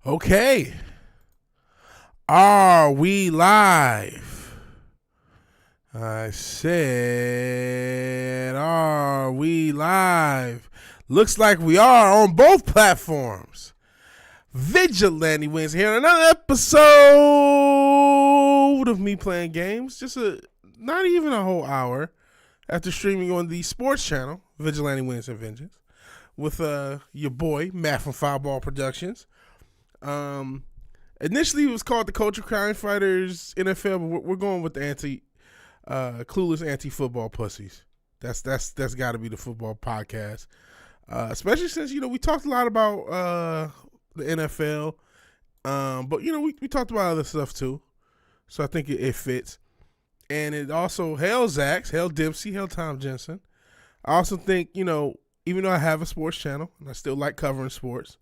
Okay. Are we live? I said, are we live? Looks like we are on both platforms. Vigilante wins here on another episode of me playing games. Not even a whole hour after streaming on the sports channel, Vigilante Wins and Vengeance, with your boy, Matt from Fireball Productions. Initially it was called the Culture Crime Fighters NFL, but we're going with the clueless anti-football pussies. That's got to be the football podcast, especially since we talked a lot about the NFL, but we talked about other stuff too, so I think it fits. And it also hail Zach's, hail Dempsey, hail Tom Jensen. I also think even though I have a sports channel and I still like covering sports,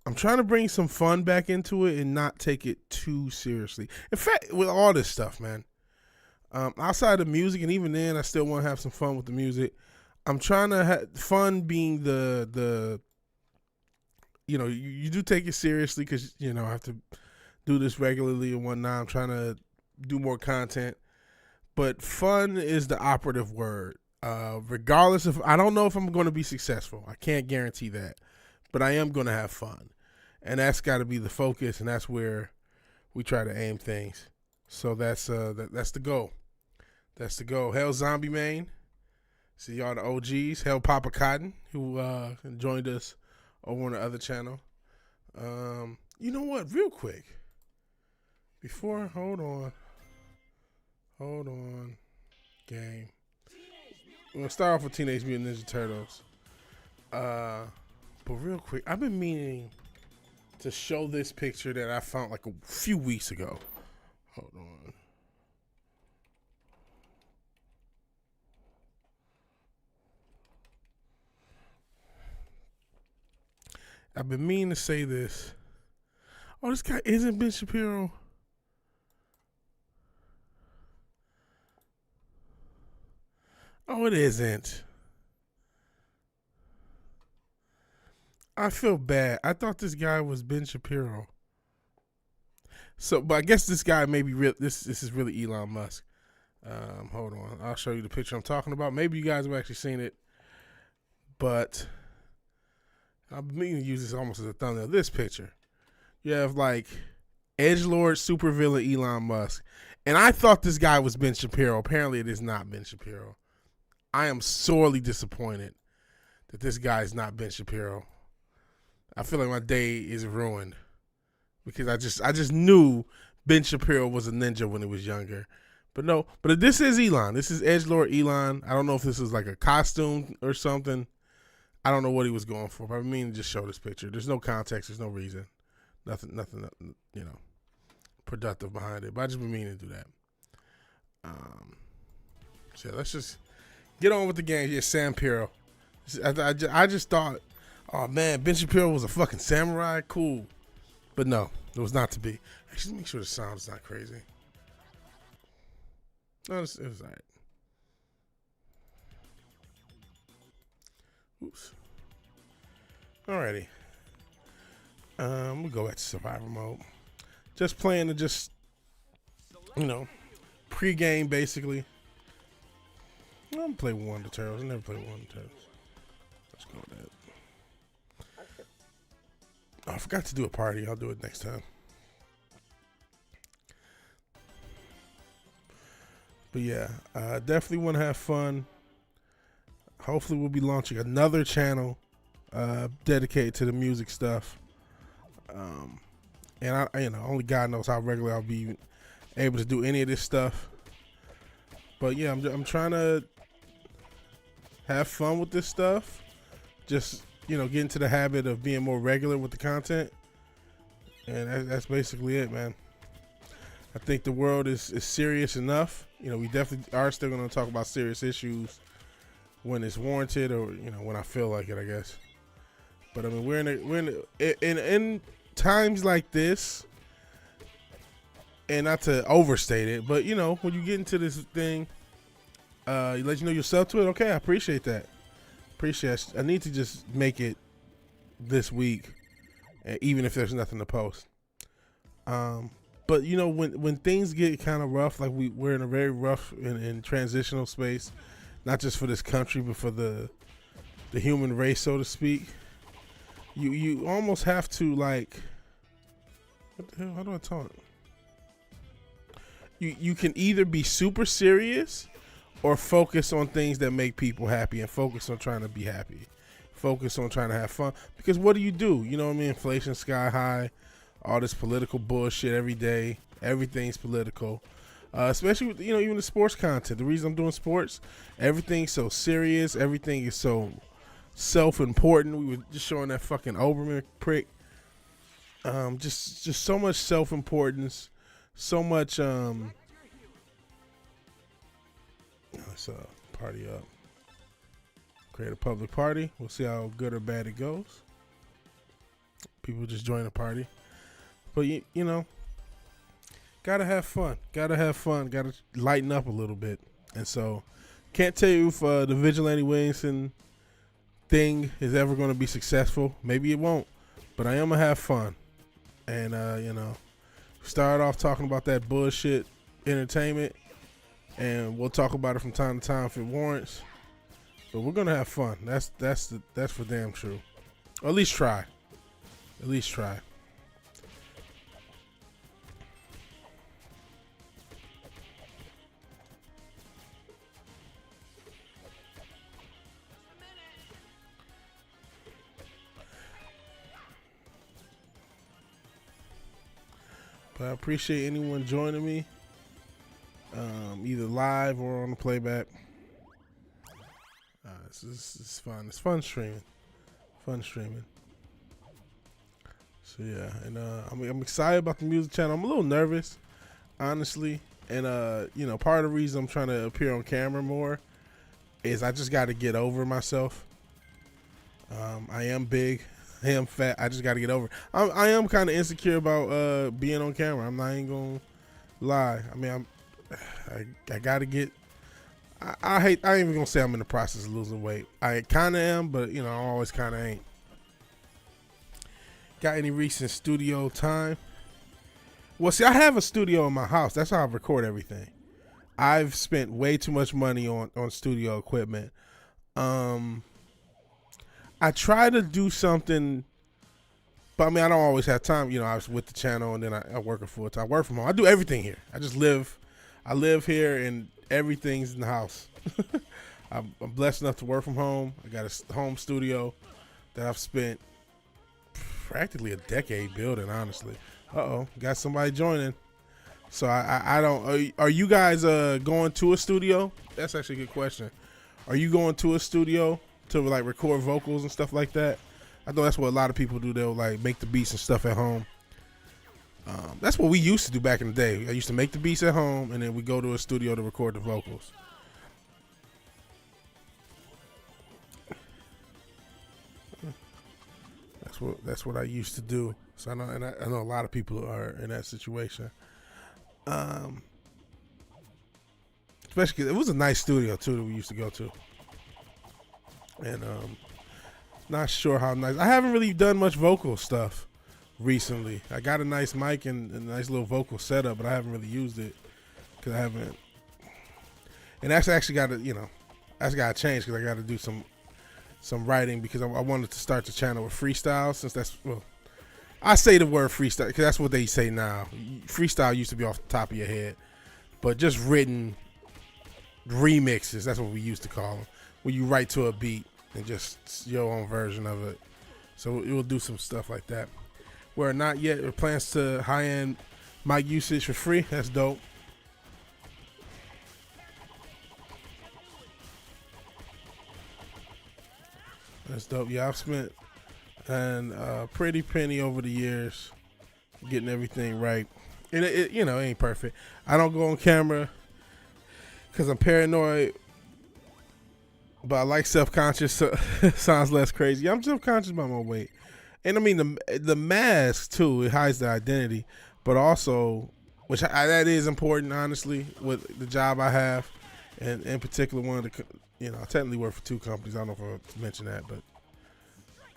I'm trying to bring some fun back into it and not take it too seriously. In fact, with all this stuff, man, outside of music, and even then, I still want to have some fun with the music. I'm trying to have fun being the you do take it seriously because, I have to do this regularly and whatnot. I'm trying to do more content, but fun is the operative word. Regardless of, I don't know if I'm going to be successful. I can't guarantee that. But I am going to have fun, and that's got to be the focus, and that's where we try to aim things. So that's the goal. That's the goal. Hell Zombie Main. See y'all the OGs. Hell Papa Cotton, who joined us over on the other channel. You know what? Real quick. Hold on. Game. We're going to start off with Teenage Mutant Ninja Turtles. But real quick, I've been meaning to show this picture that I found like a few weeks ago. Hold on. I've been meaning to say this. Oh, this guy isn't Ben Shapiro. Oh, it isn't. I feel bad. I thought this guy was Ben Shapiro. So, but I guess this guy may be real. This is really Elon Musk. Hold on. I'll show you the picture I'm talking about. Maybe you guys have actually seen it. But I'm meaning to use this almost as a thumbnail. This picture. You have like edgelord supervillain Elon Musk. And I thought this guy was Ben Shapiro. Apparently it is not Ben Shapiro. I am sorely disappointed that this guy is not Ben Shapiro. I feel like my day is ruined because I just knew Ben Shapiro was a ninja when he was younger. But no, but this is Elon. This is edgelord Elon. I don't know if this is like a costume or something. I don't know what he was going for, but I mean to just show this picture. There's no context. There's no reason. Nothing, productive behind it. But I just been meaning to do that. So let's just get on with the game. Yeah, Sam Piro. I just thought, oh man, Ben Shapiro was a fucking samurai. Cool. But no, it was not to be. Actually, make sure the sound's not crazy. No, it was all right. Oops. Alrighty. We'll go back to survival mode. Just playing to pre-game basically. I'm gonna play One of the Turtles. I never played One of the Turtles. Let's go with that. Oh, I forgot to do a party. I'll do it next time. But yeah, definitely want to have fun. Hopefully we'll be launching another channel dedicated to the music stuff. And I only God knows how regular I'll be able to do any of this stuff. But yeah, I'm trying to have fun with this stuff. Just get into the habit of being more regular with the content, and that's basically it, man. I think the world is serious enough. We definitely are still going to talk about serious issues when it's warranted, or when I feel like it, I guess. But I mean, we're in times like this, and not to overstate it, but when you get into this thing, you let yourself to it. Okay, I appreciate that. I need to just make it this week even if there's nothing to post. But you know, when things get kind of rough, like we're in a very rough and transitional space, not just for this country, but for the human race, so to speak. You almost have to, like, what the hell? How do I talk? You can either be super serious or focus on things that make people happy and focus on trying to be happy. Focus on trying to have fun. Because what do? You know what I mean? Inflation sky high, all this political bullshit every day. Everything's political. Especially with, you know, even the sports content. The reason I'm doing sports, everything's so serious. Everything is so self-important. We were just showing that fucking Oberman prick. Just so much self-importance. So much, let's party up. Create a public party. We'll see how good or bad it goes. People just join the party. But, you know, gotta have fun. Gotta lighten up a little bit. And so, can't tell you if the Vigilante Williamson thing is ever going to be successful. Maybe it won't. But I am going to have fun. And, you know, start off talking about that bullshit entertainment. And we'll talk about it from time to time if it warrants. But we're gonna have fun. That's for damn true. Or at least try. At least try. But I appreciate anyone joining me. Either live or on the playback. This is fun. It's fun streaming. So yeah, and I'm excited about the music channel. I'm a little nervous, honestly, and you know, part of the reason I'm trying to appear on camera more is I just got to get over myself. I am big, I am fat. I just got to get over it. I am kind of insecure about being on camera. I'm not even gonna lie. I mean, I gotta get. I ain't even gonna say I'm in the process of losing weight. I kind of am, but you know, I always kind of ain't. Got any recent studio time? Well, see, I have a studio in my house. That's how I record everything. I've spent way too much money on studio equipment. I try to do something, but I mean, I don't always have time. You know, I was with the channel, and then I work a full time. I work from home. I do everything here. I live here, and everything's in the house. I'm blessed enough to work from home. I got a home studio that I've spent practically a decade building, honestly. Got somebody joining. So I don't. Are you guys going to a studio? That's actually a good question. Are you going to a studio to like record vocals and stuff like that? I know that's what a lot of people do. They'll like make the beats and stuff at home. That's what we used to do back in the day. I used to make the beats at home, and then we go to a studio to record the vocals. That's what I used to do. So I know a lot of people are in that situation. Especially 'cause it was a nice studio too that we used to go to. And not sure how nice. I haven't really done much vocal stuff recently. I got a nice mic and a nice little vocal setup, but I haven't really used it because I haven't. And that's actually got to, you know, that's got to change because I got to do some writing because I wanted to start the channel with freestyle, since that's, well, I say the word freestyle because that's what they say now. Freestyle used to be off the top of your head, but just written remixes, that's what we used to call them, when you write to a beat and just your own version of it. So it will do some stuff like that. Where not yet, it plans to high-end mic usage for free. That's dope. That's dope. Yeah, I've spent a pretty penny over the years getting everything right. And it you know, it ain't perfect. I don't go on camera because I'm paranoid, but I like self-conscious. So sounds less crazy. I'm self-conscious about my weight. And I mean, the mask, too, it hides the identity. But also, which that is important, honestly, with the job I have. And in particular, one of the, you know, I technically work for two companies. I don't know if I mentioned that, but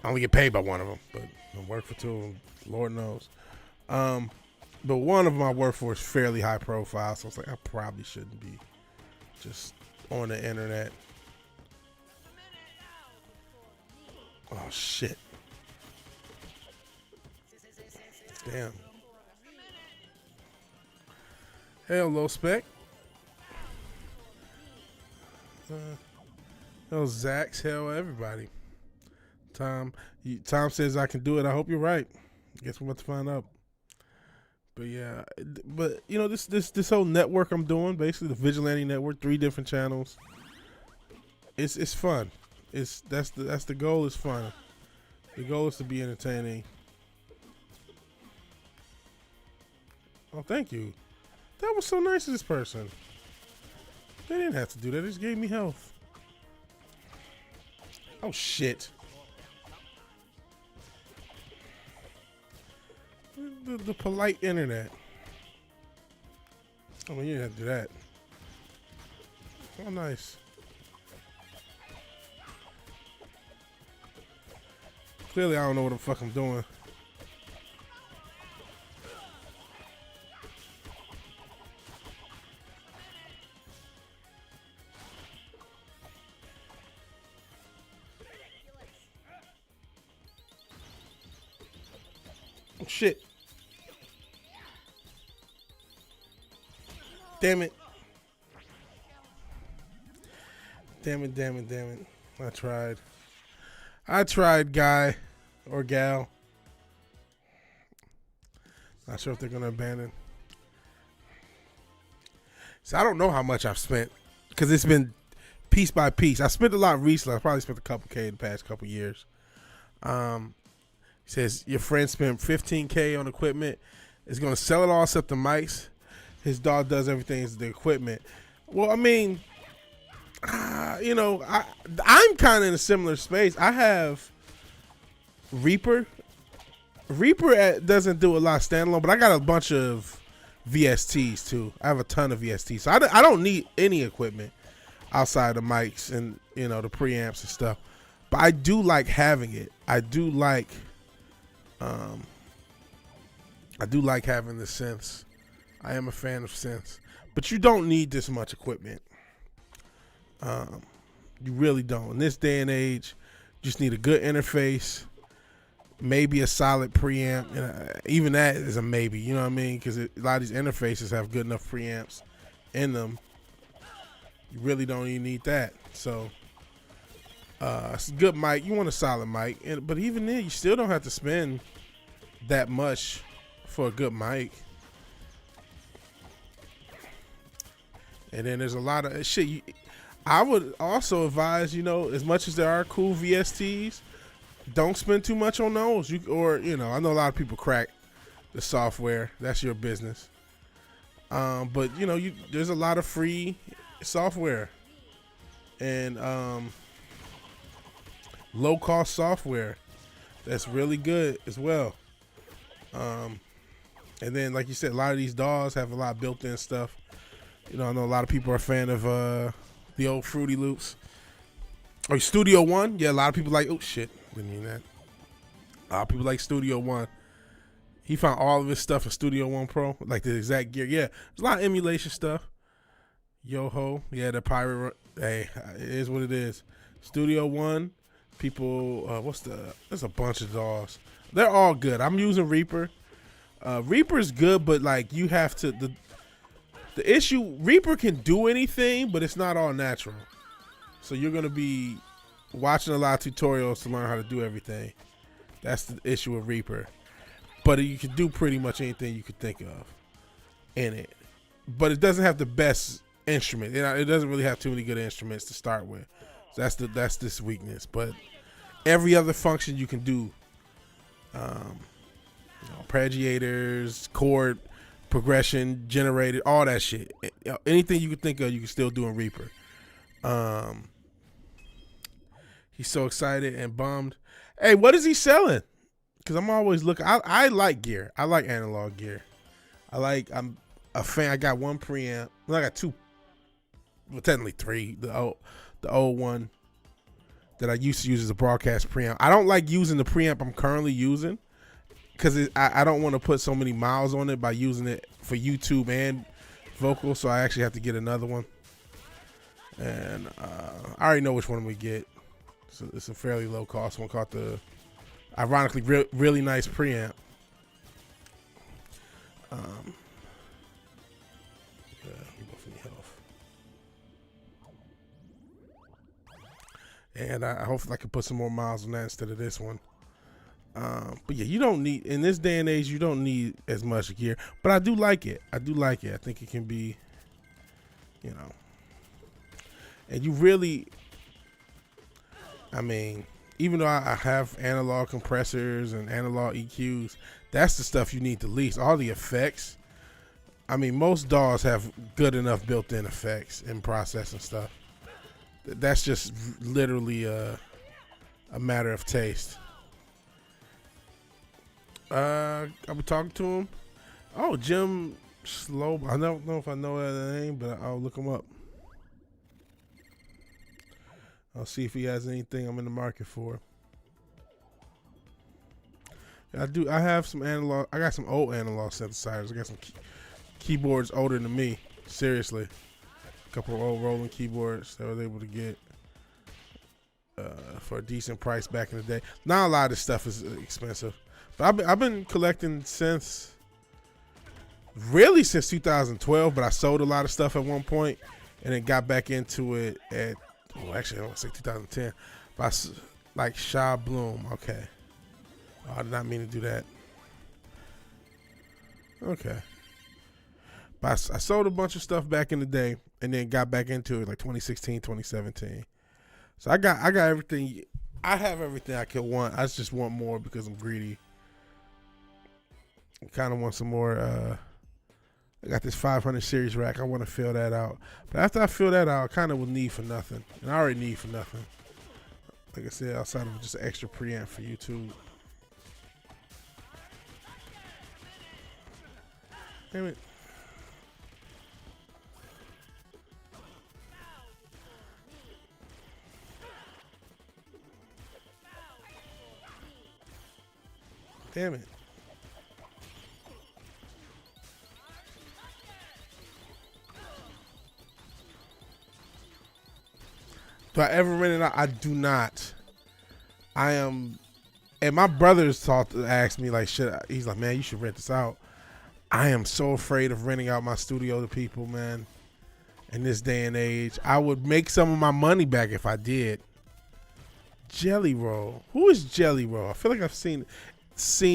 I only get paid by one of them, but I work for two of them. Lord knows. But one of them I work for is fairly high profile, so it's like I probably shouldn't be just on the internet. Oh shit! Damn. Hello, Spec. Hello, Zax. Hell, everybody. Tom says I can do it. I hope you're right. Guess we're about to find out. But yeah, you know this whole network I'm doing, basically the Vigilante Network, 3 different channels. It's fun. That's the goal. Is fun. The goal is to be entertaining. Oh, thank you. That was so nice of this person. They didn't have to do that. They just gave me health. Oh shit. The polite internet. Oh, you didn't have to do that. Oh, nice. Clearly, I don't know what the fuck I'm doing. Oh, shit. Damn it. Damn it. I tried, guy or gal. Not sure if they're going to abandon. So I don't know how much I've spent because it's been piece by piece. I spent a lot recently. I probably spent a couple K in the past couple years. He says your friend spent $15K on equipment. Is going to sell it all except the mics. His dog does everything is the equipment. Well, I mean, you know, I'm kind of in a similar space. I have Reaper. Reaper doesn't do a lot of standalone, but I got a bunch of VSTs too. I have a ton of VSTs, so I don't need any equipment outside the mics and the preamps and stuff. But I do like having it. I do like having the synths. I am a fan of synths, but you don't need this much equipment. You really don't. In this day and age, you just need a good interface, maybe a solid preamp. Even that is a maybe, you know what I mean? Because a lot of these interfaces have good enough preamps in them. You really don't even need that. So, it's a good mic. You want a solid mic. But even then, you still don't have to spend that much for a good mic. And then there's a lot of shit. I would also advise, as much as there are cool VSTs, don't spend too much on those. I know a lot of people crack the software. That's your business. But there's a lot of free software and low cost software that's really good as well. And then, like you said, a lot of these DAWs have a lot of built-in stuff. I know a lot of people are a fan of the old Fruity Loops. Or Studio One. Yeah, a lot of people like, oh shit, didn't mean that. A lot of people like Studio One. He found all of his stuff in Studio One Pro, like the exact gear. Yeah, there's a lot of emulation stuff. Yo-ho, yeah, the pirate. Hey, it is what it is. Studio One, people, there's a bunch of DAWs. They're all good. I'm using Reaper. Reaper's good, but like you have to, the issue, Reaper can do anything, but it's not all natural. So you're going to be watching a lot of tutorials to learn how to do everything. That's the issue with Reaper. But you can do pretty much anything you could think of in it. But it doesn't have the best instrument. It doesn't really have too many good instruments to start with. So that's this weakness. But every other function you can do, arpeggiators, chord progression, generated, all that shit. Anything you could think of, you can still do in Reaper. He's so excited and bummed. Hey, what is he selling? Because I'm always looking. I like gear. I like analog gear. I'm a fan. I got one preamp. Well, I got two. Well, technically three. The old one. that I used to use as a broadcast preamp. I don't like using the preamp I'm currently using because I don't want to put so many miles on it by using it for YouTube and vocal, so I actually have to get another one. And I already know which one we get. So it's a fairly low cost one called the, ironically, really nice preamp. Yeah, we both need health. And I hopefully I can put some more miles on that instead of this one. But yeah, you don't need, in this day and age, you don't need as much gear. But I do like it. I do like it. I think it can be, you know. And you really, I mean, even though I have analog compressors and analog EQs, that's the stuff you need the least. All the effects. I mean, most DAWs have good enough built-in effects and processing stuff. That's just literally a matter of taste. I'll be talking to him. Oh, Jim Slow. I don't know if I know that name, but I'll look him up. I'll see if he has anything I'm in the market for. I have some analog. I got some old analog synthesizers. I got some keyboards older than me. Seriously, a couple of old Roland keyboards that I was able to get for a decent price back in the day. Now a lot of this stuff is expensive, but I've been collecting since 2012. But I sold a lot of stuff at one point, and then got back into it at. Oh, actually, I don't want to say 2010. But like Shaw Bloom. Okay. Oh, I did not mean to do that. Okay. But I sold a bunch of stuff back in the day and then got back into it like 2016, 2017. So I got everything. I have everything I could want. I just want more because I'm greedy. I kind of want some more. I got this 500 series rack. I want to fill that out. But after I fill that out, I kind of will need for nothing. And I already need for nothing. Like I said, outside of just an extra preamp for YouTube. Damn it. Damn it. Do I ever rent it out? I do not. I am, and my brothers asked me like, he's like, man, you should rent this out. I am so afraid of renting out my studio to people, man. In this day and age, I would make some of my money back if I did. Jelly Roll. Who is Jelly Roll? I feel like I've seen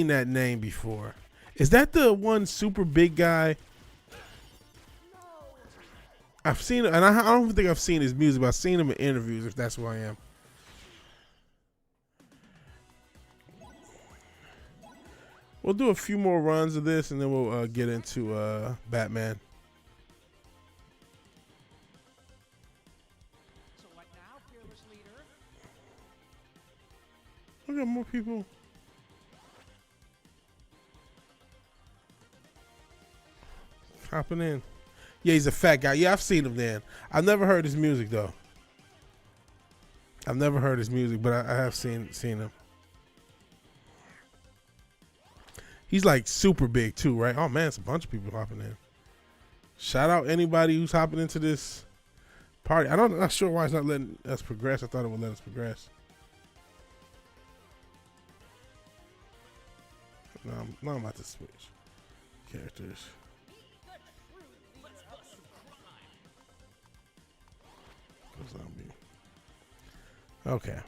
that name before. Is that the one super big guy? I've seen it, and I don't think I've seen his music, but I've seen him in interviews, if that's who I am. We'll do a few more runs of this, and then we'll get into Batman. So what now, fearless leader? I got more people. Hopping in. Yeah, he's a fat guy. Yeah, I've seen him then. I've never heard his music though. I've never heard his music, but I have seen him. He's like super big too, right? Oh man, it's a bunch of people hopping in. Shout out anybody who's hopping into this party. I'm not sure why it's not letting us progress. I thought it would let us progress. No, I'm about to switch characters. Zombie. Okay.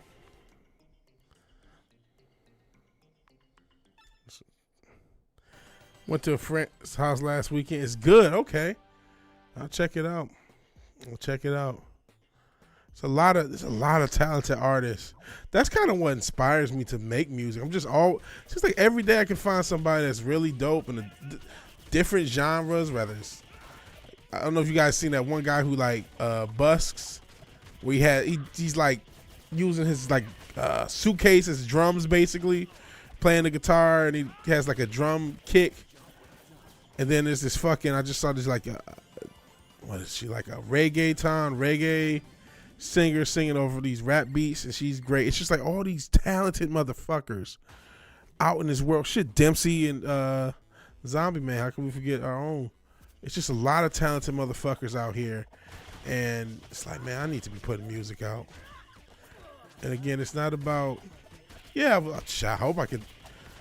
Went to a friend's house last weekend. It's good. Okay. I'll check it out. There's a lot of talented artists. That's kind of what inspires me to make music. Just like every day I can find somebody that's really dope in the different genres. Whether it's, I don't know if you guys seen that one guy who like busks. He's like using his like suitcase as drums, basically playing the guitar, and he has like a drum kick. And then there's this I just saw this like what is she, like a reggae singer singing over these rap beats, and she's great. It's just like all these talented motherfuckers out in this world. Shit, Dempsey and Zombie Man. How can we forget our own? It's just a lot of talented motherfuckers out here, and it's like, man, I need to be putting music out. And again, it's not about, yeah, I hope I could.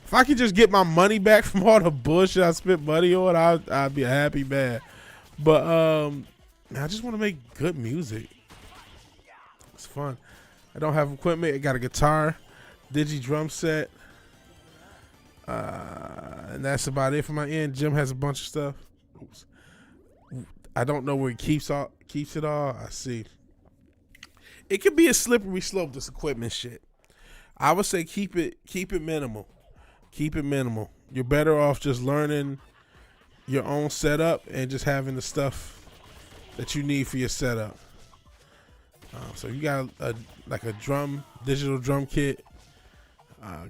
If I could just get my money back from all the bullshit I spent money on, I'd be a happy man. But I just want to make good music. It's fun. I don't have equipment. I got a guitar, digi drum set, and that's about it for my end. Jim has a bunch of stuff. Oops. I don't know where he keeps it all. I see. It could be a slippery slope, this equipment shit. I would say keep it minimal. Keep it minimal. You're better off just learning your own setup and just having the stuff that you need for your setup. So you got a digital drum kit,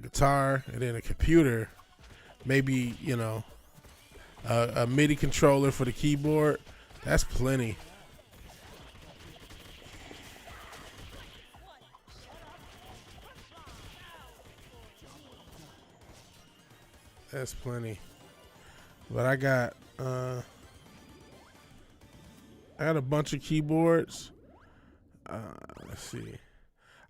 guitar, and then a computer. Maybe, a MIDI controller for the keyboard. That's plenty. That's plenty. But I got a bunch of keyboards. Let's see.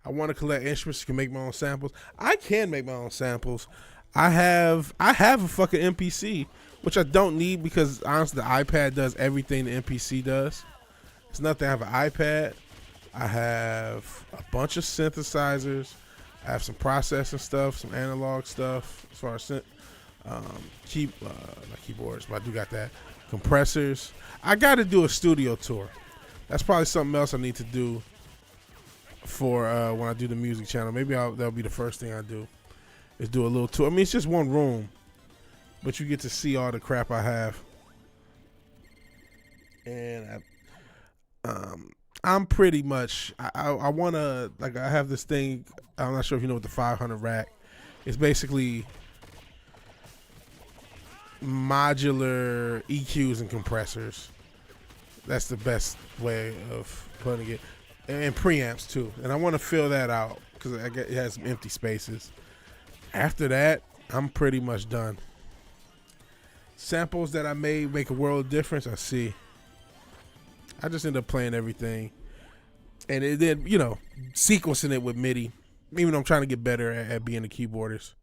I want to collect instruments. Can make my own samples. I can make my own samples. I have a fucking MPC, which I don't need because honestly the iPad does everything the MPC does. It's nothing. I have an iPad. I have a bunch of synthesizers. I have some processing stuff, some analog stuff as far as not keyboards, but I do got that. Compressors. I got to do a studio tour. That's probably something else I need to do for when I do the music channel. Maybe that'll be the first thing I do, is do a little tour. I mean, it's just one room, but you get to see all the crap I have. And I'm pretty much, I want to, like, I have this thing, I'm not sure if you know what the 500 rack. It's basically modular EQs and compressors. That's the best way of putting it. And preamps too. And I want to fill that out because it has some empty spaces. After that, I'm pretty much done. Samples that I made make a world of difference. I see. I just end up playing everything. And then, sequencing it with MIDI. Even though I'm trying to get better at being a keyboardist.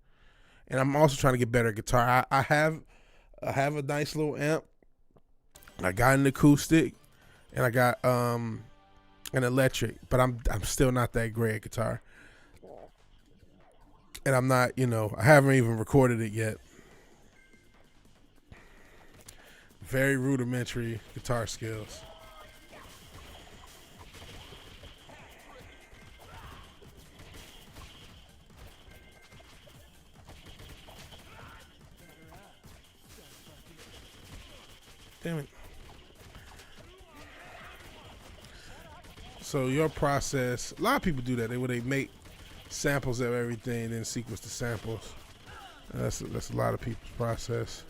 And I'm also trying to get better at guitar. I have a nice little amp. I got an acoustic, and I got an electric, but I'm still not that great at guitar. And I'm not, I haven't even recorded it yet. Very rudimentary guitar skills. Damn it. So your process, a lot of people do that. They make samples of everything and then sequence the samples. That's a lot of people's process.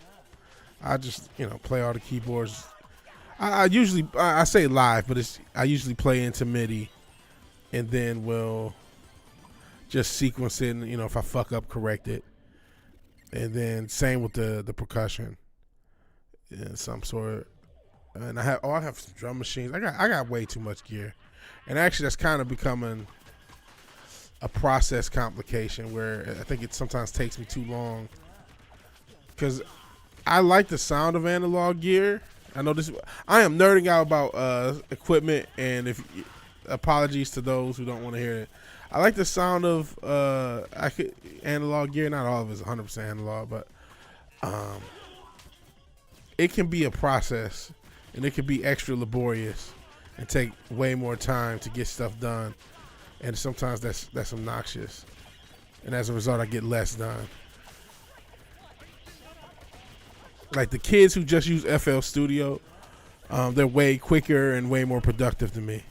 I just, play all the keyboards. I usually, I say live, but I usually play into MIDI and then will just sequence it and, if I fuck up, correct it. And then same with the percussion. In some sort. And I have some drum machines. I got way too much gear. And actually that's kind of becoming a process complication where I think it sometimes takes me too long. Because I like the sound of analog gear. I am nerding out about equipment, and apologies to those who don't want to hear it. I like the sound of analog gear. Not all of it is 100% analog, but it can be a process, and it can be extra laborious and take way more time to get stuff done. And sometimes that's obnoxious. And as a result, I get less done. Like the kids who just use FL Studio, they're way quicker and way more productive than me.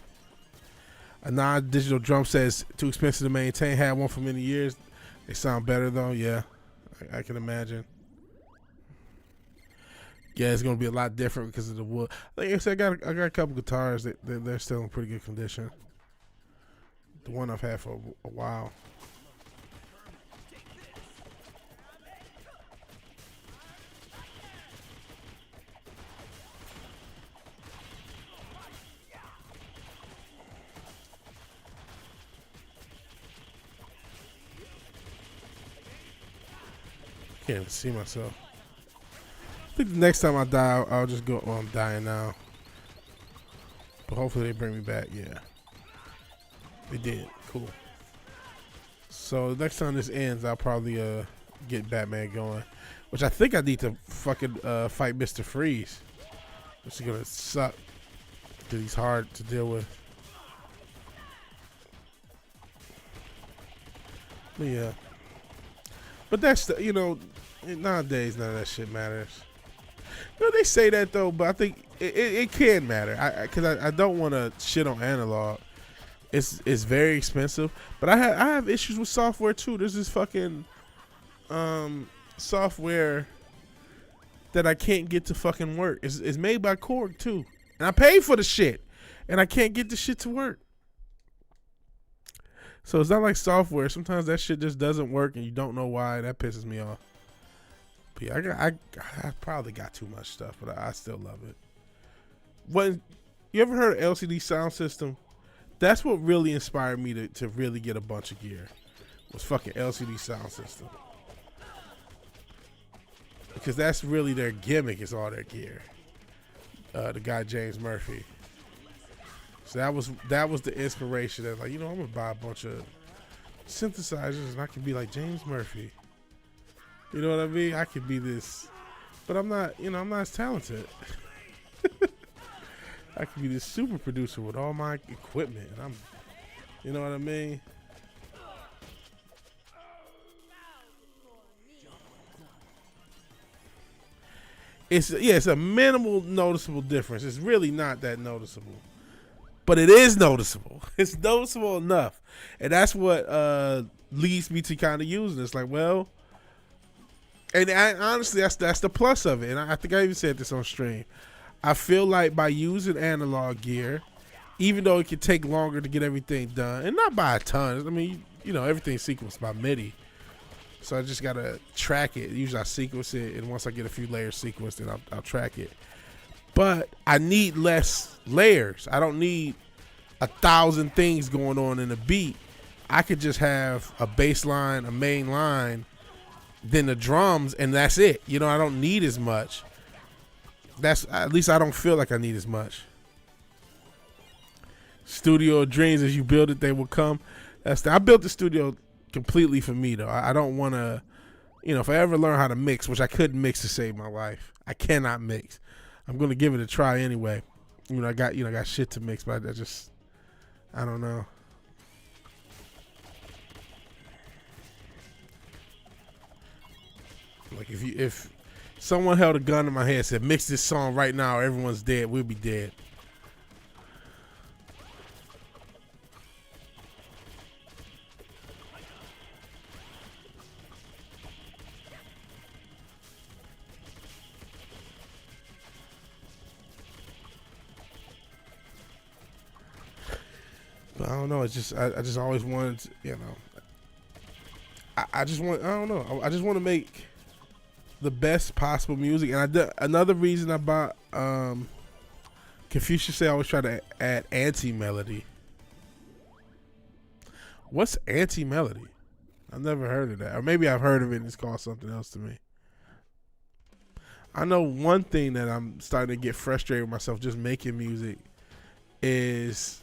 A non-digital drum set is too expensive to maintain. Had one for many years. They sound better though. Yeah, I can imagine. Yeah, it's gonna be a lot different because of the wood. Like I said, I got a couple guitars that they're still in pretty good condition. The one I've had for a while. Can't even see myself. I think the next time I die, I'll just go. Well, I'm dying now. But hopefully they bring me back. Yeah. They did. Cool. So the next time this ends, I'll probably get Batman going. Which I think I need to fucking fight Mr. Freeze. Which is gonna suck. Because he's hard to deal with. But yeah. But that's the, you know, nowadays none of that shit matters. You know, they say that though, but I think it can matter. Because I don't want to shit on analog. It's very expensive, but I have issues with software too. There's this fucking software that I can't get to fucking work. It's made by Korg too, and I paid for the shit, and I can't get the shit to work. So it's not like software. Sometimes that shit just doesn't work, and you don't know why. That pisses me off. But yeah, I probably got too much stuff, but I still love it. When you ever heard of LCD sound system? That's what really inspired me to really get a bunch of gear. Was fucking LCD sound system. Because that's really their gimmick, is all their gear. The guy James Murphy. So that was the inspiration. That like, you know, I'm gonna buy a bunch of synthesizers and I can be like James Murphy. You know what I mean? I could be this, but I'm not. You know, I'm not as talented. I could be this super producer with all my equipment, and you know what I mean? It's a minimal noticeable difference. It's really not that noticeable, but it is noticeable. It's noticeable enough, and that's what leads me to kind of using it. It's like, well, and honestly, that's the plus of it. And I think I even said this on stream. I feel like by using analog gear, even though it can take longer to get everything done, and not by a ton. I mean, you know, everything's sequenced by MIDI. So I just got to track it. Usually I sequence it, and once I get a few layers sequenced, then I'll track it. But I need less layers. I don't need 1,000 things going on in a beat. I could just have a bass line, a main line, then the drums, and that's it. You know, I don't need as much. That's, at least I don't feel like I need as much. Studio dreams, as you build it, they will come. I built the studio completely for me, though. I don't want to, you know, if I ever learn how to mix, which I couldn't mix to save my life. I cannot mix. I'm going to give it a try anyway. You know, I got shit to mix, but I don't know. Like if someone held a gun to my head and said, mix this song right now or everyone's dead, we'll be dead. But I don't know. It's just I just always wanted to, you know. I just want to make the best possible music. And another reason I bought Confucius say I always try to add anti-melody. What's anti-melody? I've never heard of that. Or maybe I've heard of it and it's called something else to me. I know one thing that I'm starting to get frustrated with myself just making music is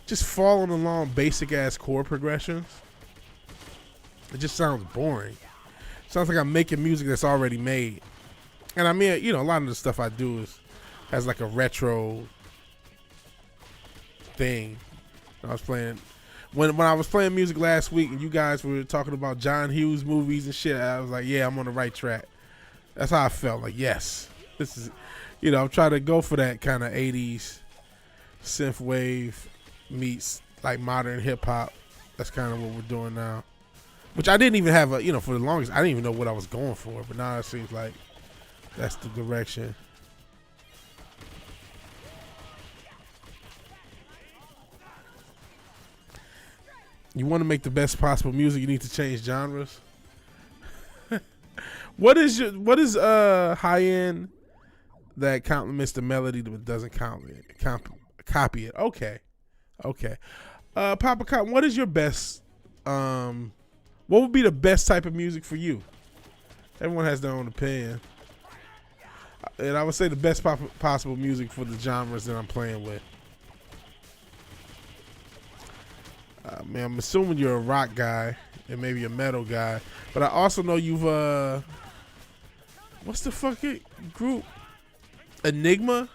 just following along basic ass chord progressions. It just sounds boring. Sounds like I'm making music that's already made. And I mean, you know, a lot of the stuff I do has like a retro thing. I was playing when I was playing music last week and you guys were talking about John Hughes movies and shit. I was like, yeah, I'm on the right track. That's how I felt. Like, yes, this is, you know, I'm trying to go for that kind of 80s synth wave meets like modern hip hop. That's kind of what we're doing now. Which I didn't even have for the longest, I didn't even know what I was going for. But now it seems like that's the direction. You want to make the best possible music, you need to change genres. What is high end that complements the melody but doesn't copy it? Okay. Papa Cotton, what is your best? What would be the best type of music for you? Everyone has their own opinion, and I would say the best possible music for the genres that I'm playing with. Man, I'm assuming you're a rock guy and maybe a metal guy, but I also know you've what's the fucking group? Enigma.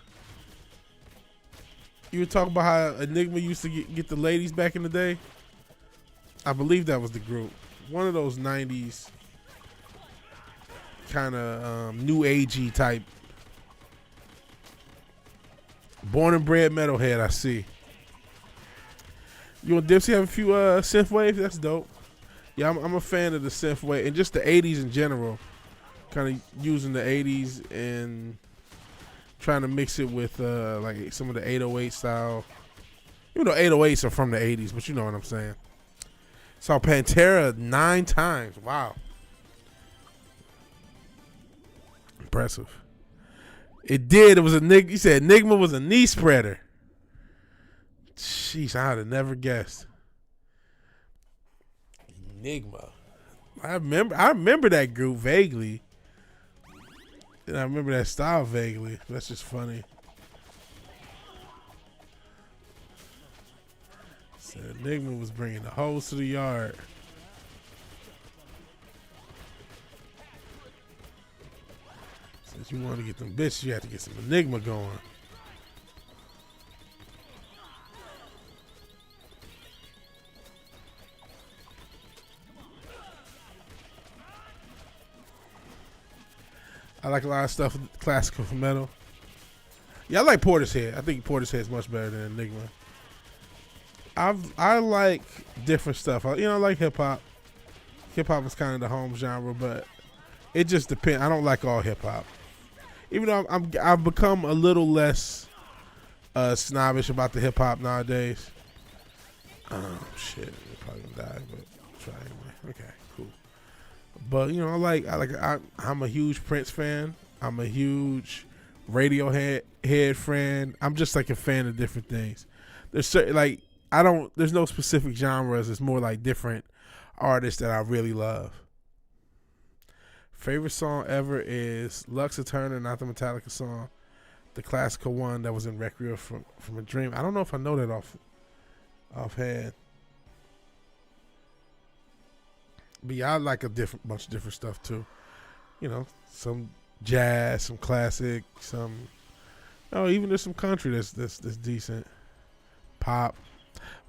You were talking about how Enigma used to get the ladies back in the day. I believe that was the group. One of those 90s kind of new agey type. Born and bred metalhead, I see. You and Dipsy have a few synth waves? That's dope. Yeah, I'm a fan of the synth wave and just the 80s in general. Kind of using the 80s and trying to mix it with like some of the 808 style. Even though 808s are from the 80s, but you know what I'm saying. Saw Pantera 9 times. Wow. Impressive. It did. It was you said Enigma was a knee spreader. Jeez, I'd have never guessed. Enigma. I remember that group vaguely. And I remember that style vaguely. That's just funny. So Enigma was bringing the hoes to the yard. Since you want to get them bitches, you have to get some Enigma going. I like a lot of stuff classical metal. Yeah, I like Portishead. I think Portishead is much better than Enigma. I like different stuff. I like hip hop. Hip hop is kind of the home genre, but it just depends. I don't like all hip hop. Even though I've become a little less snobbish about the hip hop nowadays. Oh shit, you're probably gonna die, but try anyway. Okay, cool. But I'm a huge Prince fan. I'm a huge Radiohead fan. I'm just like a fan of different things. There's certain there's no specific genres. It's more like different artists that I really love. Favorite song ever is Lux Eterna, not the Metallica song. The classical one that was in Requiem from a Dream. I don't know if I know that offhand. But yeah, I like a bunch of different stuff too. Some jazz, some classic, even there's some country that's decent. Pop.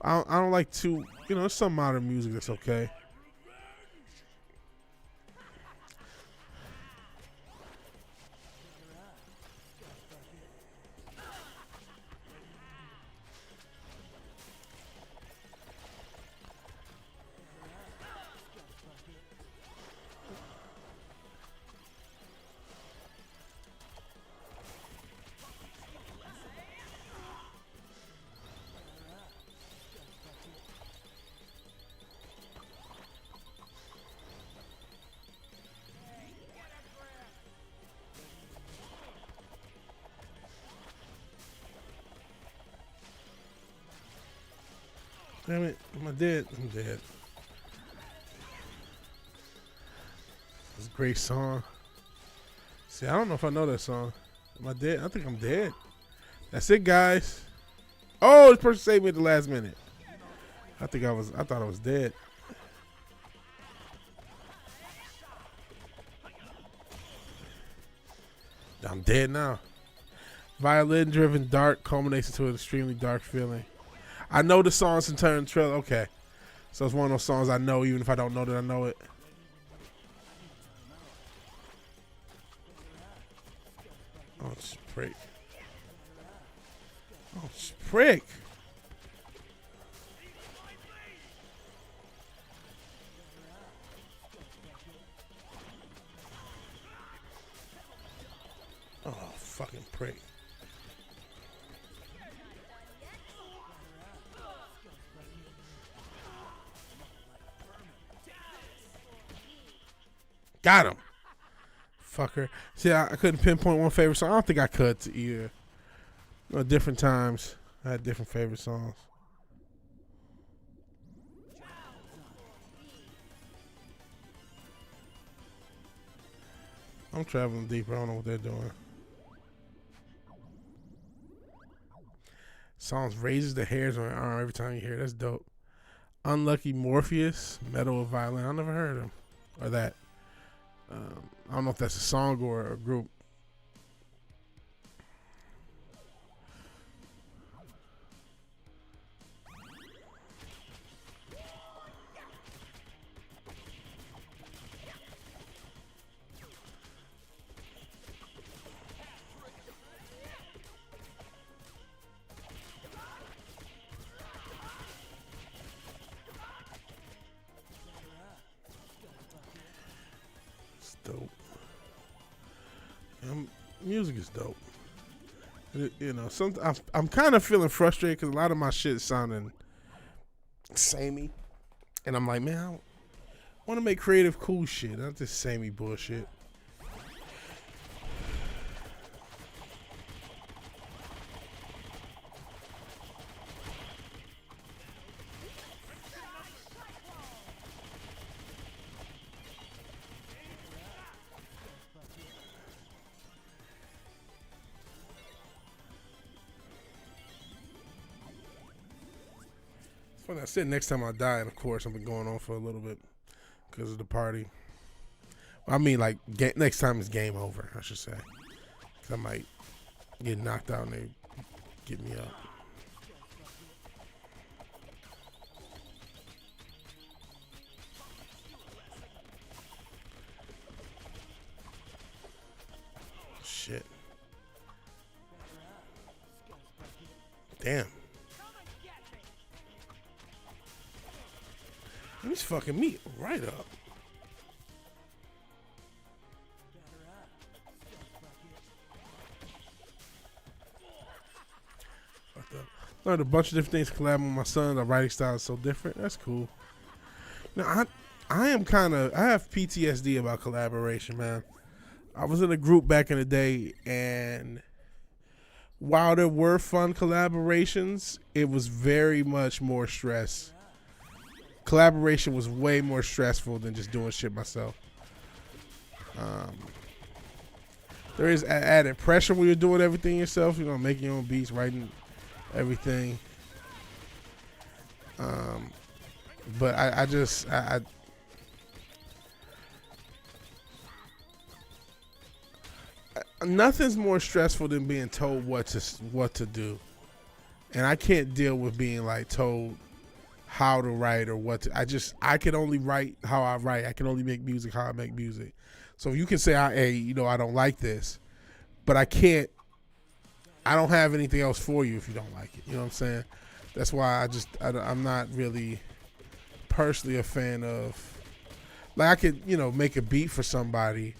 I don't like there's some modern music that's okay. Damn it. Am I dead? I'm dead. It's a great song. See, I don't know if I know that song. Am I dead? I think I'm dead. That's it, guys. Oh, this person saved me at the last minute. I thought I was dead. I'm dead now. Violin-driven dark culminates into an extremely dark feeling. I know the songs in turn trailer. Okay. So it's one of those songs I know even if I don't know that I know it. Oh, it's prick. Oh, it's prick. Oh, fucking prick. Got him. Fucker. See, I couldn't pinpoint one favorite song. I don't think I could either. Different times, I had different favorite songs. I'm traveling deeper. I don't know what they're doing. Songs raises the hairs on your arm every time you hear it. That's dope. Unlucky Morpheus, Metal of Violin. I never heard of him or that. I don't know if that's a song or a group. Dope. Music is dope. You know, I'm kind of feeling frustrated because a lot of my shit is sounding samey, and I'm like, man, I want to make creative, cool shit, not this samey bullshit. When I said next time I die, and of course I've been going on for a little bit because of the party. I mean, like next time is game over, I should say. 'Cause I might get knocked out and they get me up. Shit. Damn. He's fucking me right up. Learned a bunch of different things collabing with my son. The writing style is so different. That's cool. Now I have PTSD about collaboration, man. I was in a group back in the day, and while there were fun collaborations, it was very much more stress. Collaboration was way more stressful than just doing shit myself. There is added pressure when you're doing everything yourself. You know, making your own beats, writing everything. But I nothing's more stressful than being told what to do, and I can't deal with being like told how to write or what to. I can only write how I write. I can only make music how I make music. So you can say, hey, I don't like this, but I don't have anything else for you if you don't like it. You know what I'm saying? That's why I'm not really personally a fan of, like, I could, make a beat for somebody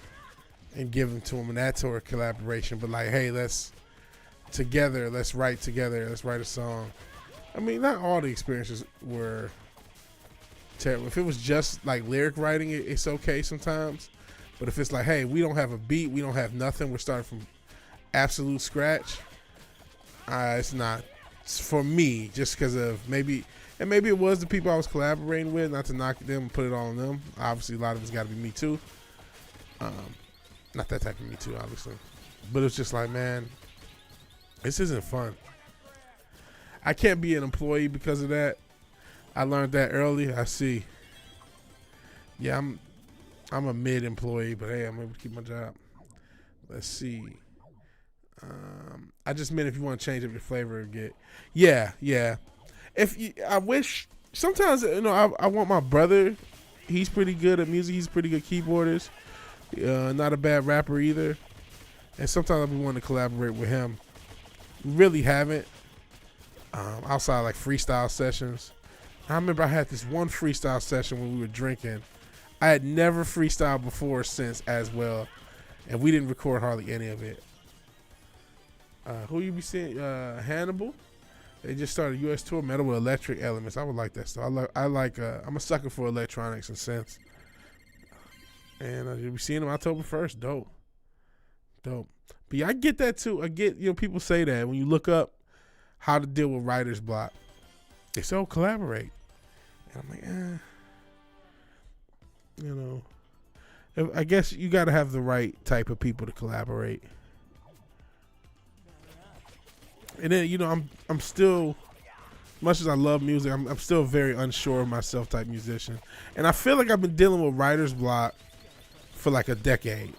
and give them to them, and that's a collaboration. But like, hey, let's write together, let's write a song. I mean, not all the experiences were terrible. If it was just like lyric writing, it's okay sometimes. But if it's like, hey, we don't have a beat, we don't have nothing, we're starting from absolute scratch, it's not for me, just because of maybe it was the people I was collaborating with, not to knock them and put it all on them. Obviously, a lot of it's got to be me too. Not that type of me too, obviously. But it's just like, man, this isn't fun. I can't be an employee because of that. I learned that early. I see. Yeah, I'm a mid-employee, but hey, I'm able to keep my job. Let's see. I just meant if you want to change up your flavor and get. Yeah. I wish sometimes I want my brother. He's pretty good at music. He's a pretty good keyboardist. Not a bad rapper either. And sometimes I've been wanting to collaborate with him. Really haven't. Outside like freestyle sessions. I remember I had this one freestyle session when we were drinking. I had never freestyled before or since as well, and we didn't record hardly any of it. Who you be seeing? Hannibal. They just started a US tour, Metal with Electric Elements. I would like that stuff. I'm a sucker for electronics and synths. And you'll be seeing them October 1st. Dope. But yeah, I get that too. I get, people say that when you look up how to deal with writer's block, they say, oh, collaborate. And I'm like, I guess you got to have the right type of people to collaborate. And then, I'm still, much as I love music, I'm still very unsure of myself type musician. And I feel like I've been dealing with writer's block for like a decade.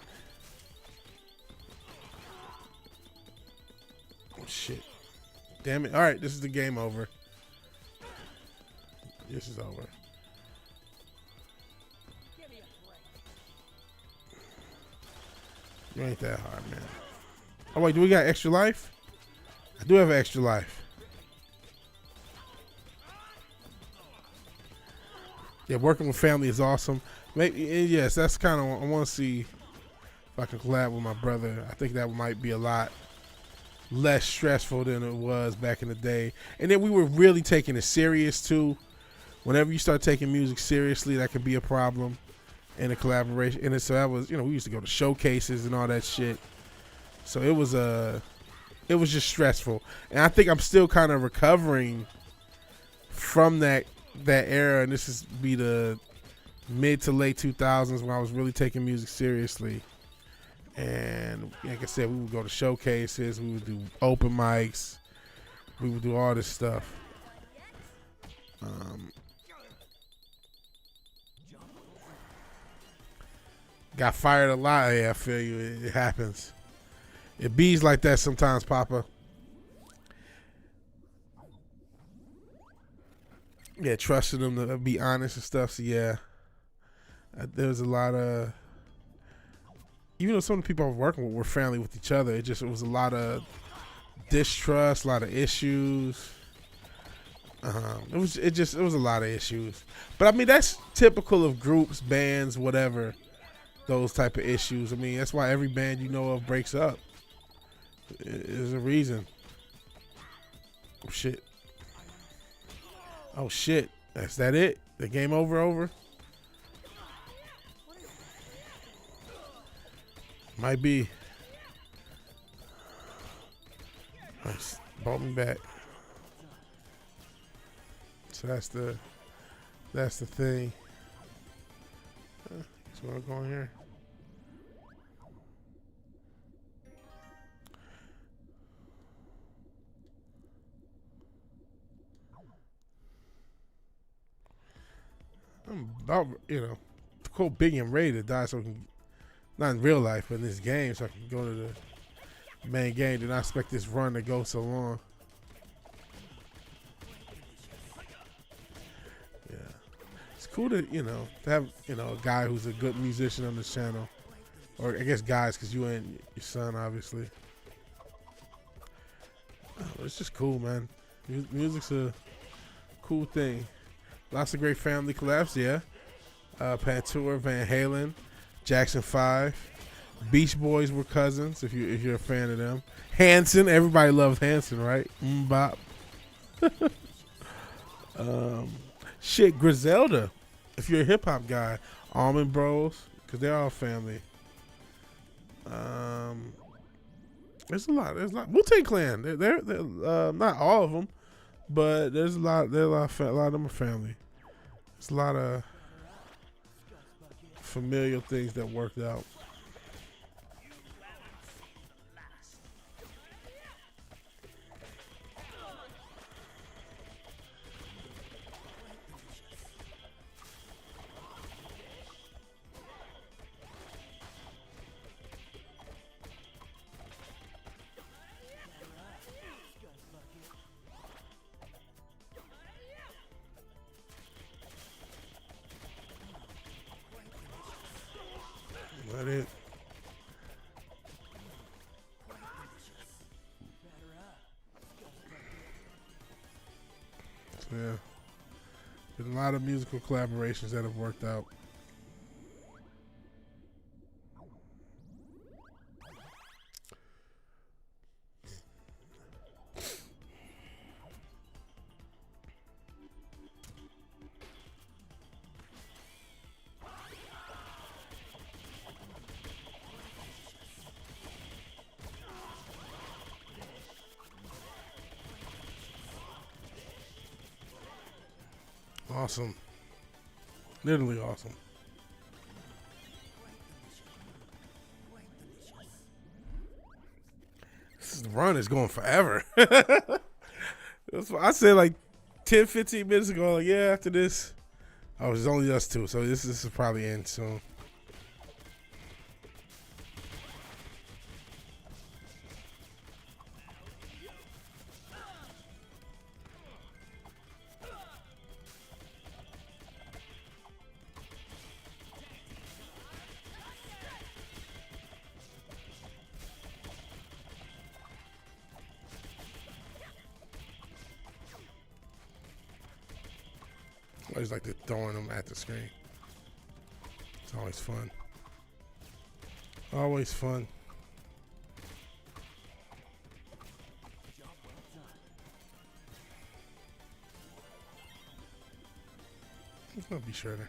Oh, shit. Damn it. All right, this is the game over. This is over. You ain't that hard, man. Oh, wait, do we got extra life? I do have an extra life. Yeah, working with family is awesome. Maybe, yes, that's kind of, I want to see if I can collab with my brother. I think that might be a lot less stressful than it was back in the day. And then we were really taking it serious, too. Whenever you start taking music seriously, that could be a problem in a collaboration. And so that was, we used to go to showcases and all that shit. So it was just stressful. And I think I'm still kind of recovering from that era. And this is be the mid to late 2000s when I was really taking music seriously. And like I said, we would go to showcases, we would do open mics, we would do all this stuff. Got fired a lot. Yeah, I feel you. It happens. It bees like that sometimes, Papa. Yeah, trusting them to be honest and stuff. So yeah, there's a lot of, even though some of the people I was working with were friendly with each other, it was a lot of distrust, a lot of issues. It was a lot of issues. But I mean, that's typical of groups, bands, whatever. Those type of issues. I mean, that's why every band you know of breaks up. There's a reason. Oh shit. Oh shit. That's that it? The game over? Might be. Nice. Brought me back. So that's the thing. So I'm going here. I'm about, to quote Biggie, I'm ready to die so I can, not in real life, but in this game, so I can go to the main game. Did not expect this run to go so long. Yeah. It's cool to, to have, a guy who's a good musician on this channel. Or I guess guys, because you and your son, obviously. It's just cool, man. Music's a cool thing. Lots of great family collabs, yeah. Pantour, Van Halen, Jackson 5, Beach Boys were cousins. If you're a fan of them, Hanson, everybody loves Hanson, right? Bop. Shit, Griselda. If you're a hip hop guy, Almond Bros, because they're all family. There's a lot. Wu-Tang Clan. They're not all of them. But there's a lot. A lot of them are family. There's a lot of familial things that worked out. That it. So yeah, been a lot of musical collaborations that have worked out. Awesome. Literally awesome. This run is going forever. That's what I said like 10, 15 minutes ago. Like, yeah, after this, oh, it's only us two. So this is probably end soon. I always like to throwing them at the screen. It's always fun. Always fun. It's gonna be Shredder.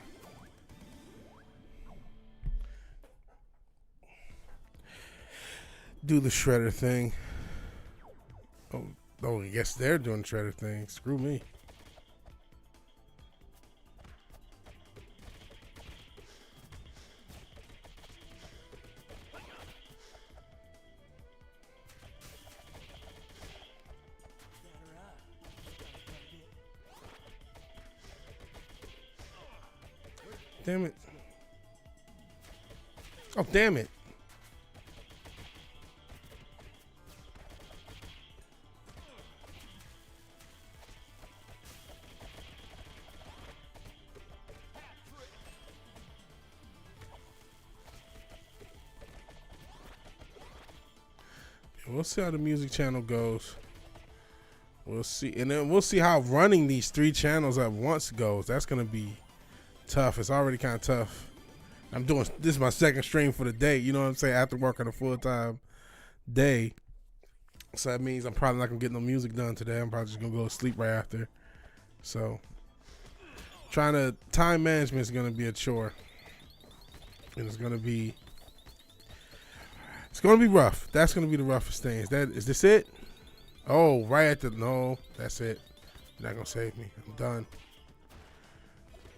Do the Shredder thing. Oh, I guess they're doing the Shredder thing. Screw me. Damn it. Oh, damn it. We'll see how the music channel goes. We'll see. And then we'll see how running these 3 channels at once goes. That's going to be tough. It's already kind of tough. This is my second stream for the day. You know what I'm saying? After working a full-time day. So that means I'm probably not going to get no music done today. I'm probably just going to go to sleep right after. So time management is going to be a chore. And it's going to be rough. That's going to be the roughest thing. Is this it? Oh, right at no, that's it. You're not going to save me. I'm done.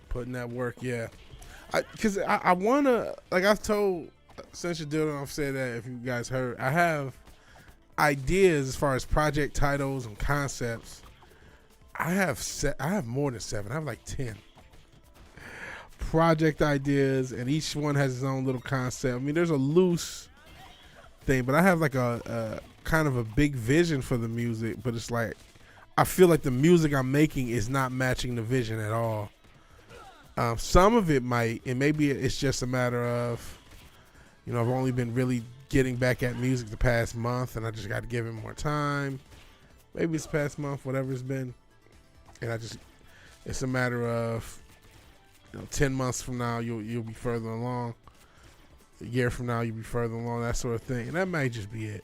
Putting that work, yeah. Because I want to, like I've told, since you're doing it, I've said that if you guys heard, I have ideas as far as project titles and concepts. I have more than 7. I have like 10 project ideas, and each one has its own little concept. I mean, there's a loose thing, but I have like a kind of a big vision for the music, but it's like I feel like the music I'm making is not matching the vision at all. Some of it might, and maybe it's just a matter of, I've only been really getting back at music the past month, and I just got to give it more time. Maybe it's the past month, whatever it's been, and it's a matter of, 10 months from now you'll be further along. A year from now you'll be further along, that sort of thing, and that might just be it.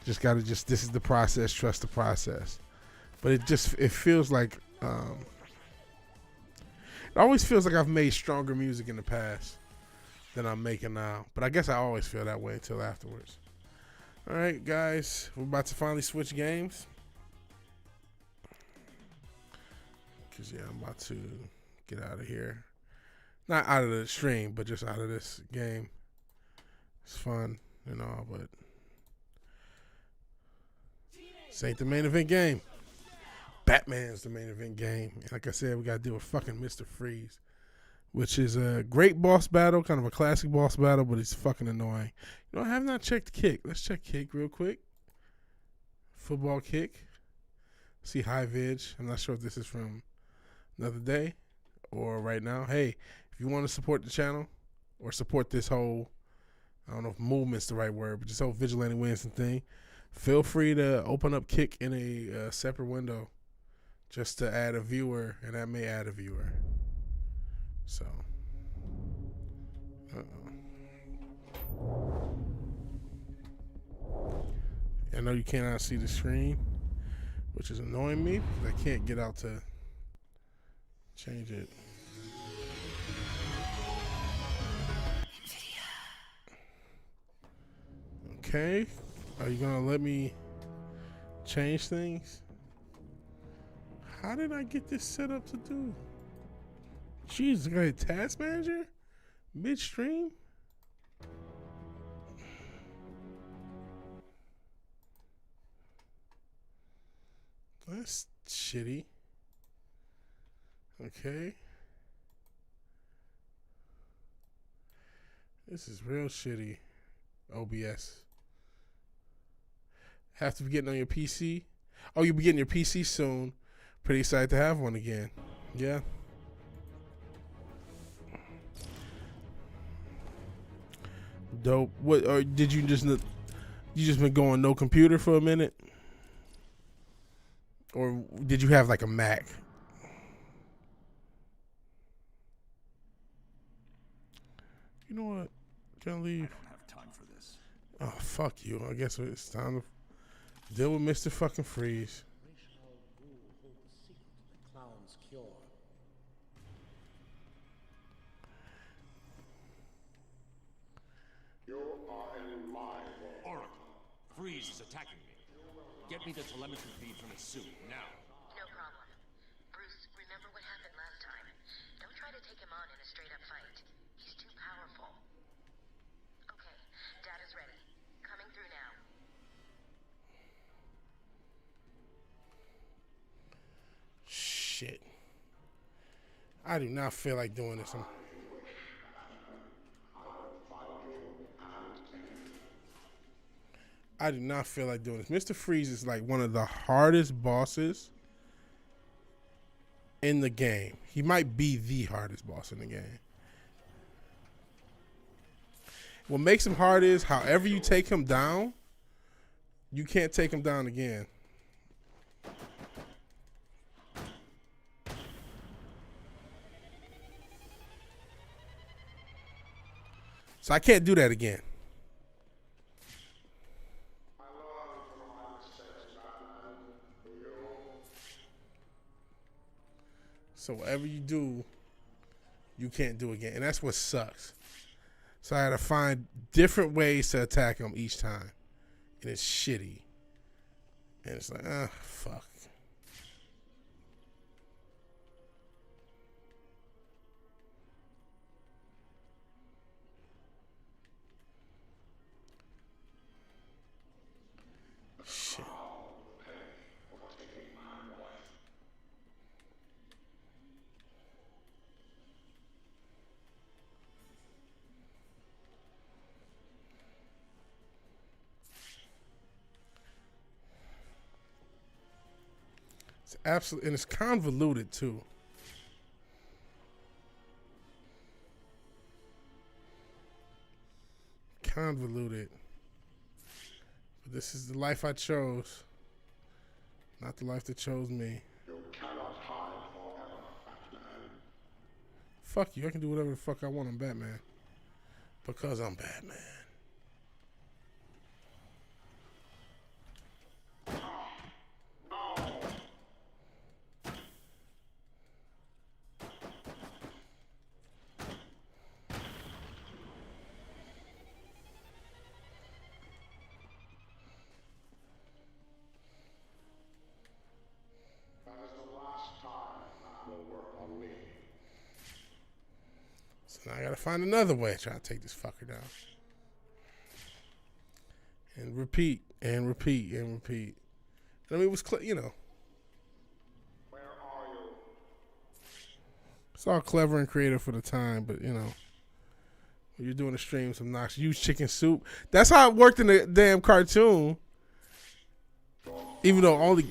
This is the process. Trust the process. But it feels like. It always feels like I've made stronger music in the past than I'm making now. But I guess I always feel that way until afterwards. All right, guys. We're about to finally switch games. Because, yeah, I'm about to get out of here. Not out of the stream, but just out of this game. It's fun and all, but this ain't the main event game. Batman's the main event game. And like I said, we got to deal with fucking Mr. Freeze, which is a great boss battle, kind of a classic boss battle, but it's fucking annoying. I have not checked Kick. Let's check Kick real quick. Football Kick. See High Vig. I'm not sure if this is from another day or right now. Hey, if you want to support the channel or support this whole, I don't know if movement's the right word, but this whole VigilanteWilliamson thing, feel free to open up Kick in a separate window. Just to add a viewer, and that may add a viewer. So, I know you cannot see the screen, which is annoying me because I can't get out to change it. Okay, are you gonna let me change things? How did I get this set up to do? Jeez, got a task manager? Midstream? That's shitty. Okay. This is real shitty. OBS. Have to be getting on your PC. Oh, you'll be getting your PC soon. Pretty excited to have one again. Yeah. Dope. What? Or did you just been going no computer for a minute, or did you have like a Mac? You know what? Gonna leave. I don't have time for this. Oh, fuck you. I guess it's time to deal with Mr. fucking Freeze. You are in my world. Oracle, Freeze is attacking me. Get me the telemetry feed from his suit, now. No problem. Bruce, remember what happened last time. Don't try to take him on in a straight-up fight. He's too powerful. Okay, data's ready. Coming through now. Shit. I do not feel like doing this. I do not feel like doing this. Mr. Freeze is like one of the hardest bosses in the game. He might be the hardest boss in the game. What makes him hard is however you take him down, you can't take him down again. So I can't do that again. So whatever you do, you can't do again. And that's what sucks. So I had to find different ways to attack him each time. And it's shitty. And it's like, fuck. Shit. It's absolutely, and it's convoluted too. Convoluted. But this is the life I chose, not the life that chose me. You cannot hide forever, Batman. Fuck you, I can do whatever the fuck I want. I'm Batman. Because I'm Batman. That is the last time that will work on me. So now I gotta find another way to try to take this fucker down. And repeat, and repeat, and repeat. I mean, it was, you know. Where are you? It's all clever and creative for the time, but, you know. When you're doing a stream, some knocks. Use chicken soup. That's how it worked in the damn cartoon. Even though only...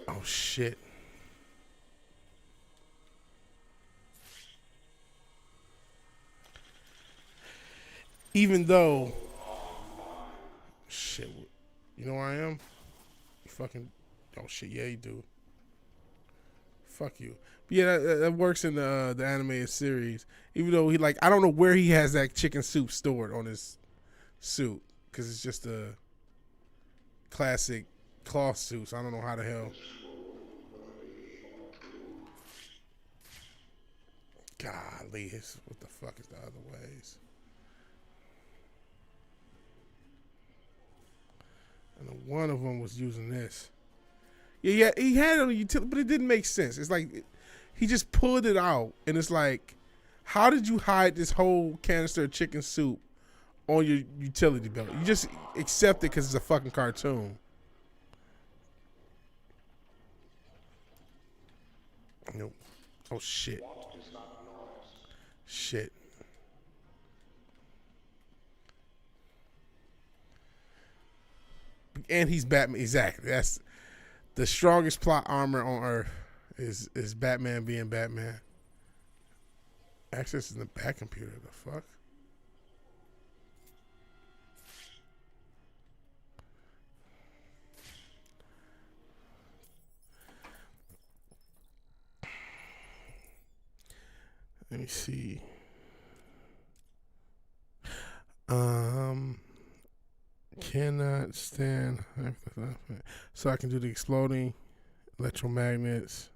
Oh, shit. Even though... Shit. You know where I am? You fucking... Oh, shit. Yeah, you do. Fuck you. But yeah, that works in the animated series. Even though he, like... I don't know where he has that chicken soup stored on his suit. Because it's just a classic cloth suit. So I don't know how the hell... Golly, what the fuck is the other ways? And one of them was using this. Yeah, he had it on utility, but it didn't make sense. It's like He just pulled it out, and it's like, how did you hide this whole canister of chicken soup on your utility belt? You just accept it because it's a fucking cartoon. Nope. Oh shit. Shit. And he's Batman. Exactly. That's the strongest plot armor on Earth is Batman being Batman. Access in the back computer. The fuck? Let me see. Cannot stand. So I can do the exploding electromagnets,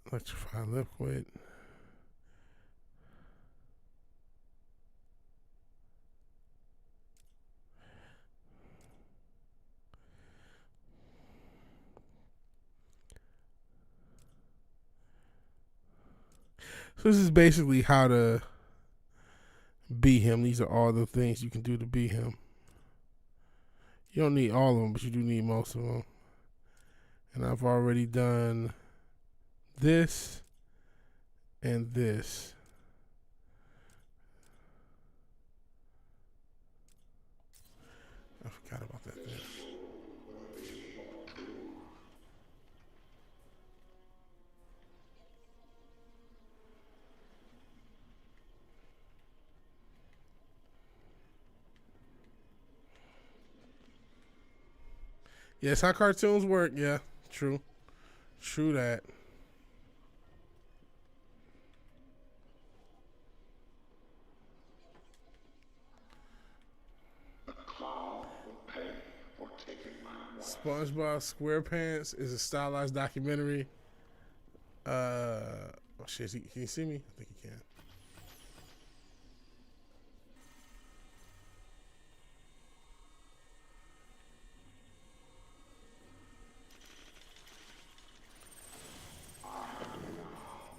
electrified liquid. So this is basically how to beat him. These are all the things you can do to beat him. You don't need all of them, but you do need most of them. And I've already done this and this. I forgot about that thing. Yeah, that's how cartoons work. Yeah, true. True that. SpongeBob SquarePants is a stylized documentary. Oh shit, can you see me? I think he can.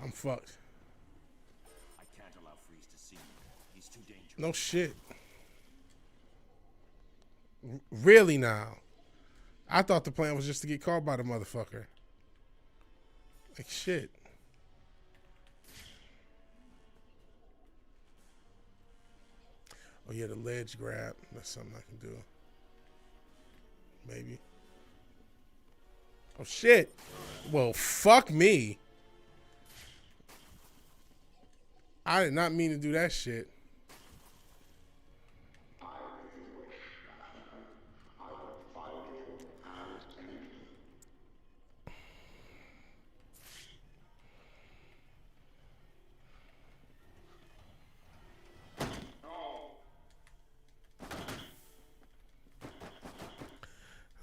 I'm fucked. I can't allow Freeze to see me. He's too dangerous. No shit. Really now? I thought the plan was just to get caught by the motherfucker. Like shit. Oh yeah, the ledge grab. That's something I can do. Maybe. Oh shit. Well, fuck me. I did not mean to do that shit.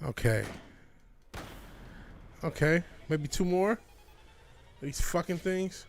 Okay. Okay. Maybe two more. These fucking things.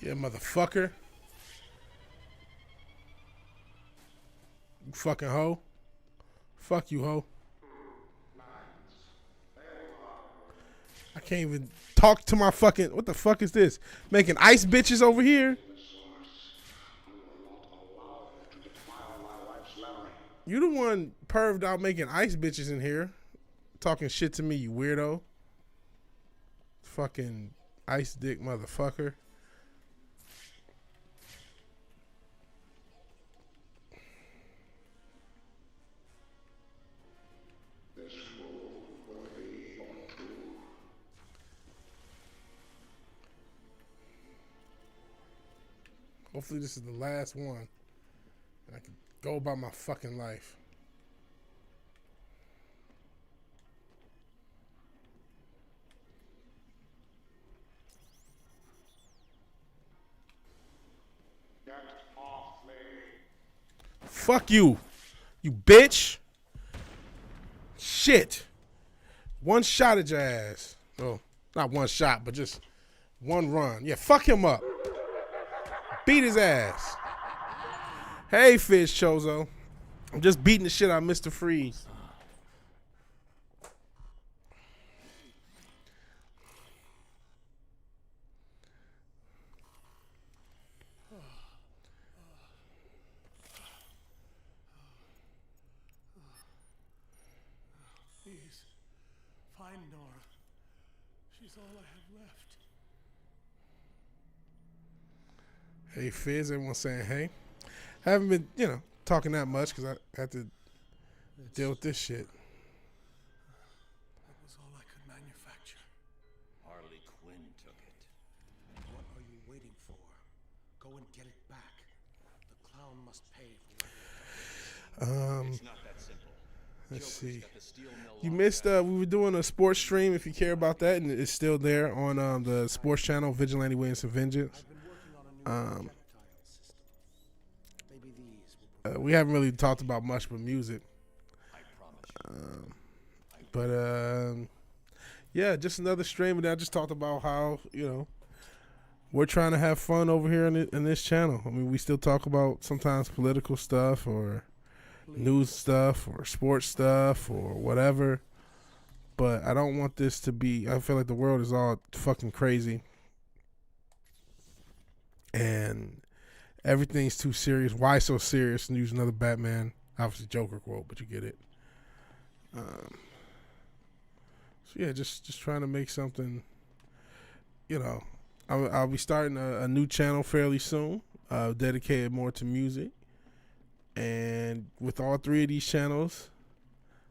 Yeah, motherfucker. You fucking hoe. Fuck you, hoe. I can't even talk to my fucking... What the fuck is this? Making ice bitches over here? You the one perved out making ice bitches in here. Talking shit to me, you weirdo. Fucking ice dick motherfucker. Hopefully this is the last one. I can go about my fucking life. Get off me. Fuck you, you bitch. Shit. One shot at your ass. Oh, not one shot, but just one run. Yeah, fuck him up. Beat his ass. Hey, Fish Chozo. I'm just beating the shit out of Mr. Freeze. Please, find Nora. She's all I have left. Hey, Fizz. Everyone saying hey. Haven't been, talking that much because I had to deal with this shit. That was all I could manufacture. Harley Quinn took it. What are you waiting for? Go and get it back. The clown must pay for what It's not that simple. Let's Joker's see. got the steel mill You locked missed. down. We were doing a sports stream. If you care about that, and it's still there on the sports channel, VigilanteWilliamson Vengeance. I've been working on a new projectile system. Maybe these will We haven't really talked about much but music. I promise you. But yeah, just another stream, and I just talked about how we're trying to have fun over here in this channel. I mean, we still talk about sometimes political stuff or news stuff or sports stuff or whatever. But I don't want this to be. I feel like the world is all fucking crazy, and everything's too serious. Why so serious? And use another Batman, obviously Joker quote, but you get it. So yeah, just trying to make something. I'll be starting a new channel fairly soon, dedicated more to music. And with all three of these channels,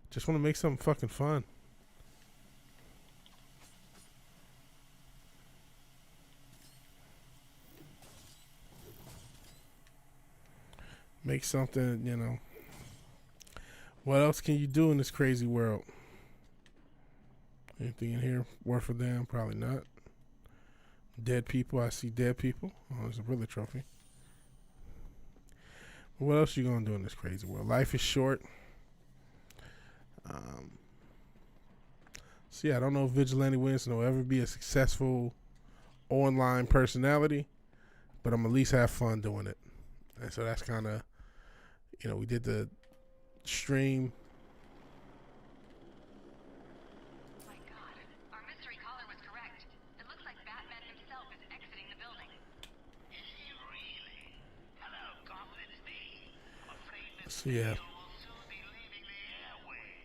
just want to make something fucking fun. Make something, What else can you do in this crazy world? Anything in here worth a damn? Probably not. Dead people. I see dead people. Oh, there's a Riddler trophy. What else you gonna do in this crazy world? Life is short. So yeah, I don't know if VigilanteWilliamson will ever be a successful online personality, but I'm at least have fun doing it. And so that's kind of, we did the stream. My God, our mystery caller was correct. It looks like Batman himself is exiting the building. Is he really? Hello, Goblin, it's me. I'm afraid this So yeah, video will soon be leaving the airwaves.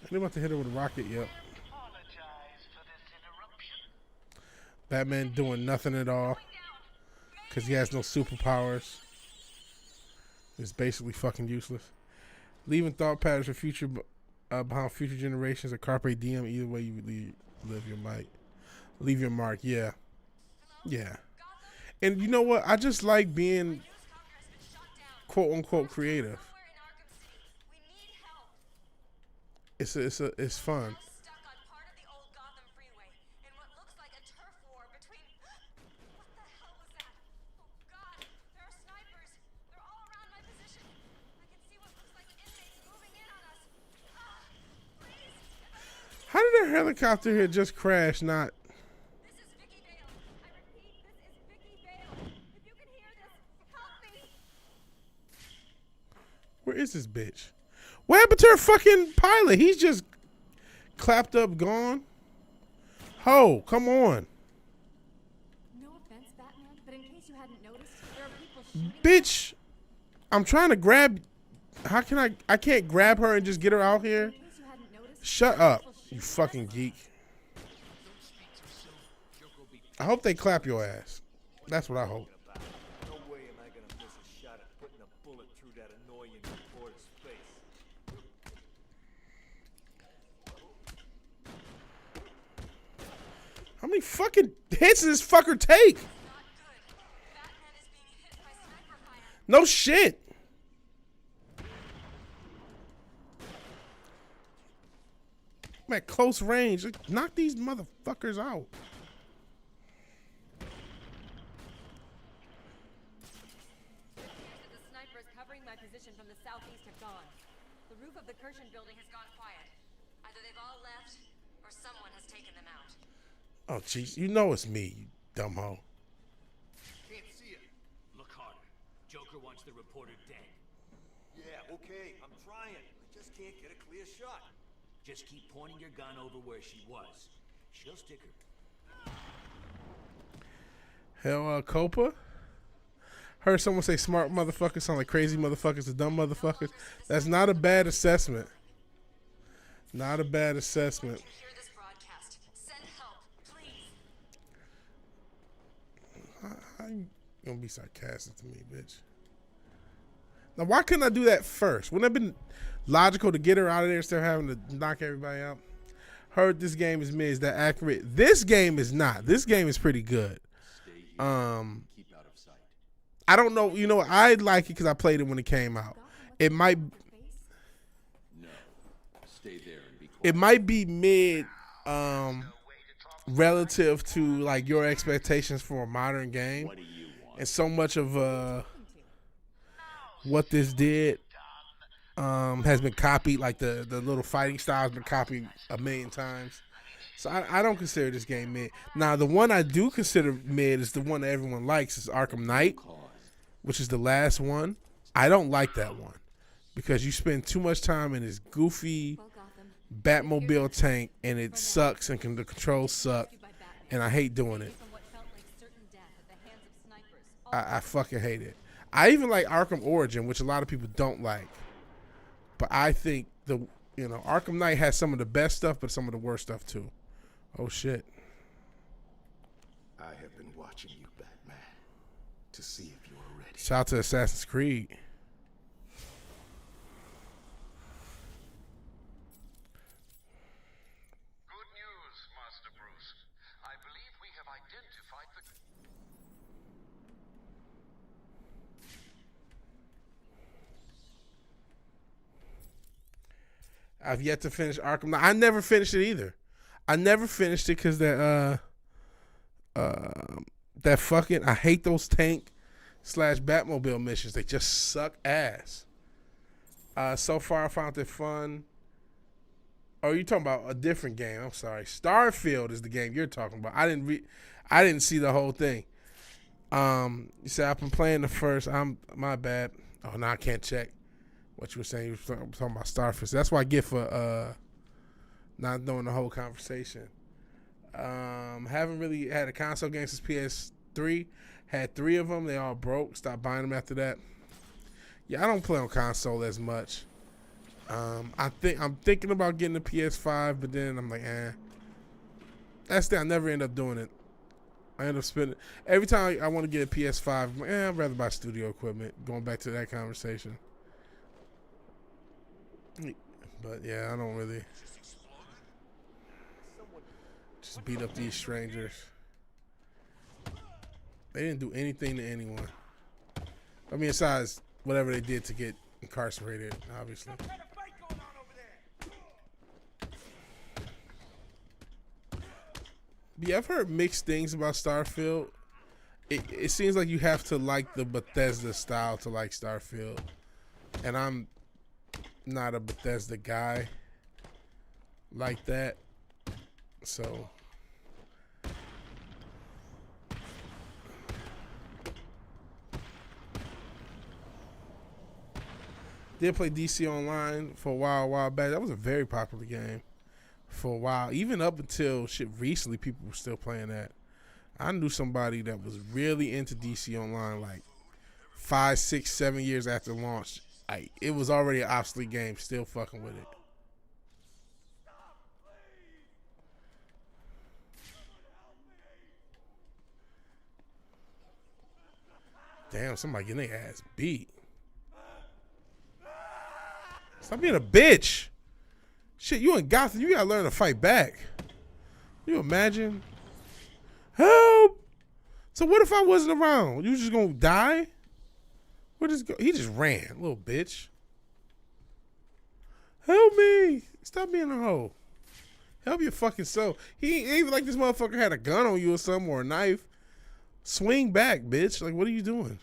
I didn't about to hit her with a rocket yet. Apologize for this interruption. Batman doing nothing at all because he has no superpowers. It's basically fucking useless. Leaving thought patterns for future behind future generations. A carpe diem. Either way you leave your mark. Yeah. And you know what? I just like being quote unquote creative. It's fun. Stuck on part of the old Gotham freeway in what looks like a turf war between. What the hell was that? Oh God! There are snipers. They're all around my position. I can see what looks like inmates moving in on us. Please. How did a helicopter here just crash? Not. This is Vicky Vale. I repeat, this is Vicky Vale. If you can hear this, help me. Where is this bitch? What happened to her fucking pilot? He's just clapped up, gone. Ho, come on. No offense, Batman, but in case you hadn't noticed, there are people shooting. Bitch, I'm trying to grab. How can I can't grab her and just get her out here? In case you hadn't noticed, Shut up, you fucking geek. I hope they clap your ass. That's what I hope. No way am I gonna miss a shot at putting a bullet through that annoying reporter's face. How many fucking hits does this fucker take? No shit. I'm at close range. Knock these motherfuckers out. The snipers covering my position from the southeast have gone. The roof of the Kirshen building has gone quiet. Either they've all left, or someone has taken them out. Oh, jeez. You know it's me, you dumb hoe. Can't see it. Look harder. Joker wants the reporter dead. Yeah, okay, I'm trying. I just can't get a clear shot. Just keep pointing your gun over where she was. She'll stick her. Hell, Copa? Heard someone say smart motherfuckers sound like crazy motherfuckers to dumb motherfuckers. That's not a bad assessment. Not a bad assessment. Hear this broadcast. Send help, please. How you gonna be sarcastic to me, bitch? Now, why couldn't I do that first? Wouldn't it have been logical to get her out of there instead of having to knock everybody out? Heard this game is mid. Is that accurate? This game is not. This game is pretty good. Keep out of sight. I don't know. You know, I like it because I played it when it came out. It might. No. Stay there and be quiet. It might be mid, relative to like your expectations for a modern game, What do you want? and so much of what this did has been copied. Like the little fighting style has been copied a million times. So I don't consider this game mid. Now the one I do consider mid is the one that everyone likes, is Arkham Knight, which is the last one. I don't like that one because you spend too much time in this goofy Batmobile tank, and it sucks, and the controls suck, and I hate doing it. From what felt like certain death at the hands of snipers. I fucking hate it. I even like Arkham Origin, which a lot of people don't like, but I think Arkham Knight has some of the best stuff, but some of the worst stuff too. Oh shit! I have been watching you, Batman, to see if you are ready. Shout out to Assassin's Creed. Good news, Master Bruce. I believe we have identified the... I've yet to finish Arkham Knight. I never finished it either. I never finished it because that fucking, I hate those tank / Batmobile missions. They just suck ass. So far I found it fun. Oh, you're talking about a different game. I'm sorry. Starfield is the game you're talking about. I didn't see the whole thing. You said I've been playing the first. My bad. Oh, now I can't check what you were saying. You were talking about Starfield. That's what I get for not knowing the whole conversation. Haven't really had a console game since PS3. Had 3 of them. They all broke. Stopped buying them after that. Yeah, I don't play on console as much. I'm thinking about getting a PS5, but then I'm like, That's the thing. I never end up doing it. I end up spending every time I want to get a PS5. I'm like, I'd rather buy studio equipment. Going back to that conversation. But yeah, I don't really just beat up these strangers. They didn't do anything to anyone. I mean, besides whatever they did to get incarcerated, obviously. Yeah, I've heard mixed things about Starfield. It seems like you have to like the Bethesda style to like Starfield. And I'm not a Bethesda guy like that. So did play DC Online for a while back. That was a very popular game for a while. Even up until shit recently, people were still playing that. I knew somebody that was really into DC Online like 5, 6, 7 years after launch. It was already an obsolete game, still fucking with it. Damn, somebody getting their ass beat. Stop being a bitch. Shit, you in Gotham, you gotta learn to fight back. You imagine? Help! So what if I wasn't around? You just gonna die? Where does go? He just ran, little bitch. Help me! Stop being a hoe. Help your fucking self. He ain't even like this motherfucker had a gun on you or something or a knife. Swing back, bitch. Like, what are you doing?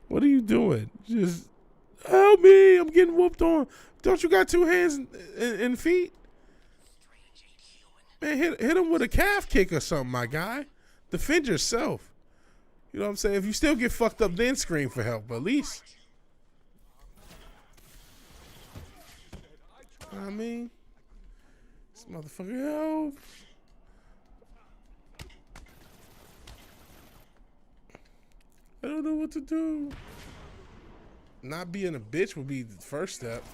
What are you doing? Just help me. I'm getting whooped on. Don't you got 2 hands and feet? Man, hit him with a calf kick or something, my guy. Defend yourself. You know what I'm saying? If you still get fucked up, then scream for help. But at least. I mean, this motherfucker help. I don't know what to do. Not being a bitch would be the first step.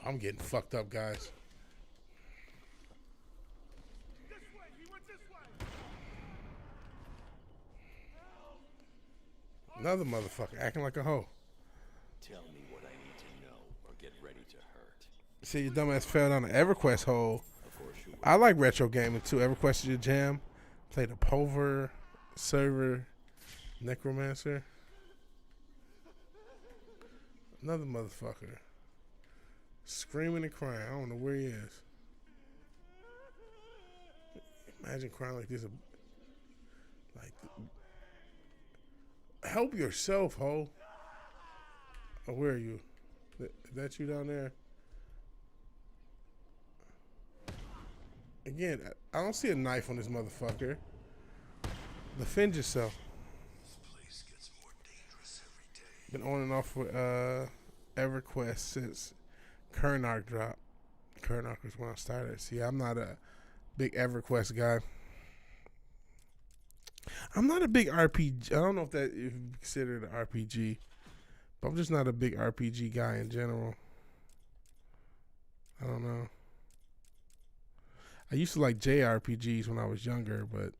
I'm getting fucked up, guys. Another motherfucker acting like a hoe. Tell me what I need to know or get ready to hurt. See, your dumbass fell down the EverQuest hole. Of course you will. I like retro gaming too. EverQuest is your jam. Play the Pover, Server, Necromancer. Another motherfucker. Screaming and crying. I don't know where he is. Imagine crying like this. Like, help yourself, ho. Oh, where are you? Is that you down there? Again, I don't see a knife on this motherfucker. Defend yourself. This place gets more dangerous every day. Been on and off with EverQuest since Kernark dropped. Kernark was when I started. See, I'm not a big EverQuest guy. I'm not a big RPG. I don't know if that is considered an RPG, but I'm just not a big RPG guy in general. I don't know. I used to like JRPGs when I was younger, but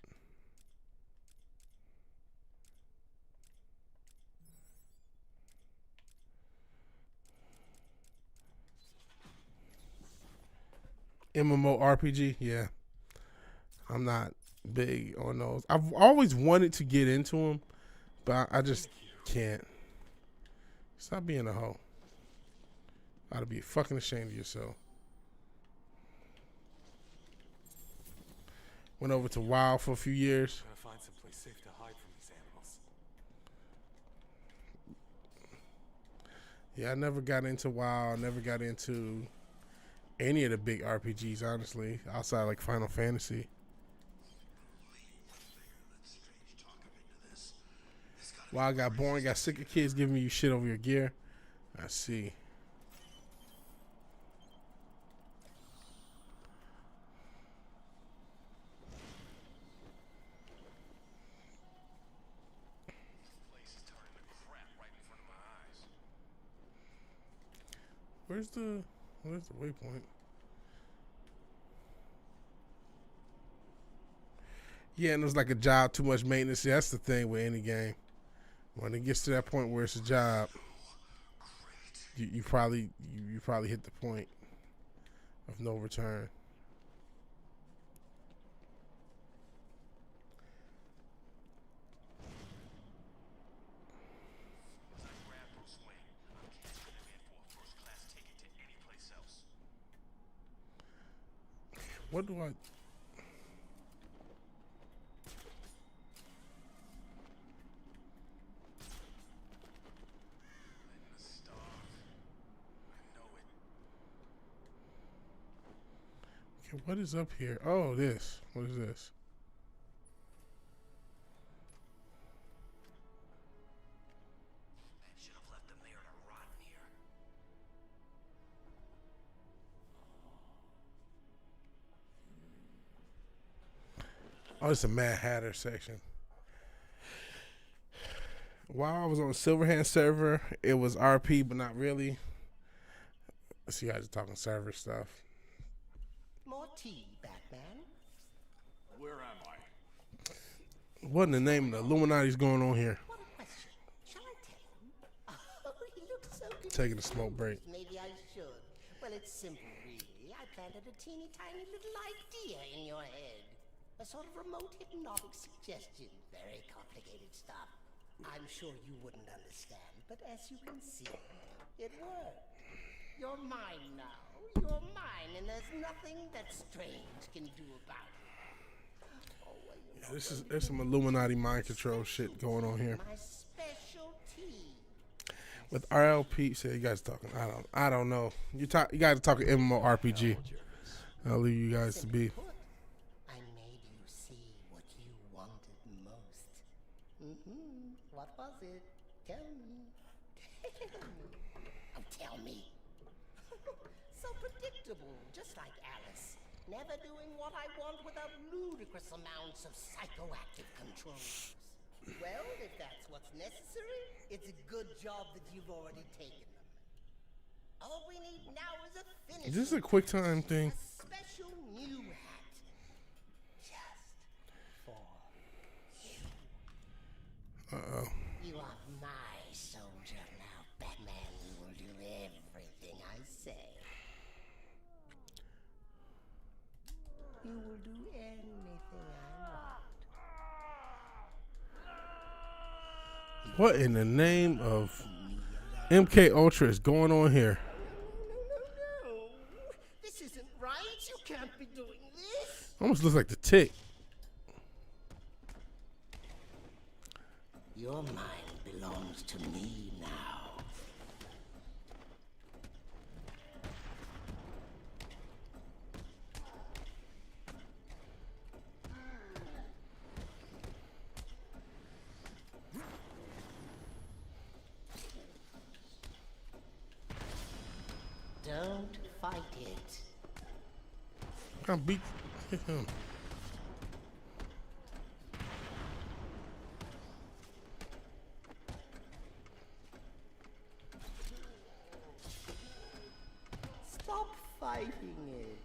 MMORPG, yeah. I'm not big on those. I've always wanted to get into them, but I just can't. Stop being a hoe. Ought to be fucking ashamed of yourself. Went over to WoW for a few years. Gotta find someplace safe to hide from these animals. Yeah, I never got into WoW. I never got into any of the big RPGs, honestly, outside like Final Fantasy. WoW got boring, got sick of kids giving you shit over your gear. I see. Where's the waypoint? Yeah, and it was like a job, too much maintenance. See, that's the thing with any game. When it gets to that point where it's a job, you probably hit the point of no return. What do I... Okay, what is up here? Oh, this. What is this? Should have left them there to rot in here. Oh, it's a Mad Hatter section. While I was on the Silverhand server, it was RP, but not really. So you guys are talking server stuff. More tea, Batman. Where am I? What in the name of the Illuminati's going on here? What a question. Shall I tell him? Oh, he looks so good. Taking a smoke break. Maybe I should. Well, it's simple, really. I planted a teeny tiny little idea in your head. A sort of remote hypnotic suggestion. Very complicated stuff. I'm sure you wouldn't understand, but as you can see, it worked. You're mine now. You're mine, and there's nothing that Strange can do about it. Oh, well, you know, There's some Illuminati mind control shit going on here. my specialty. With RLP, say you guys talking. I don't know. You guys are talking MMORPG. I'll leave you guys to be. Put, I made you see what you wanted most. What was it? Tell me. Tell me. Oh, tell me. So predictable, just like Alice. Never doing what I want without ludicrous amounts of psychoactive controls. Well, if that's what's necessary, it's a good job that you've already taken them. All we need now is a finish. Is this a quick time thing? A special new hat. Just for you. Uh-oh. You are my soldier now, Batman. You will do everything I say. You will do anything I want. What in the name of MK Ultra is going on here? No. This isn't right. You can't be doing this. Almost looks like the Tick. Your mind belongs to me now. Don't fight it. Can't beat him. Stop fighting it.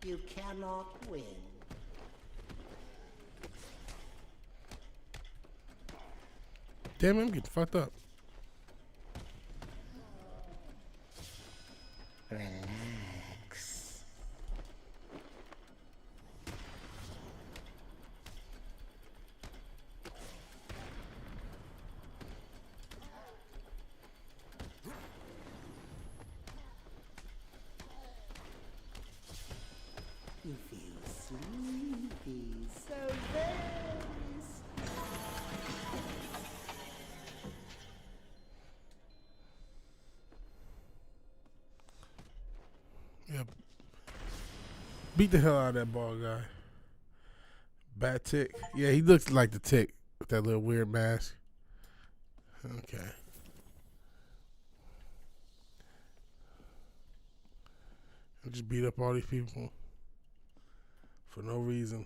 You cannot win. Damn, I'm getting fucked up. Relax. You feel sleepy, so very sleepy. Yeah. Beat the hell out of that ball guy. Bad Tick. Yeah, he looks like the Tick with that little weird mask. Okay. I just beat up all these people for no reason.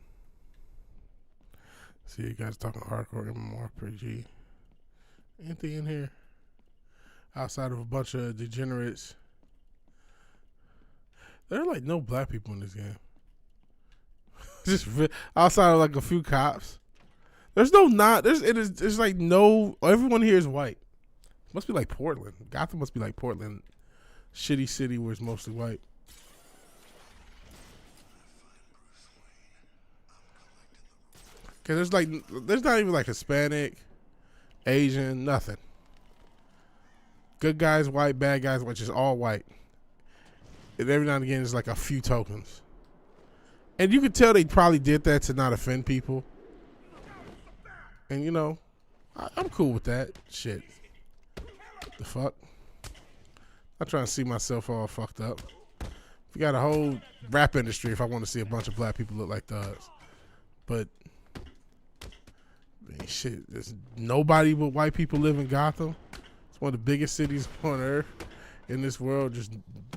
See, you guys talking hardcore MMORPG. Anything in here outside of a bunch of degenerates? There are like no black people in this game. Just outside of like a few cops. There's no there's like no, everyone here is white. Must be like Portland. Gotham must be like Portland. Shitty city where it's mostly white. Cause there's not even like Hispanic, Asian, nothing. Good guys white, bad guys white, just all white. And every now and again, there's like a few tokens. And you could tell they probably did that to not offend people. And, you know, I'm cool with that. Shit. The fuck? I'm trying to see myself all fucked up. We got a whole rap industry if I want to see a bunch of black people look like thugs. But, I mean, shit, there's nobody but white people live in Gotham. It's one of the biggest cities on earth. In this world, just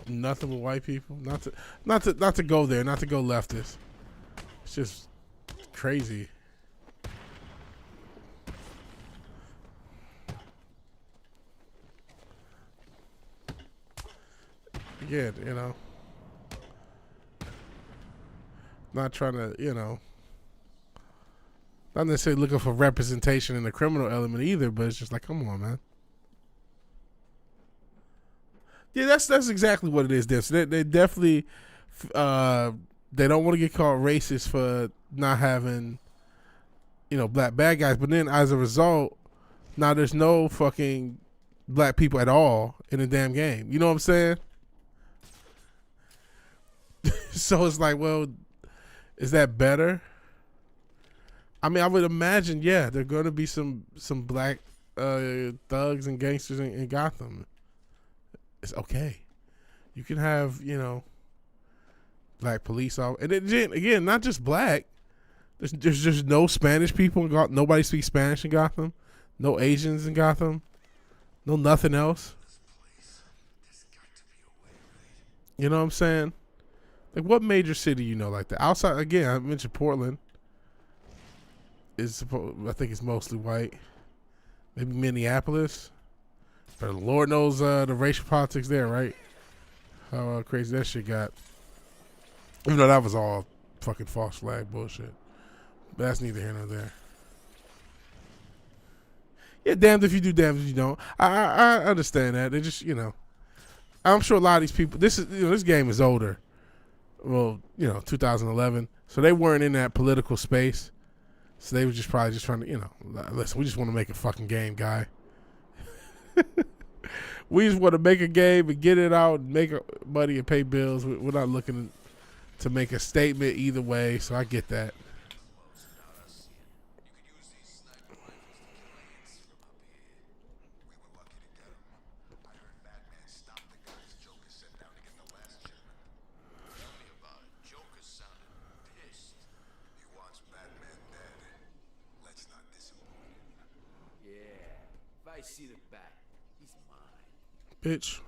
nothing but white people. Not to go there, not to go leftist. It's just crazy. Yeah, you know. not trying to, not necessarily looking for representation in the criminal element either, but it's just like, come on, man. Yeah, that's exactly what it is. This they definitely they don't want to get called racist for not having black bad guys, but then as a result, now there's no fucking black people at all in the damn game. You know what I'm saying? So it's like, well, is that better? I mean, I would imagine, yeah, there are going to be some black thugs and gangsters in Gotham. It's okay. You can have, black police officers. And then, again, not just black. There's just no Spanish people in Gotham. Nobody speaks Spanish in Gotham. No Asians in Gotham. No nothing else. You know what I'm saying? Like, what major city like that? Outside, again, I mentioned Portland. I think it's mostly white. Maybe Minneapolis. But Lord knows the racial politics there, right? How crazy that shit got. Even though that was all fucking false flag bullshit. But that's neither here nor there. Yeah, damned if you do, damned if you don't. I understand that. They just, I'm sure a lot of these people, this game is older. Well, 2011. So they weren't in that political space. So they were probably just trying to, listen, we just want to make a fucking game, guy. We just want to make a game and get it out and make money and pay bills. We're not looking to make a statement either way, so I get that. I see the back. He's mine. Bitch.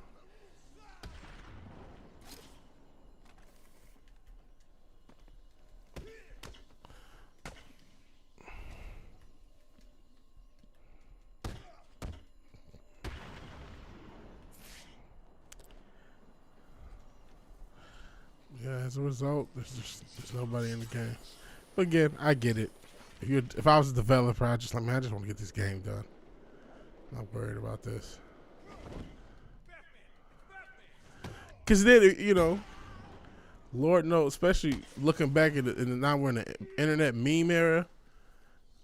Yeah, as a result, there's nobody in the game. But again, I get it. If I was a developer, I just want to get this game done. Not worried about this. Because then, Lord knows, especially looking back at now we're in the internet meme era,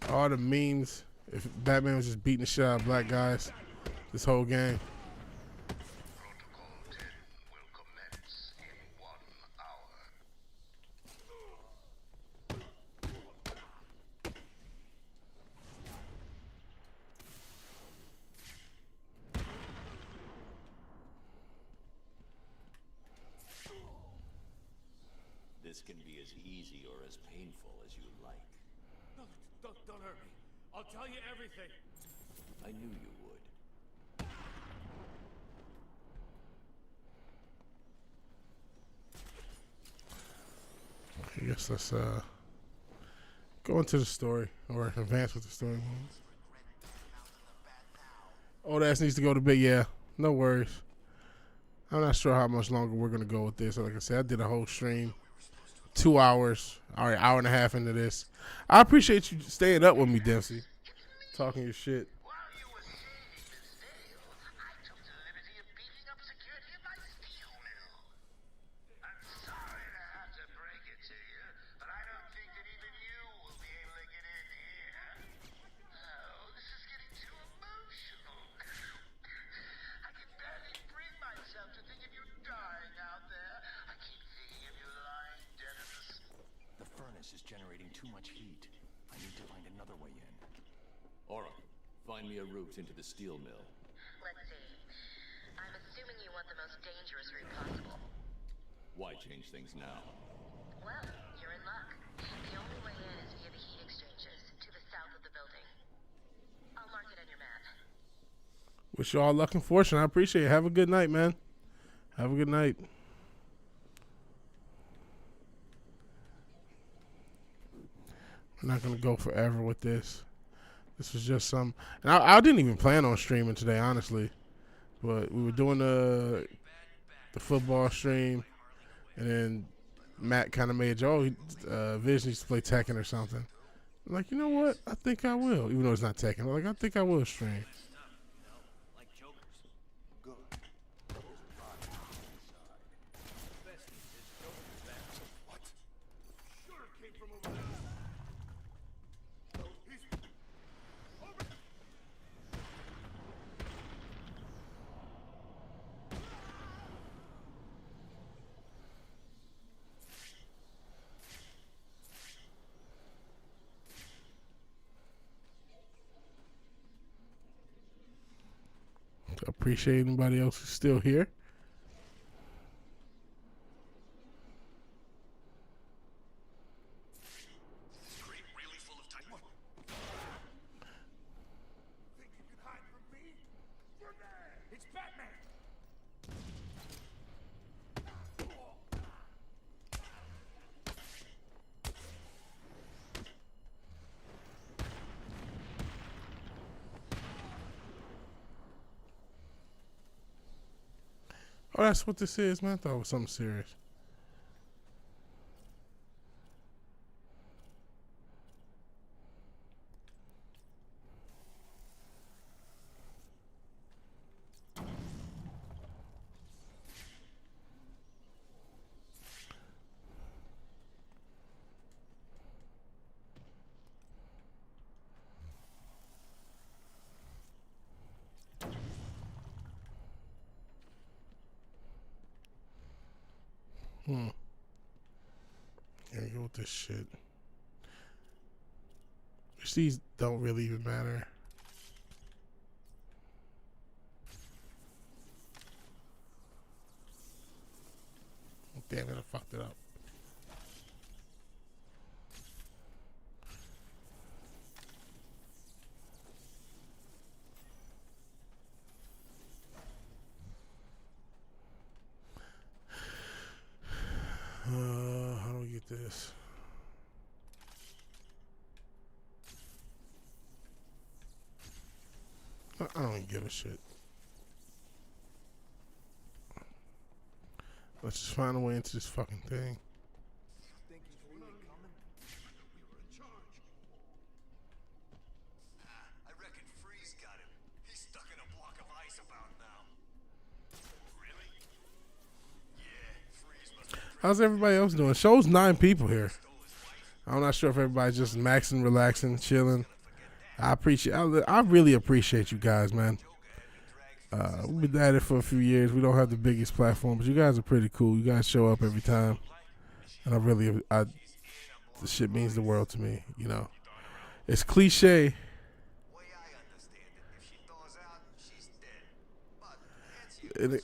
all the memes, if Batman was just beating the shit out of black guys this whole game. Protocol 10 will commence in 1 hour. This can be as easy or as painful as you like. No, don't hurt me. I'll tell you everything. I knew you would. I guess let's go into the story or advance with the story. Old ass needs to go to bed. Yeah, no worries. I'm not sure how much longer we're gonna go with this. Like I said, I did a whole stream, 2 hours, all right, hour and a half into this. I appreciate you staying up with me, Dempsey, talking your shit. While you were saving Miss Dale, I took the liberty of beefing up security at my steel mill. I'm sorry to have to break it to you, but I don't think that even you will be able to get in here. Oh, this is getting too emotional. I can barely bring myself to think of you dying out there. I keep thinking of you lying dead in the The furnace is generating too much heat. I need to find another way in. Aura, find me a route into the steel mill. Let's see. I'm assuming you want the most dangerous route possible. Why change things now? Well, you're in luck. The only way in is via the heat exchangers to the south of the building. I'll mark it on your map. Wish you all luck and fortune. I appreciate it. Have a good night, man. Have a good night. I'm not gonna go forever with this. This was just some, and I didn't even plan on streaming today, honestly. But we were doing the football stream, and then Matt kind of made Joe Vision used to play Tekken or something. I'm like, you know what? I think I will. Even though it's not Tekken. I'm like, I think I will stream. Like jokers. Good. What? Sure it came from over there. Appreciate anybody else who's still here. This crate really full of Titan? Think you can hide from me? Grenade! It's Batman! Oh, that's what this is, man. I thought it was something serious. Here we go with this shit. Which these don't really even matter. Damn it, I fucked it up. How do we get this? I don't even give a shit. Let's just find a way into this fucking thing. Think he's really coming? We were in charge. I reckon Freeze got him. He's stuck in a block of ice about now. Really? Yeah, Freeze must have How's everybody else doing? Show's 9 people here. I'm not sure if everybody's just maxing, relaxing, chilling. I really appreciate you guys, man. We've been at it for a few years. We don't have the biggest platform, but you guys are pretty cool. You guys show up every time, and the shit means the world to me. You know, it's cliche. way I understand it. If she thaws out, she's dead. But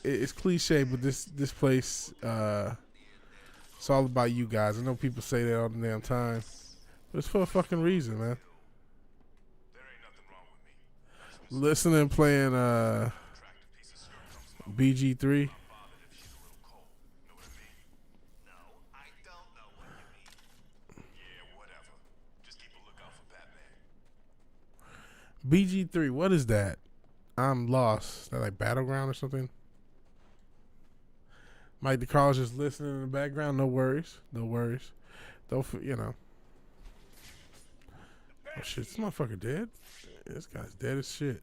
It's cliche, but this place, it's all about you guys. I know people say that all the damn time, but it's for a fucking reason, man. there ain't nothing wrong with me. Listening, playing Attractive piece of skirt comes BG3. bothered if she's a little cold. Know what I mean? No, I don't know what you mean. Yeah, whatever. Just keep a lookout for Batman. BG3, what is that? I'm lost. Is that like Battleground or something? Mike DeCarl's just listening in the background. No worries. No worries. Don't, you know. Oh shit, this motherfucker dead? This guy's dead as shit.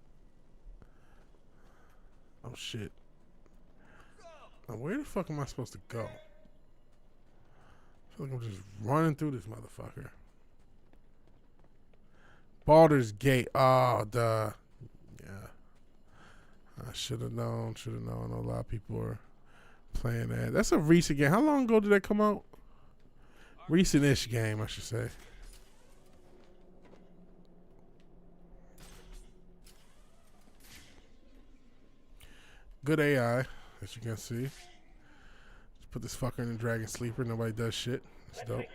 Oh shit. Now where the fuck am I supposed to go? I feel like I'm just running through this motherfucker. Baldur's Gate. Oh, duh. Yeah. I should have known. Should have known. I know a lot of people are playing that. That's a recent game. How long ago did that come out? Recent-ish game, I should say. Good AI, as you can see. Just put this fucker in the Dragon Sleeper. Nobody does shit. It's dope.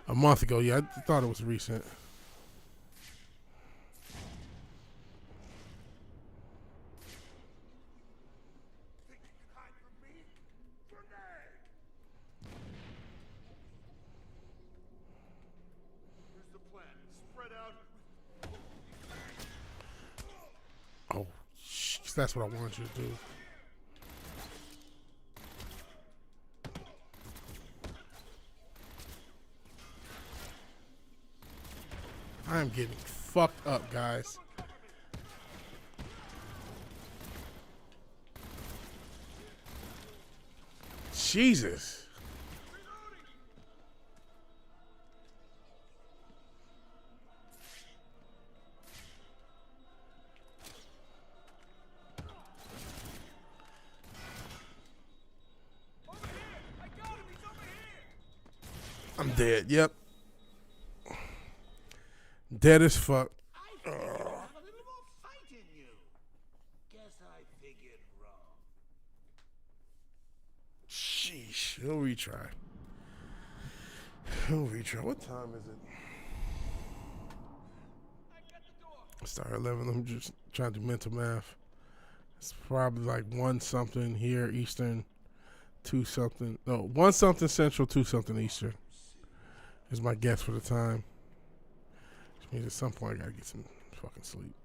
A month ago, yeah, I thought it was recent. Think you can hide from me? Grenade! 'Cause that's what I want you to do. I am getting fucked up, guys. Jesus. I'm dead. Yep. Dead as fuck. I figured you'd have a little more fight in you. Guess I figured wrong. Sheesh. He'll retry. He'll retry. What time is it? Start 11. I'm just trying to do mental math. It's probably like 1 something here Eastern, 2 something. No, 1 something Central, 2 something Eastern. Is my guess for the time. Which means at some point I gotta get some fucking sleep.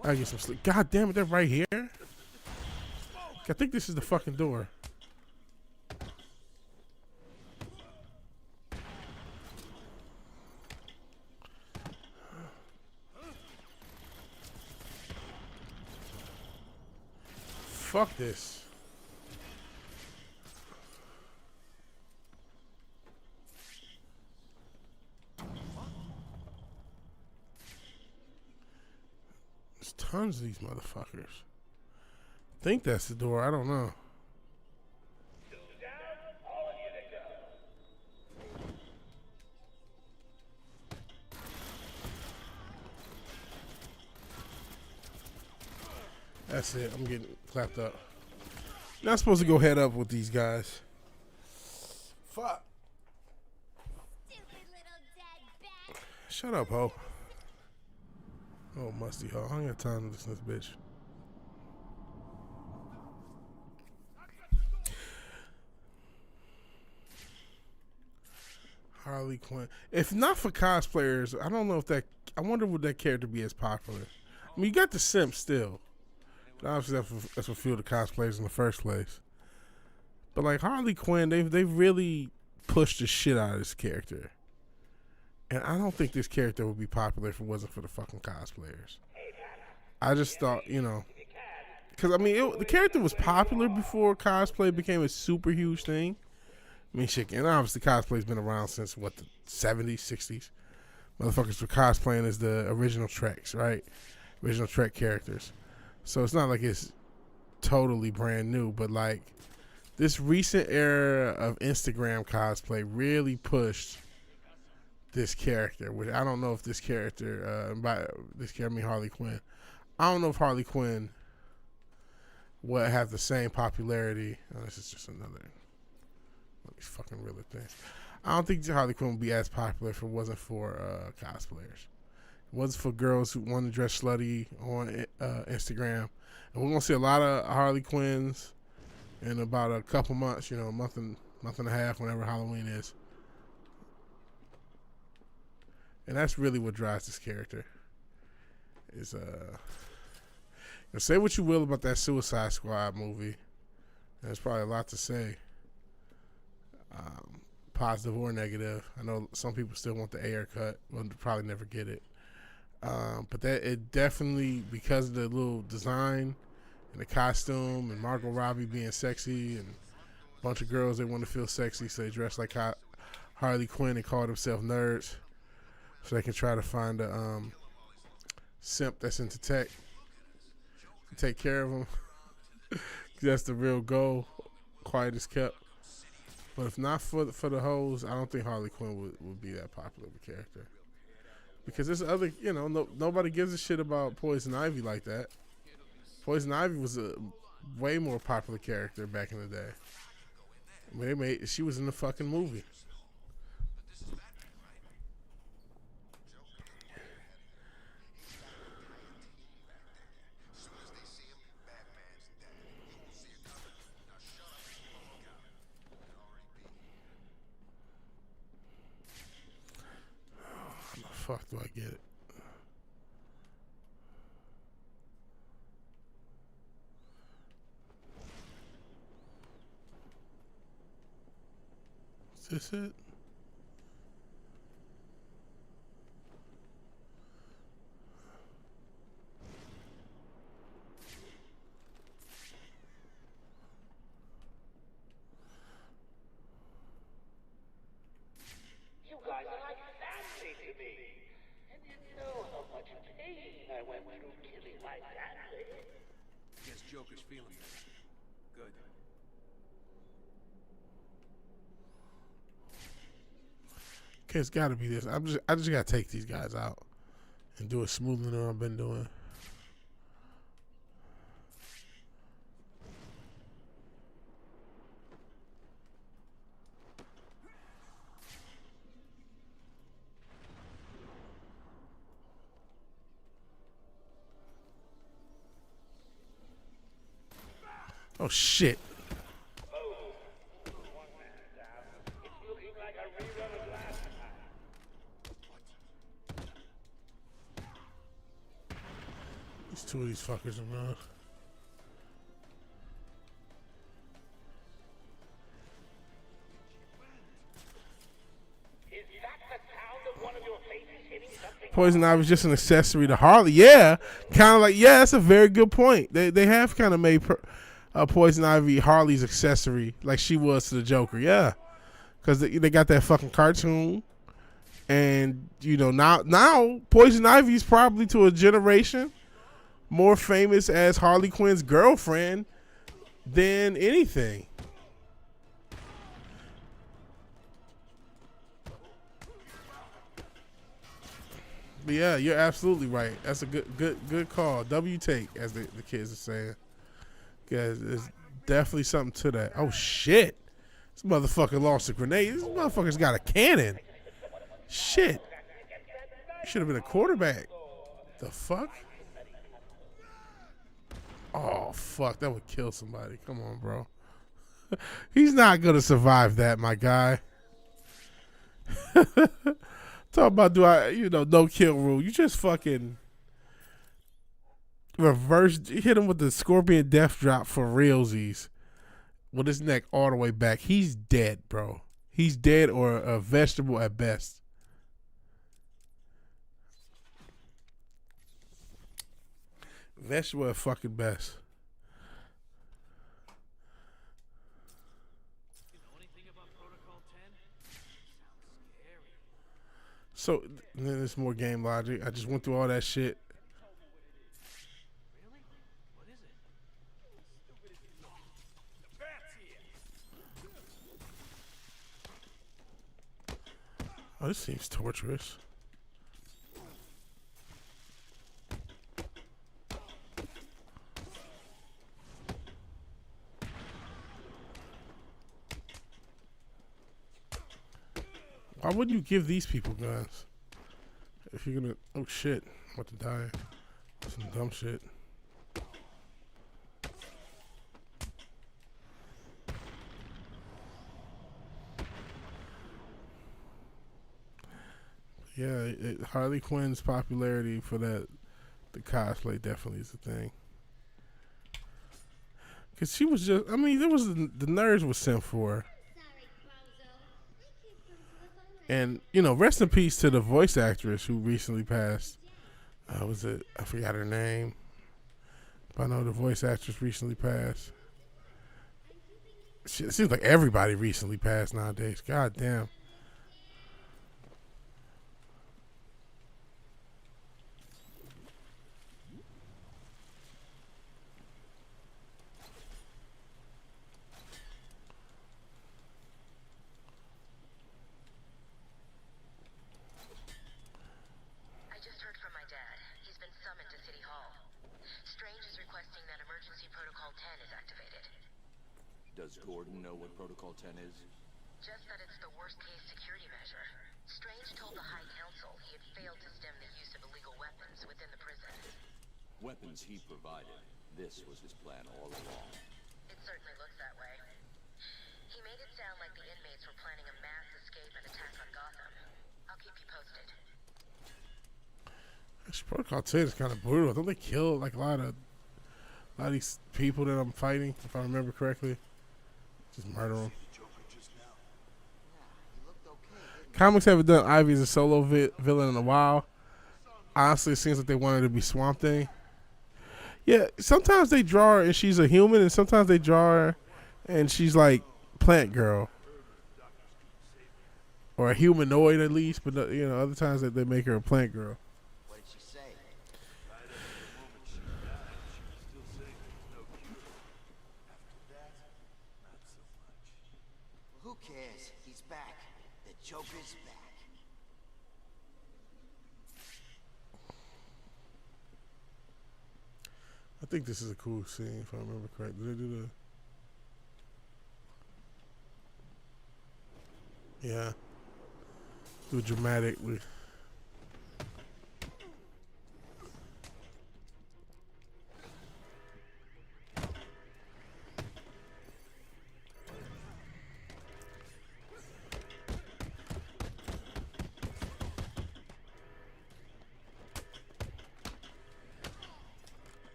I gotta get some sleep. God damn it, they're right here. I think this is the fucking door. Fuck this. There's tons of these motherfuckers. I think that's the door. I don't know. That's it. I'm getting clapped up. Not supposed to go head up with these guys. Fuck. Shut up, ho. Oh, musty ho. I ain't got time to listen to this bitch. Harley Quinn. If not for cosplayers, I don't know if that. I wonder would that character be as popular. I mean, you got the simp still. Obviously, that's what fueled the cosplayers in the first place. But like Harley Quinn, they've really pushed the shit out of this character. And I don't think this character would be popular if it wasn't for the fucking cosplayers. I just thought, you know, because I mean, the character was popular before cosplay became a super huge thing. I mean, shit, and obviously cosplay's been around since what, the 70s, 60s. Motherfuckers were cosplaying as the original Treks, right? Original Trek characters. So it's not like it's totally brand new, but like this recent era of Instagram cosplay really pushed this character. Which I don't know if this character, by this character I mean Harley Quinn. I don't know if Harley Quinn would have the same popularity. Oh, this is just another one of these fucking realer things. I don't think Harley Quinn would be as popular if it wasn't for cosplayers. It wasn't for girls who want to dress slutty on Instagram. And we're going to see a lot of Harley Quinns in about a couple months, you know, a month and a half, whenever Halloween is. And that's really what drives this character. Is say what you will about that Suicide Squad movie. There's probably a lot to say. Positive or negative. I know some people still want the AR cut. We'll probably never get it. But that it definitely, because of the little design and the costume and Margot Robbie being sexy and a bunch of girls that want to feel sexy, so they dress like Harley Quinn and call themselves nerds, so they can try to find a simp that's into tech to take care of them. That's the real goal. Quiet as kept. But if not for the hoes, I don't think Harley Quinn would be that popular of a character. Because there's other, you know, nobody gives a shit about Poison Ivy like that. Poison Ivy was a way more popular character back in the day. I mean, she was in the fucking movie. Fuck do I get it? Is this it? You guys are like family to me. And you know how much pain I went through killing my family. Guess Joker's feeling better. Good. Okay, it's got to be this. I just got to take these guys out and do it smoother than I've been doing. Oh shit. These two of these fuckers around. Is that the sound of one of your faces hitting something? Poison Ivy's just an accessory to Harley. Yeah, kind of like, yeah, that's a very good point. They have kind of made Poison Ivy Harley's accessory like she was to the Joker. Yeah, because they got that fucking cartoon, and you know now Poison Ivy's probably to a generation more famous as Harley Quinn's girlfriend than anything. But yeah, you're absolutely right. That's a good call. W take, as the kids are saying. Because there's definitely something to that. Oh shit! This motherfucker launched a grenade. This motherfucker's got a cannon. Shit! Should have been a quarterback. The fuck? Oh fuck! That would kill somebody. Come on, bro. He's not gonna survive that, my guy. Talk about no kill rule. You just fucking hit him with the scorpion death drop for realsies with his neck all the way back. He's dead, bro. He's dead or a vegetable at best. Vegetable at fucking best. You know anything about Protocol 10? Sounds scary. So then there's more game logic. I just went through all that shit. Really? What is it? The bat's here. Oh, this seems torturous. Why wouldn't you give these people guns? If you're gonna, oh shit, I'm about to die. Some dumb shit. Yeah, Harley Quinn's popularity for the cosplay definitely is a thing. Cause she was just, I mean, there was the nerds was sent for her. And, rest in peace to the voice actress who recently passed. I forgot her name. But I know the voice actress recently passed. It seems like everybody recently passed nowadays. God damn. I just heard from my dad. He's been summoned to City Hall. Strange is requesting that Emergency Protocol 10 is activated. Does Gordon know what Protocol 10 is? Just that it's the worst-case security measure. Strange told the High Council he had failed to stem the use of illegal weapons within the prison. Weapons he provided. This was his plan all along. It certainly looks that way. He made it sound like the inmates were planning a mass escape and attack on Gotham. I'll keep you posted. This Protocol 10 is kind of brutal. Don't they kill like a lot of these people that I'm fighting, if I remember correctly? Just murder them. Joker just now. Yeah, Comics haven't done Ivy as a solo villain in a while. Honestly, it seems like they wanted to be Swamp Thing. Yeah, sometimes they draw her and she's a human, and sometimes they draw her and she's like Plant Girl. Or a humanoid at least, but you know, other times they make her a Plant Girl. What did she say? Right at the moment she died, she was still saying there was no cure. After that, not so much. Well, who cares? He's back. The Joker's back. I think this is a cool scene, if I remember correctly. Did they do the... Yeah. Do dramatically.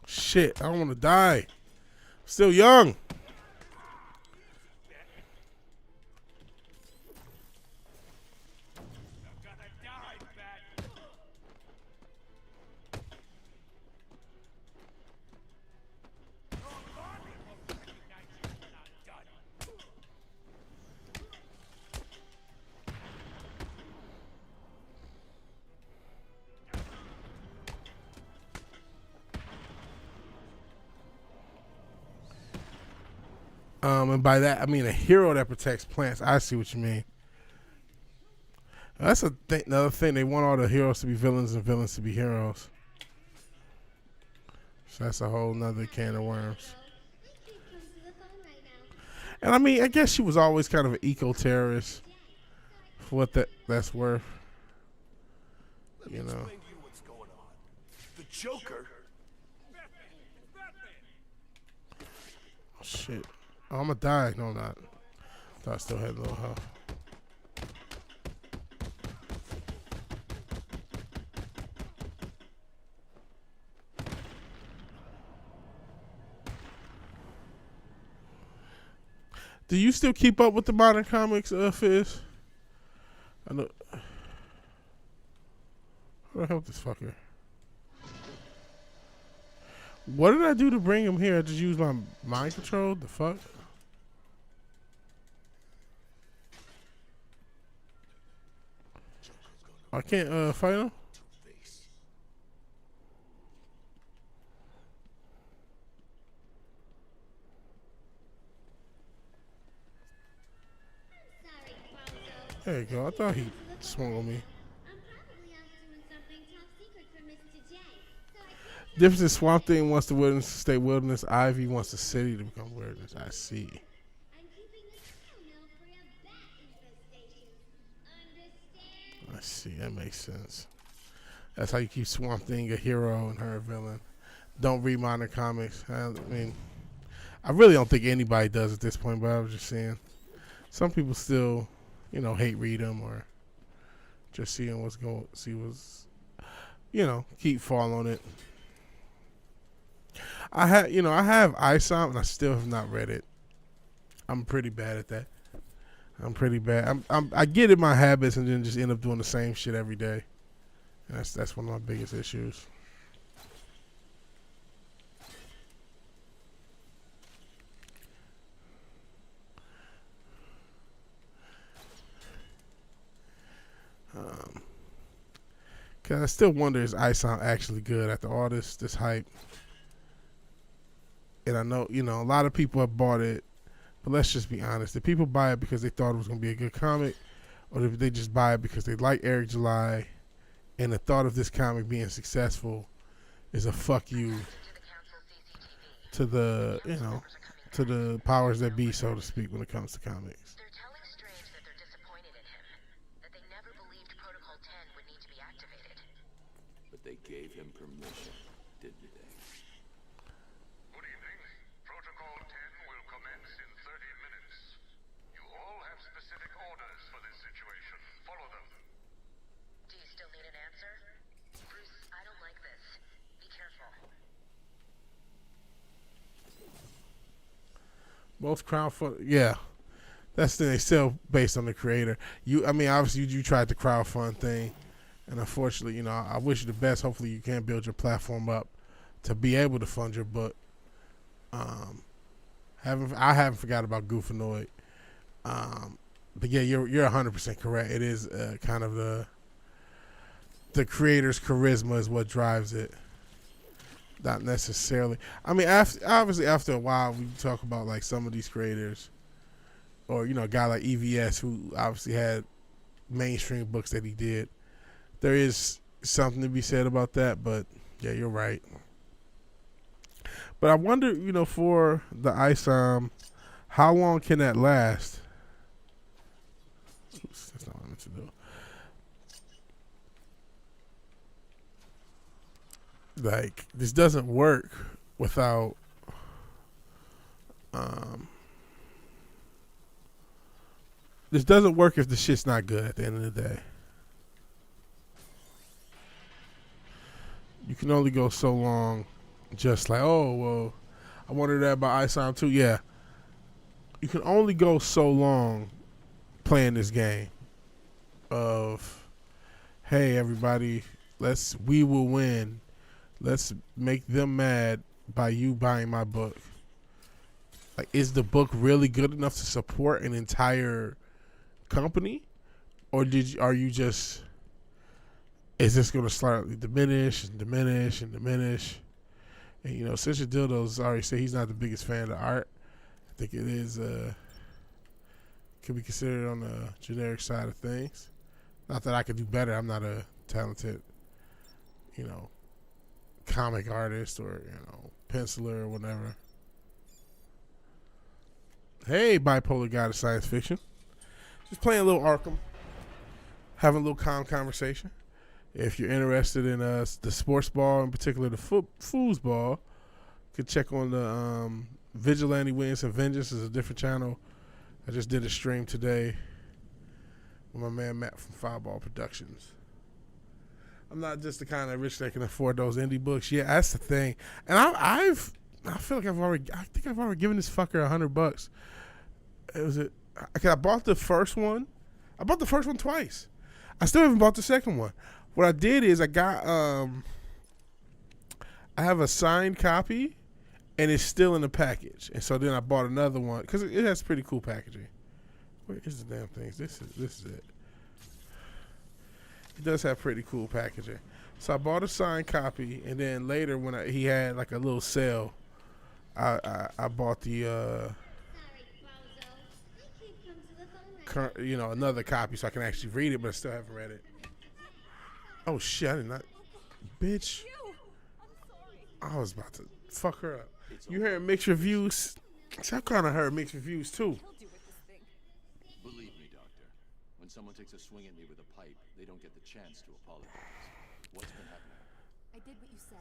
Shit, I don't want to die. Still young. And by that I mean a hero that protects plants. I see what you mean. That's another thing. They want all the heroes to be villains and villains to be heroes. So that's a whole nother can of worms. And I mean, I guess she was always kind of an eco-terrorist, for what that's worth. Let me You know. explain to you what's going on. The Joker. Oh, shit. Oh, I'm gonna die. No, I'm not. Thought I still had a little health. Do you still keep up with the modern comics, Fizz? I know. How do I help this fucker? What did I do to bring him here? I just used my mind control? The fuck? I can't fight him? There you go. I thought he swung on me. Difference is Swamp Thing wants the wilderness to stay wilderness. Ivy wants the city to become wilderness. I see. I see. That makes sense. That's how you keep Swamp Thing a hero and her a villain. Don't read modern comics. I mean, I really don't think anybody does at this point, but I was just saying. Some people still, you know, hate read them or just seeing what's going, see what's, you know, keep following it. I have ISOM and I still have not read it. I'm pretty bad at that. I'm pretty bad. I get in my habits and then just end up doing the same shit every day. And that's one of my biggest issues. Cause I still wonder, is ISOM actually good after all this hype? And I know, you know, a lot of people have bought it, but let's just be honest. Did people buy it because they thought it was going to be a good comic, or did they just buy it because they like Eric July, and the thought of this comic being successful is a fuck you to the, you know, to the powers that be, so to speak, when it comes to comics? They're telling Strange that they're disappointed in him, that they never believed Protocol 10 would need to be activated. But they gave him permission, didn't they? Good evening. Protocol 10 will commence in 30 minutes. You all have specific orders for this situation. Follow them. Do you still need an answer? Most crowdfund, yeah. That's the thing. They still based on the creator. I mean, obviously you tried the crowdfund thing, and unfortunately, you know, I wish you the best. Hopefully, you can build your platform up to be able to fund your book. I haven't forgot about Goofanoid. But yeah, you're 100% correct. It is kind of the creator's charisma is what drives it, not necessarily. I mean, obviously after a while, we talk about like some of these creators, or you know, a guy like EVS who obviously had mainstream books that he did. There is something to be said about that, but yeah, you're right. But I wonder, you know, for the ISOM, how long can that last? Oops, that's not what I meant to do. Like, this doesn't work without this doesn't work if the shit's not good at the end of the day. You can only go so long just like, oh, well, I wanted that by ISOM too. Yeah. You can only go so long playing this game of, hey, everybody, we will win. Let's make them mad by you buying my book. Like, is the book really good enough to support an entire company? Or are you just, is this going to slightly diminish and diminish and diminish? And, you know, since your dildos already say he's not the biggest fan of art, I think it is, could be considered on the generic side of things. Not that I could do better. I'm not a talented, you know, comic artist or, you know, penciler or whatever. Hey, bipolar guy to science fiction. Just playing a little Arkham. Having a little calm conversation. If you're interested in the sports ball, in particular the foosball, you could check on the VigilanteWilliamson Vengeance is a different channel. I just did a stream today with my man Matt from Fireball Productions. I'm not just the kind of rich that can afford those indie books. Yeah, that's the thing. And I feel like I think I've already given this fucker $100. I bought the first one. I bought the first one twice. I still haven't bought the second one. What I did is I got I have a signed copy, and it's still in the package. And so then I bought another one because it has pretty cool packaging. Where is the damn things? This is it. It does have pretty cool packaging. So I bought a signed copy, and then later when he had like a little sale, I bought the another copy so I can actually read it, but I still haven't read it. Oh shit! I did not, bitch. I was about to fuck her up. You heard mixed reviews? I kind of heard mixed reviews too. Believe me, Doctor. When someone takes a swing at me with a pipe, they don't get the chance to apologize. What's been happening? I did what you said.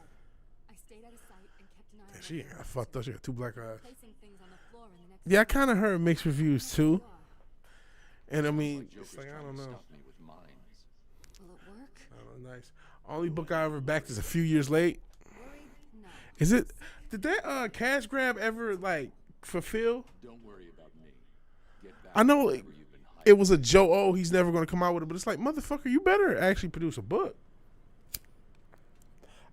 I stayed out of sight and kept an eye on She got fucked up. She got two black eyes. placing things on the floor in the next. Yeah, I kind of heard mixed reviews too. And I mean, Joker's it's like, I trying don't to know. stop me with mines. Will it work? Oh, nice. Only book I ever backed is A Few Years Late. Worried? No. Is it? Did that cash grab ever like fulfill? Don't worry about me. Get back I know to like, wherever you've been hiding. it was a Joe O. He's never going to come out with it, but it's like, motherfucker, you better actually produce a book.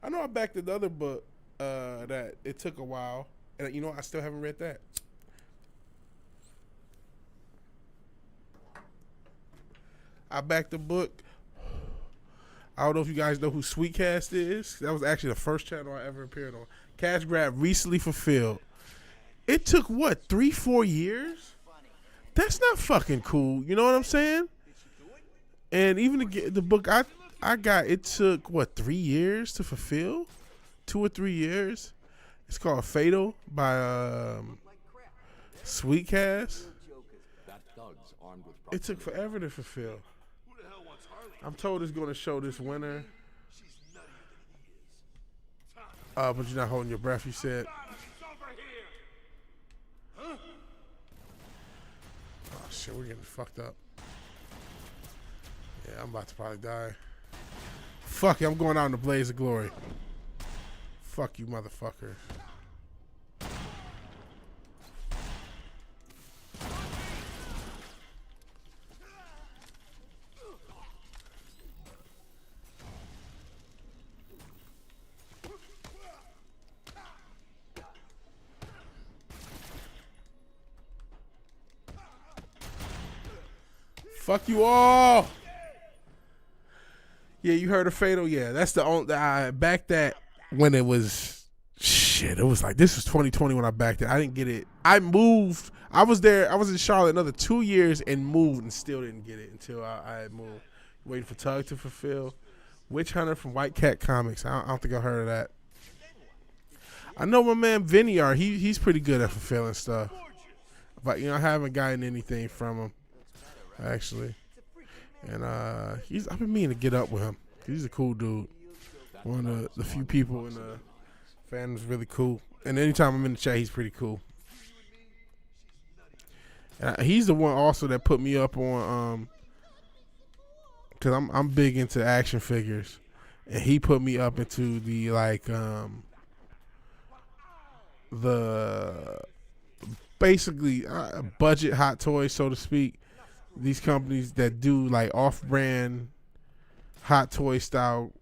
I know I backed another book that it took a while, and you know I still haven't read that. I backed the book. I don't know if you guys know who Sweetcast is. That was actually the first channel I ever appeared on. Cash grab recently fulfilled. It took what, 3-4 years? That's not fucking cool. You know what I'm saying? And even the book I got, it took what, 3 years to fulfill? 2 or 3 years. It's called Fatal by Sweetcast. That thug's armed with It took forever to fulfill. I'm told it's going to show this winter. But you're not holding your breath, you said. Oh, shit, we're getting fucked up. Yeah, I'm about to probably die. Fuck it, I'm going out in the blaze of glory. Fuck you, motherfucker. Fuck you all. Yeah, you heard of Fatal? Yeah, that's the only. I backed that when it was shit. It was like this was 2020 when I backed it. I didn't get it. I moved. I was there. I was in Charlotte another 2 years and moved and still didn't get it until I had moved. Waiting for Tug to fulfill. Witch Hunter from White Cat Comics. I don't think I heard of that. I know my man Vinny R. He's pretty good at fulfilling stuff, but I haven't gotten anything from him actually. And I've been meaning to get up with him. He's a cool dude. One of the few people in the fandom is really cool. And anytime I'm in the chat, he's pretty cool. And he's the one also that put me up on because I'm big into action figures, and he put me up into the the basically budget hot toys, so to speak. These companies that do like off-brand hot toy style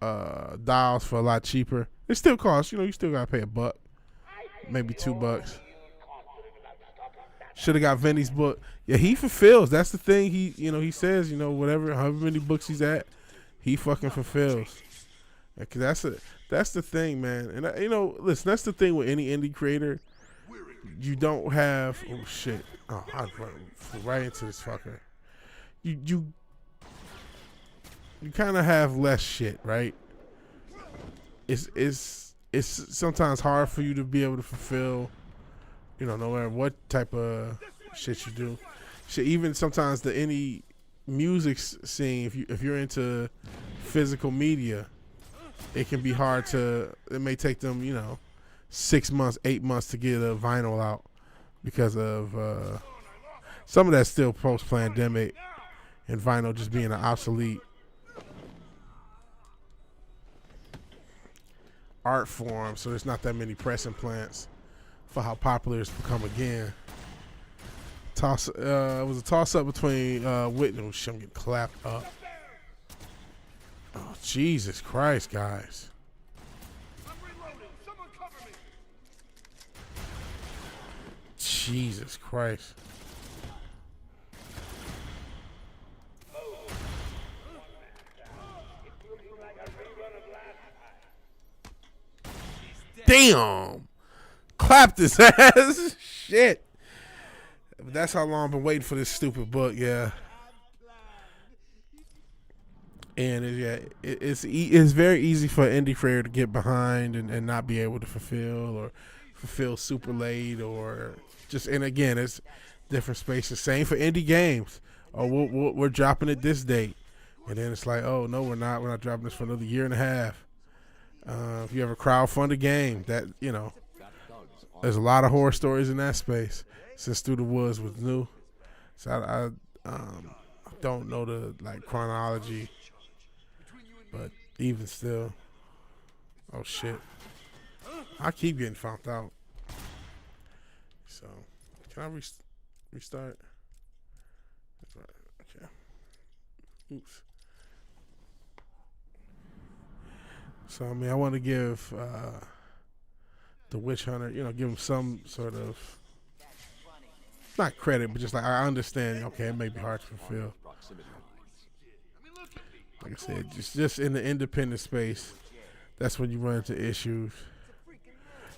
dolls for a lot cheaper. It still costs, you still gotta pay $1, maybe $2. Should have got Vinny's book. Yeah, he fulfills. That's the thing. He says, whatever, however many books he's at, he fucking fulfills. Cause that's the thing, man. And listen, that's the thing with any indie creator. You don't have I run right into this fucker. You kind of have less shit, right? It's sometimes hard for you to be able to fulfill, no matter what type of shit you do. Shit, even sometimes the indie music scene, if you're into physical media, it can be hard to. It may take them, 6 months, 8 months to get a vinyl out because of some of that's still post-pandemic and vinyl just being an obsolete art form. So there's not that many pressing plants for how popular it's become again. It was a toss-up between Whitney. I'm getting clapped up. Oh, Jesus Christ, guys. Jesus Christ. Damn. Clapped his ass. Shit. That's how long I've been waiting for this stupid book, yeah. And it's very easy for an indie creator to get behind and not be able to fulfill super late or just, and again, it's different spaces. Same for indie games. Oh, we're dropping it this date. And then it's like, oh, no, we're not. We're not dropping this for another year and a half. If you ever crowdfund a game, that, there's a lot of horror stories in that space since Through the Woods was new. So I don't know the chronology, but even still, oh shit, I keep getting found out. So can I restart? That's right. Okay. Oops. So I want to give the Witch Hunter, give him some sort of, not credit, but just I understand. Okay, it may be hard to fulfill. Like I said, just in the independent space, that's when you run into issues.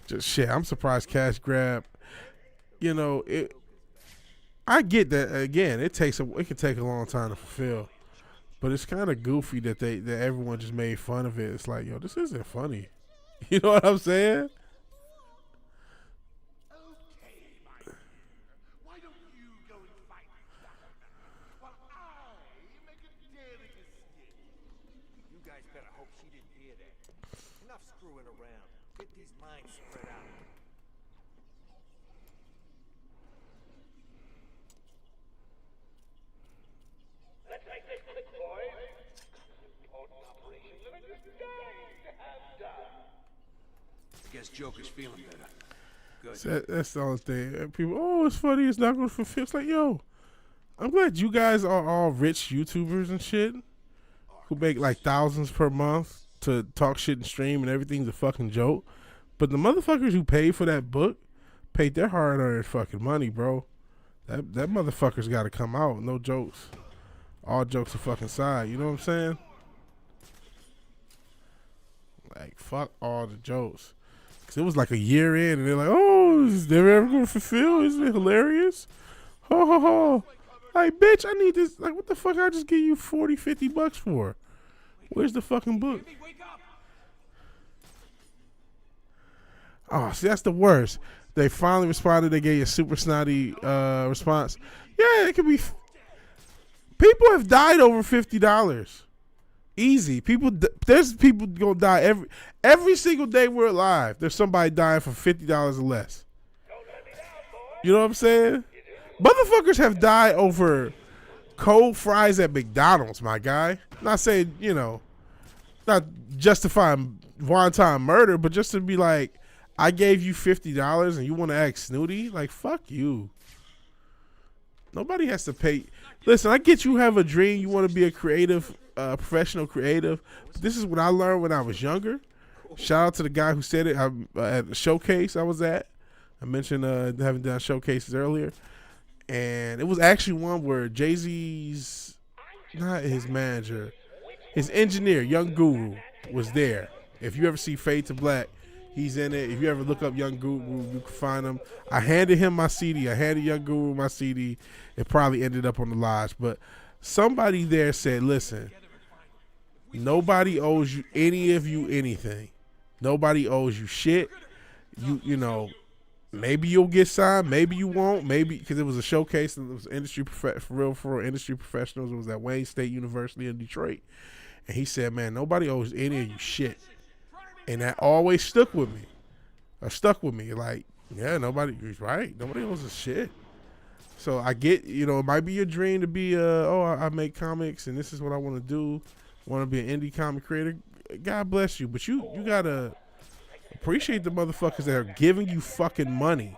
Just shit. I'm surprised Cash Grab. I get that. Again, it can take a long time to fulfill. But it's kind of goofy that everyone just made fun of it. It's like, yo, this isn't funny. You know what I'm saying? Okay, why don't you go and fight while I make a daring escape? You guys better hope she didn't hear that. Enough screwing around. Get these minds spread out. Let's make this quick, boys. Important operation that I'm just dying to have done. I guess Joker's feeling better. Good. So that's the only thing. People, oh, it's funny. It's not going to fulfill. It's like, yo, I'm glad you guys are all rich YouTubers and shit who make thousands per month to talk shit and stream and everything's a fucking joke. But the motherfuckers who paid for that book paid their hard-earned fucking money, bro. That motherfucker's got to come out. No jokes. All jokes aside, you know what I'm saying? Like, fuck all the jokes. Cause it was like a year in, and they're like, "Oh, is there ever gonna fulfill? Isn't it hilarious?" Ho ho ho! Like, bitch, I need this. Like, what the fuck? I just give you $40-$50 for? Where's the fucking book? Oh, see, that's the worst. They finally responded. They gave you a super snotty response. Yeah, it could be. People have died over $50. Easy. There's people gonna die every single day we're alive. There's somebody dying for $50 or less. You know what I'm saying? Motherfuckers have died over cold fries at McDonald's, my guy. Not saying, not justifying wanton murder, but just to be like, I gave you $50 and you want to act snooty? Like, fuck you. Nobody has to pay. Listen, I get you have a dream. You want to be a creative, professional creative. But this is what I learned when I was younger. Shout out to the guy who said it at the showcase I was at. I mentioned having done showcases earlier. And it was actually one where Jay-Z's, not his manager, his engineer, Young Guru, was there. If you ever see Fade to Black, he's in it. If you ever look up Young Guru, you can find him. I handed him my CD. I handed Young Guru my CD. It probably ended up on the lodge. But somebody there said, listen, nobody owes you anything. Nobody owes you shit. Maybe you'll get signed. Maybe you won't. Maybe because it was a showcase and it was for industry professionals. It was at Wayne State University in Detroit. And he said, man, nobody owes any of you shit. And that always stuck with me. Like, yeah, he's right. Nobody owes us shit. So I get, it might be your dream to be, I make comics and this is what I want to do. Want to be an indie comic creator. God bless you. But you got to appreciate the motherfuckers that are giving you fucking money.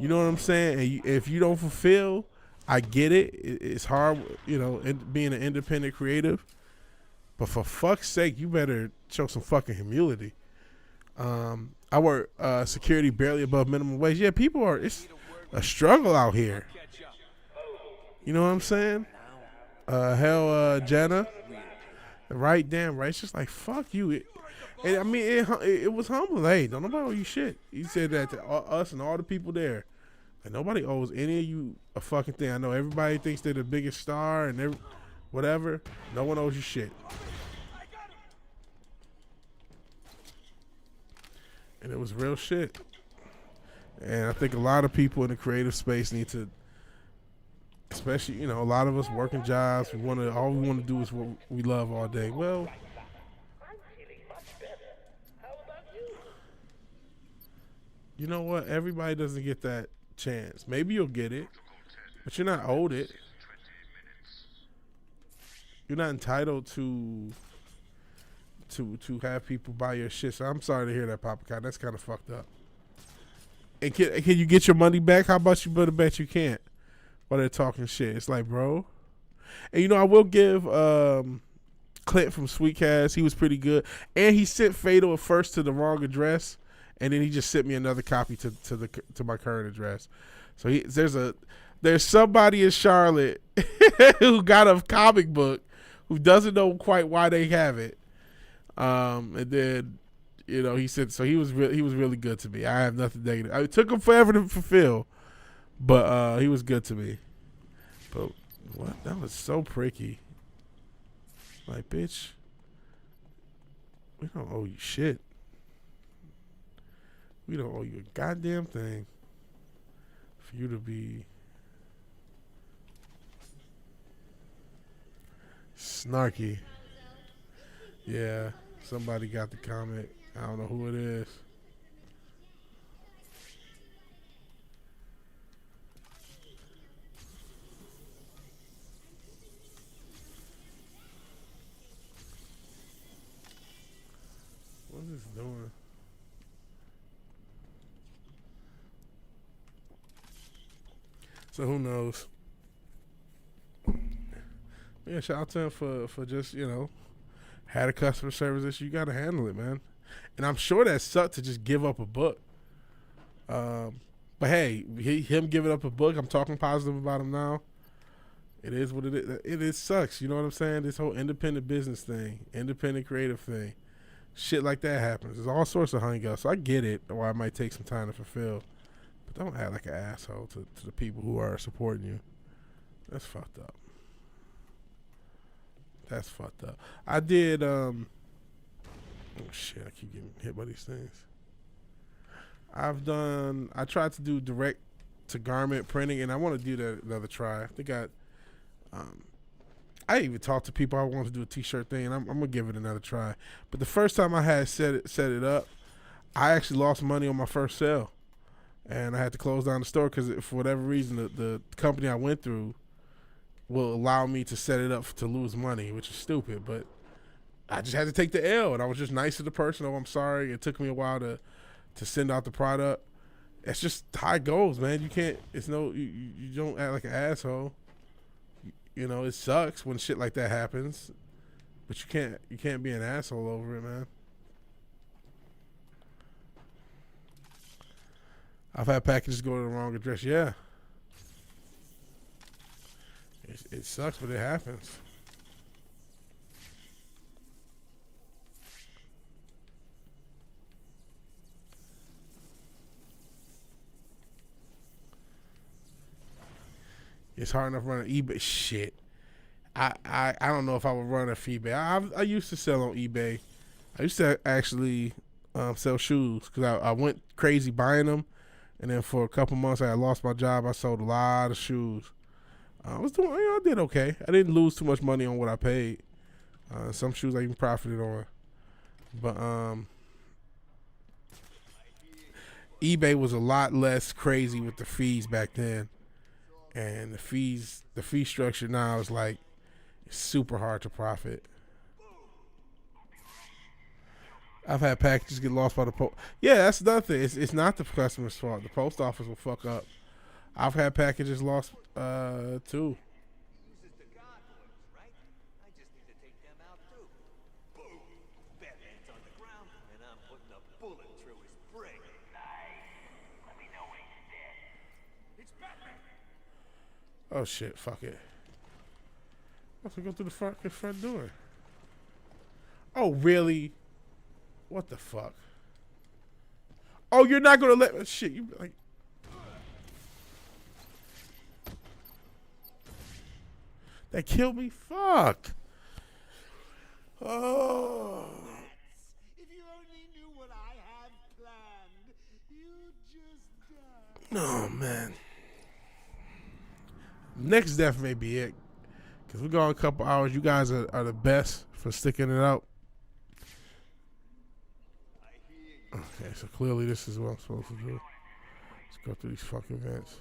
You know what I'm saying? And if you don't fulfill, I get it. It's hard, being an independent creative. But for fuck's sake, you better show some fucking humility. I work security barely above minimum wage. Yeah, it's a struggle out here. You know what I'm saying? Jenna. Right, damn right. It's just like, fuck you. It was humbling. Hey, don't nobody owe you shit. He said that to us and all the people there. And nobody owes any of you a fucking thing. I know everybody thinks they're the biggest star and whatever. No one owes you shit. And it was real shit. And I think a lot of people in the creative space need to, especially, a lot of us working jobs, all we want to do is what we love all day. Well, you know what? Everybody doesn't get that chance. Maybe you'll get it, but you're not owed it. You're not entitled to have people buy your shit. So I'm sorry to hear that, Papa Kai. That's kind of fucked up. And can you get your money back? How about you better bet you can't? While they're talking shit. It's like, bro. And I will give Clint from Sweetcast. He was pretty good. And he sent Fatal at first to the wrong address. And then he just sent me another copy to my current address. So there's somebody in Charlotte who got a comic book who doesn't know quite why they have it. And then he said, so he was really good to me. I have nothing negative. It took him forever to fulfill, but he was good to me. But what? That was so pricky. Like, bitch, we don't owe you shit. We don't owe you a goddamn thing for you to be snarky. Yeah, somebody got the comment. I don't know who it is. What is this doing? So who knows? Yeah, shout out to him for just, had a customer service issue. You got to handle it, man. And I'm sure that sucked to just give up a book. But hey, him giving up a book, I'm talking positive about him now. It is what it is. It sucks. You know what I'm saying? This whole independent business thing, independent creative thing, shit like that happens. There's all sorts of hang ups. So I get it why it might take some time to fulfill. But don't act like an asshole to the people who are supporting you. That's fucked up. That's fucked up. I did, oh shit, I keep getting hit by these things. I tried to do direct to garment printing, and I want to do that another try. I think I even talked to people I wanted to do a t-shirt thing, and I'm gonna give it another try. But the first time I had set it up, I actually lost money on my first sale, and I had to close down the store because for whatever reason the company I went through will allow me to set it up to lose money, which is stupid. But I just had to take the L, and I was just nice to the person. Oh, I'm sorry. It took me a while to send out the product. It's just how it goes, man. You can't. It's no. You don't act like an asshole. You know, it sucks when shit like that happens, but you can't be an asshole over it, man. I've had packages go to the wrong address. Yeah, it sucks, but it happens. It's hard enough running eBay. Shit. I don't know if I would run a eBay. I used to sell on eBay. I used to actually sell shoes because I went crazy buying them. And then for a couple months, I had lost my job. I sold a lot of shoes. I did okay. I didn't lose too much money on what I paid. Some shoes I even profited on. But eBay was a lot less crazy with the fees back then. And the fee structure now is like it's super hard to profit. I've had packages get lost by the post. Yeah, that's another thing. It's not the customer's fault. The post office will fuck up. I've had packages lost too. Uses the gargoyles, right? I just need to take them out too. Boom! Batman's on the ground, and I'm putting a bullet through his brain. Nice. Let me know when he's dead. It's Batman. Oh shit! Fuck it. I have to go through the front door. Oh really? What the fuck? Oh, you're not gonna let shit. You like. That killed me? Fuck. Oh. If you only knew what I have planned, you'd just die. No, man. Next death may be it. Because we go a couple hours. You guys are the best for sticking it out. Okay, so clearly this is what I'm supposed to do. Let's go through these fucking events.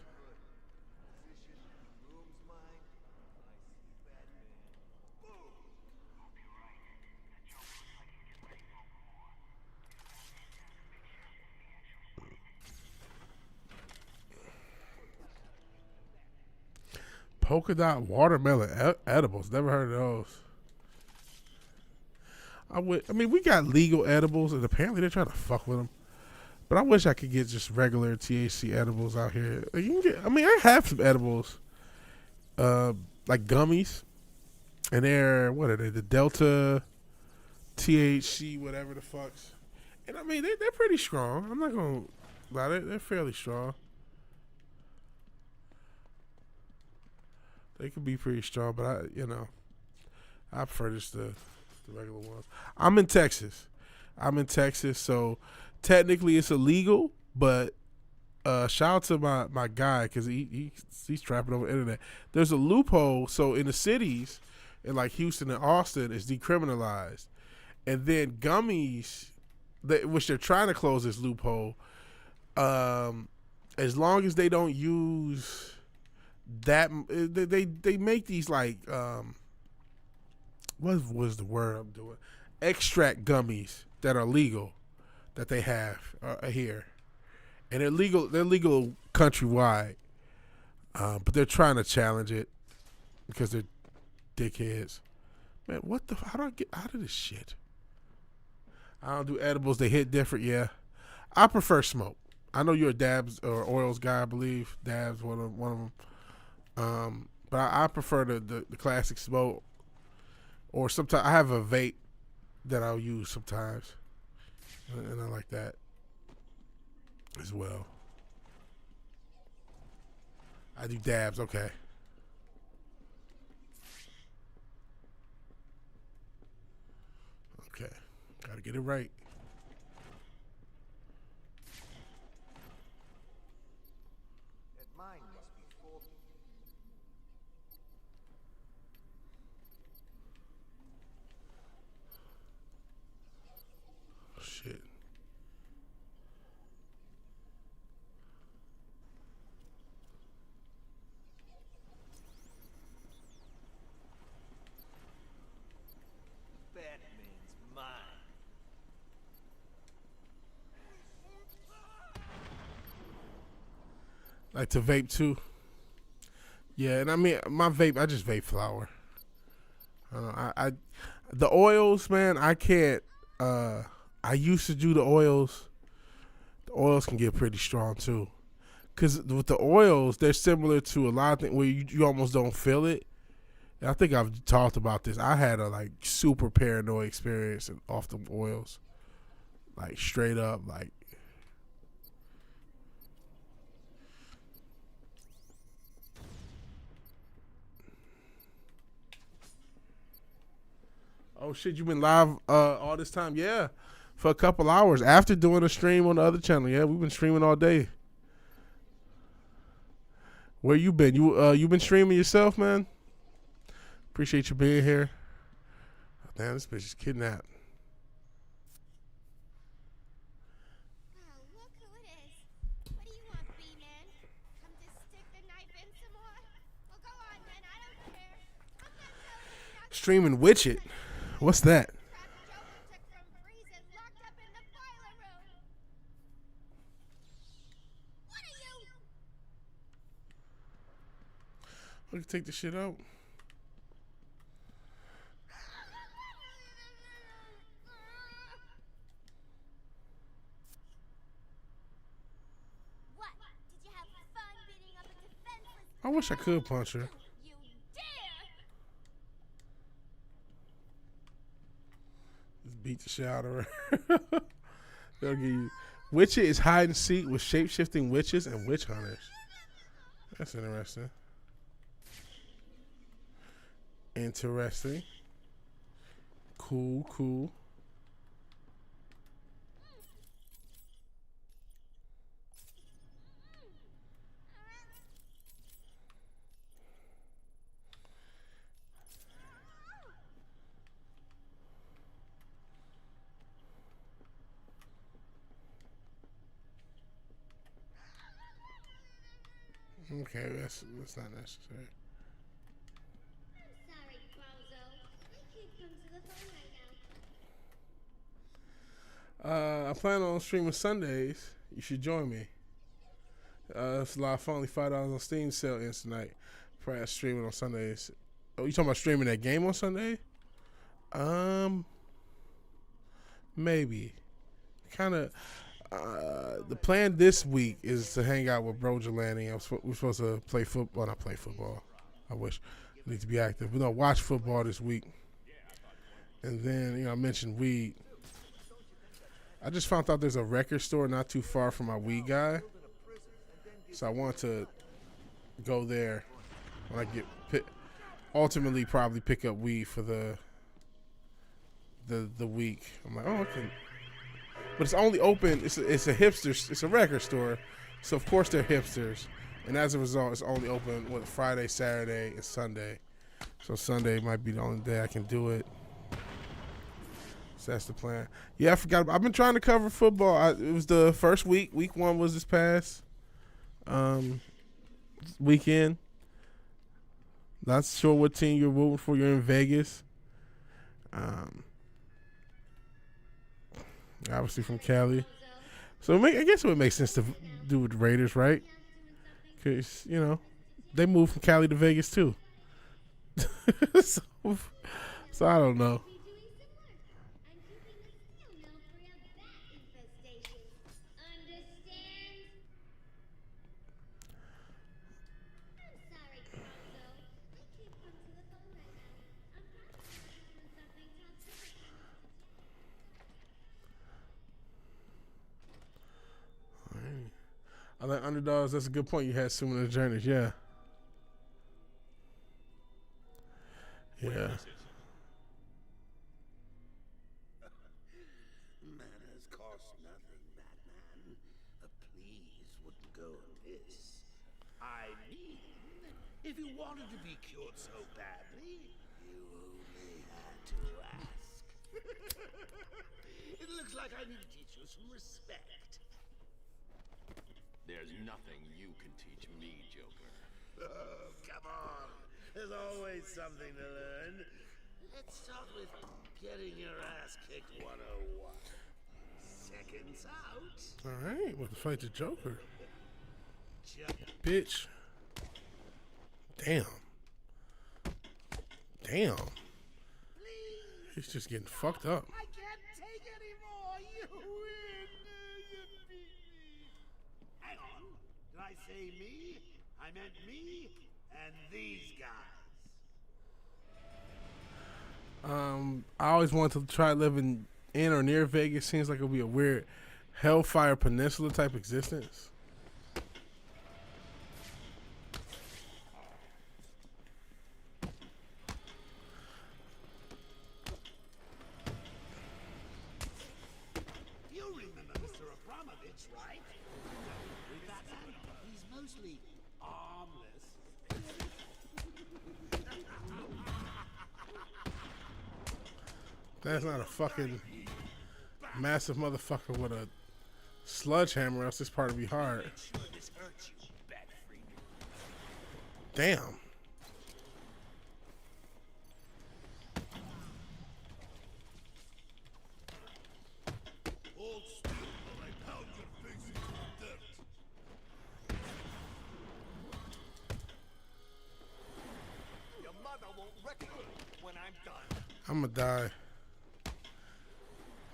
Polka dot watermelon edibles. Never heard of those. I mean, we got legal edibles, and apparently they're trying to fuck with them. But I wish I could get just regular THC edibles out here. Like you can get. I mean, I have some edibles, like gummies, and they're what are they? The Delta THC, whatever the fucks. And I mean, they're pretty strong. I'm not gonna lie, they're fairly strong. They could be pretty strong, but I prefer just the regular ones. I'm in Texas, so technically it's illegal, but shout out to my guy because he's trapping over the internet. There's a loophole, so in the cities, in like Houston and Austin, it's decriminalized, and then gummies, which they're trying to close this loophole, as long as they don't use that, they make these like what was the word I'm doing? Extract gummies that are legal, that they have here, and they're legal. They're legal countrywide, but they're trying to challenge it because they're dickheads. Man, what the? How do I get out of this shit? I don't do edibles. They hit different. Yeah, I prefer smoke. I know you're a dabs or oils guy. I believe dabs one of them. but I prefer the classic smoke. Or sometimes I have a vape that I'll use sometimes, and I like that as well. I do dabs. Okay. Okay. Gotta get it right. That mine must be faulty. Shit. Batman's mine. Like to vape too. Yeah, and I mean my vape. I just vape flower. I the oils, man. I can't. I used to do the oils. The oils can get pretty strong too, because with the oils, they're similar to a lot of things where you almost don't feel it. And I think I've talked about this. I had a like super paranoid experience off the oils, like straight up, like. Oh shit! You been live all this time? Yeah, for a couple hours after doing a stream on the other channel. Yeah, we've been streaming all day. Where you been? You been streaming yourself, man? Appreciate you being here. Oh, damn, this bitch is kidnapped. Oh, look who it is. What do you want, B-Man? Come to stick the knife in some more? Well, go on, then. I don't care. I'm not telling you not to. Streaming Witchet. What's that? Trap Joker took from prison, locked up in the boiler room. What are you? We can take the shit out. What? Did you have fun beating up a defenseless? I wish I could punch her. You dare! Just beat the shit out of her. They'll give you. Witchet is hide and seek with shape shifting witches and witch hunters. That's interesting. Interesting. Cool, cool. Okay, that's not necessary. I'm sorry, Bozo. I can't come to the phone right now. I plan on streaming Sundays. You should join me. It's a lot of fun. Only $5 on Steam sale ends tonight. Probably streaming on Sundays. Oh, you talking about streaming that game on Sunday? Maybe. Kind of. The plan this week is to hang out with Bro Jelani. We're supposed to play football. Not play football. I wish. I need to be active. But no, watch football this week. And then, I mentioned weed. I just found out there's a record store not too far from my weed guy. So I want to go there when I get ultimately probably pick up weed for the week. I'm like, oh, okay. But it's only open. It's a hipster. It's a record store, so of course they're hipsters. And as a result, it's only open Friday, Saturday, and Sunday. So Sunday might be the only day I can do it. So that's the plan. Yeah, I forgot. I've been trying to cover football. It was the first week. Week 1 was this past weekend. Not sure what team you're rooting for. You're in Vegas. Obviously from Cali. So I guess it would make sense to do with the Raiders, right? Because, they moved from Cali to Vegas too. so I don't know. underdogs. That's a good point. You had similar journeys. Yeah. Yeah. Manners cost nothing, Batman. A please wouldn't go amiss. I mean, if you wanted to be cured so badly, you only had to ask. It looks like I need to teach you some respect. There's nothing you can teach me, Joker. Oh, come on. There's always something to learn. Let's start with getting your ass kicked 101. Seconds out. All right. Well, to fight the Joker. Jump. Bitch. Damn. Damn. He's just getting fucked up. I can't take any more. You win. You beat me. Hang on. Did I say me? I meant me and these guys. I always wanted to try living in or near Vegas. Seems like it'll be a weird Hellfire Peninsula type existence. You remember Mr. Abramovich, right? With that man, he's mostly armless. That's not a fucking massive motherfucker with a sledgehammer, else this part would be hard. Sure this hurts you, bat freak. Damn. Hold still while I pound your face into the dirt. Your mother won't recognize when I'm done. I'm gonna die.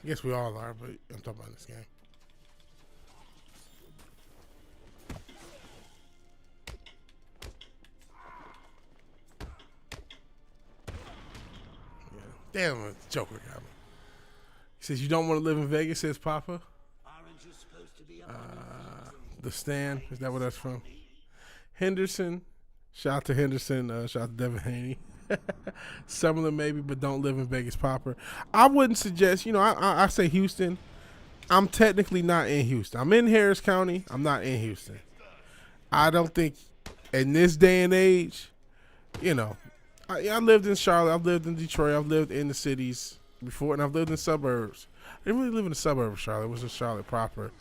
I guess we all are, but I'm talking about this game. Yeah. Damn, the Joker got me. He says, you don't want to live in Vegas, says Papa. Aren't you supposed to be up on The Stand, is that where that's from? Henderson. Shout out to Henderson. Shout out to Devin Haney. Some of them maybe, but don't live in Vegas proper. I wouldn't suggest, I say Houston. I'm technically not in Houston. I'm in Harris County. I'm not in Houston. I don't think in this day and age, I lived in Charlotte. I've lived in Detroit. I've lived in the cities before, and I've lived in suburbs. I didn't really live in the suburbs of Charlotte. It was in Charlotte proper.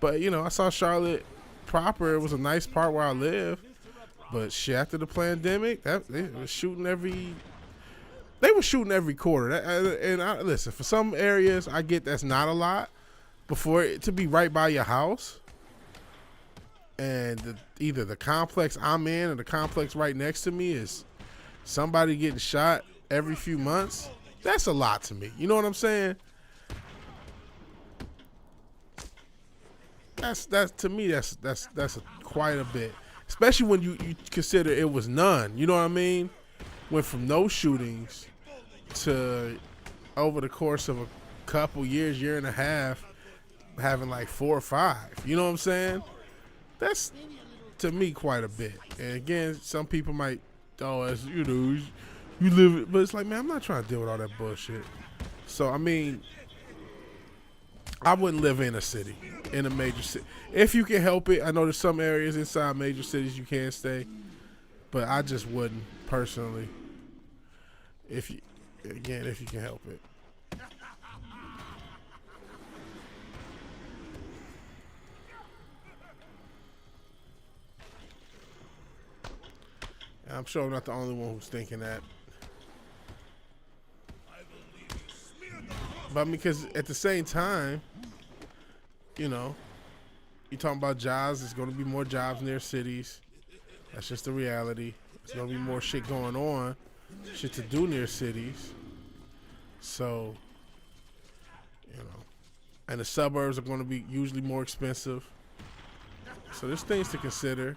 But, I saw Charlotte proper. It was a nice part where I live. But shit, after the pandemic, they were shooting every quarter. Listen, for some areas, I get that's not a lot. But for it to be right by your house, and either the complex I'm in or the complex right next to me is somebody getting shot every few months, that's a lot to me. You know what I'm saying? That's to me that's quite a bit. Especially when you consider it was none. You know what I mean? Went from no shootings to over the course of a couple years, year and a half, having like 4 or 5. You know what I'm saying? That's, to me, quite a bit. And again, some people might, as you live it. But it's like, man, I'm not trying to deal with all that bullshit. So, I mean, I wouldn't live in a city, in a major city. If you can help it, I know there's some areas inside major cities you can't stay, but I just wouldn't personally. If you can help it. And I'm sure I'm not the only one who's thinking that. But because at the same time, you're talking about jobs. There's going to be more jobs near cities. That's just the reality. There's going to be more shit going on, shit to do near cities. So, and the suburbs are going to be usually more expensive. So there's things to consider.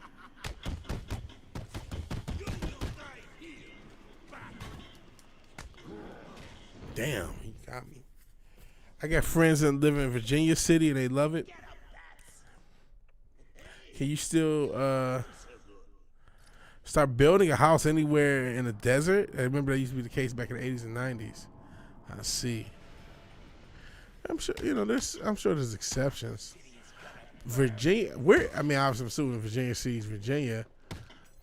Damn, he got me. I got friends that live in Virginia City and they love it. Can you still start building a house anywhere in the desert? I remember that used to be the case back in the 80s and 90s. I see. I'm sure I'm sure there's exceptions. Virginia, obviously I'm assuming Virginia City's Virginia,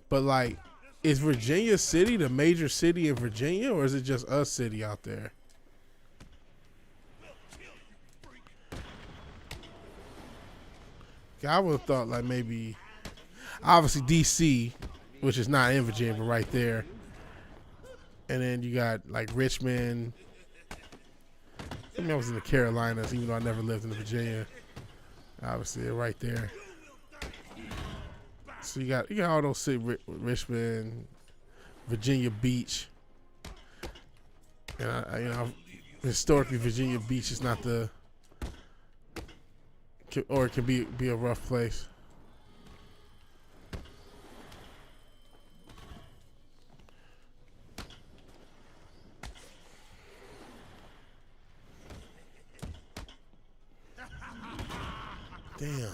but like, is Virginia City the major city in Virginia, or is it just a city out there? I would have thought like maybe, obviously DC, which is not in Virginia, but right there, and then you got like Richmond. I mean, I was in the Carolinas, even though I never lived in Virginia. Obviously, they're right there. So you got all those cities, Richmond, Virginia Beach, and historically Virginia Beach is not or it can be a rough place. Damn.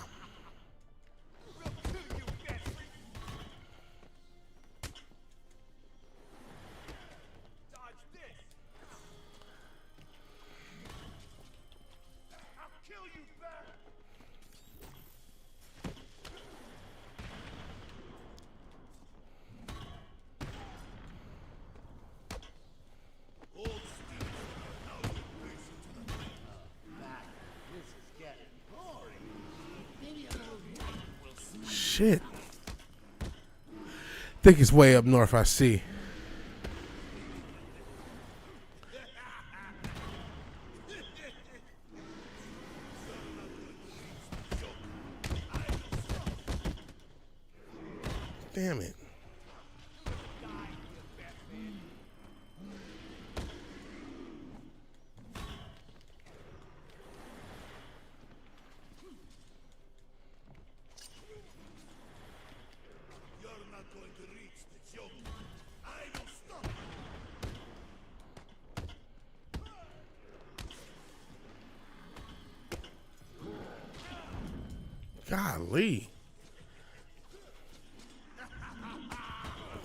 Shit. Think it's way up north, I see. Damn it. Golly.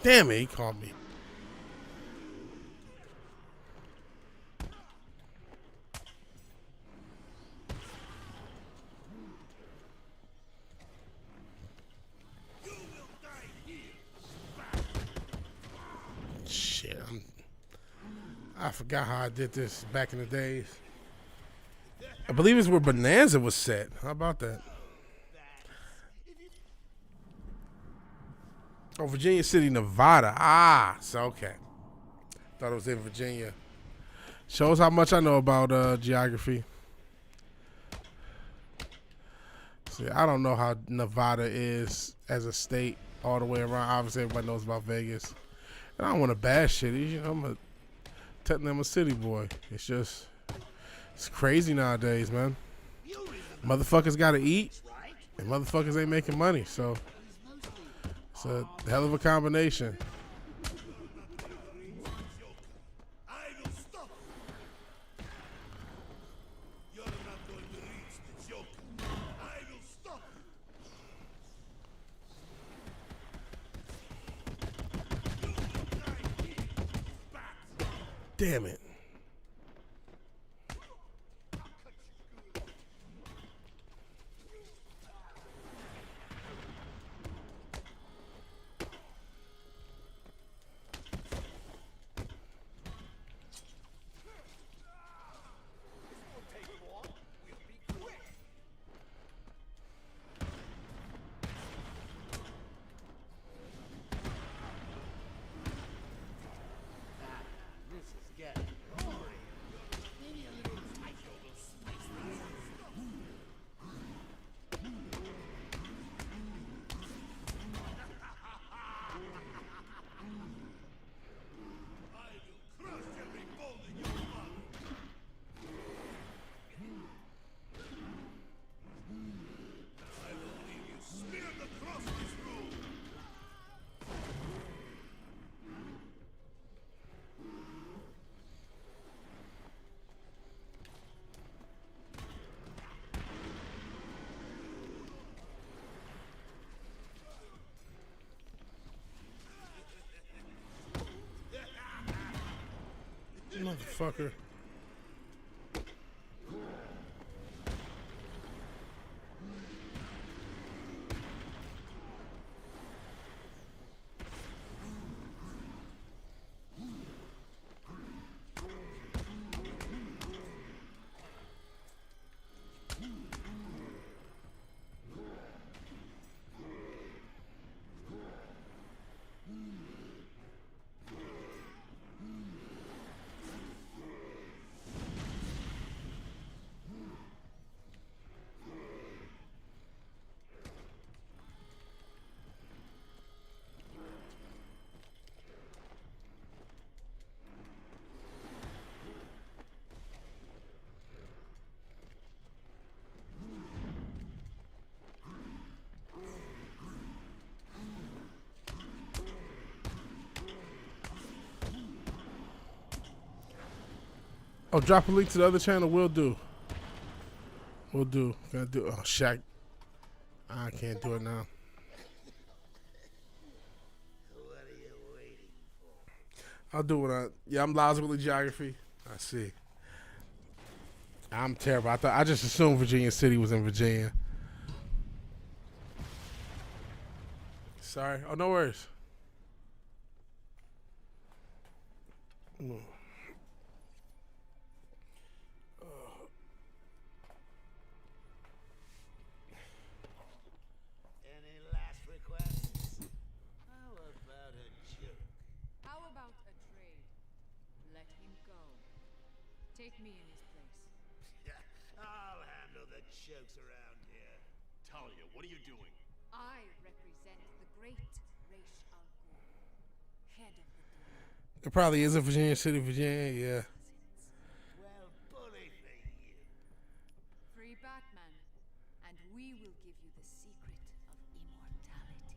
Damn it, he called me. Shit, I forgot how I did this back in the days. I believe it's where Bonanza was set. How about that? Oh, Virginia City, Nevada. Ah, so okay. Thought it was in Virginia. Shows how much I know about geography. See, I don't know how Nevada is as a state all the way around. Obviously, everybody knows about Vegas. And I don't want to bash shit. Technically, I'm a city boy. It's crazy nowadays, man. Motherfuckers got to eat, and motherfuckers ain't making money. So it's a hell of a combination. Damn it. Motherfucker. Oh, drop a link to the other channel. Will do. Will do. Gotta do. Oh, Shaq. I can't do it now. What are you waiting for? I'll do it. Yeah, I'm lousy with geography. I see. I'm terrible. I just assumed Virginia City was in Virginia. Sorry. Oh, no worries. Mm. Any last requests? How about a joke? How about a trade? Let him go. Take me in his place. I'll handle the jokes around here. Talia, what are you doing? I represent the great Raish Al Ghul, head of the Doom. It probably is in Virginia City, Virginia. Yeah. Well, bully for you. Free Batman, and we will give you the secret of immortality.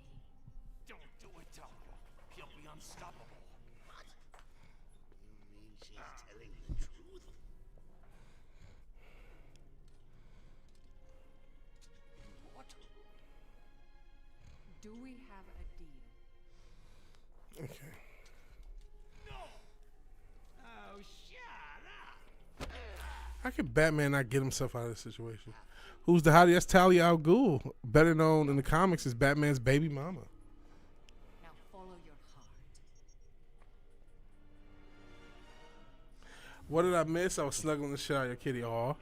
Don't do it, Talia. He'll be unstoppable. What? You mean she's telling the truth? What? Do we have a deal? Okay. Oh, shut up! How can Batman not get himself out of this situation? Who's the hottie? That's Talia al Ghul, better known in the comics as Batman's baby mama. Now follow your heart. What did I miss? I was snuggling the shit out of your kitty. Aw.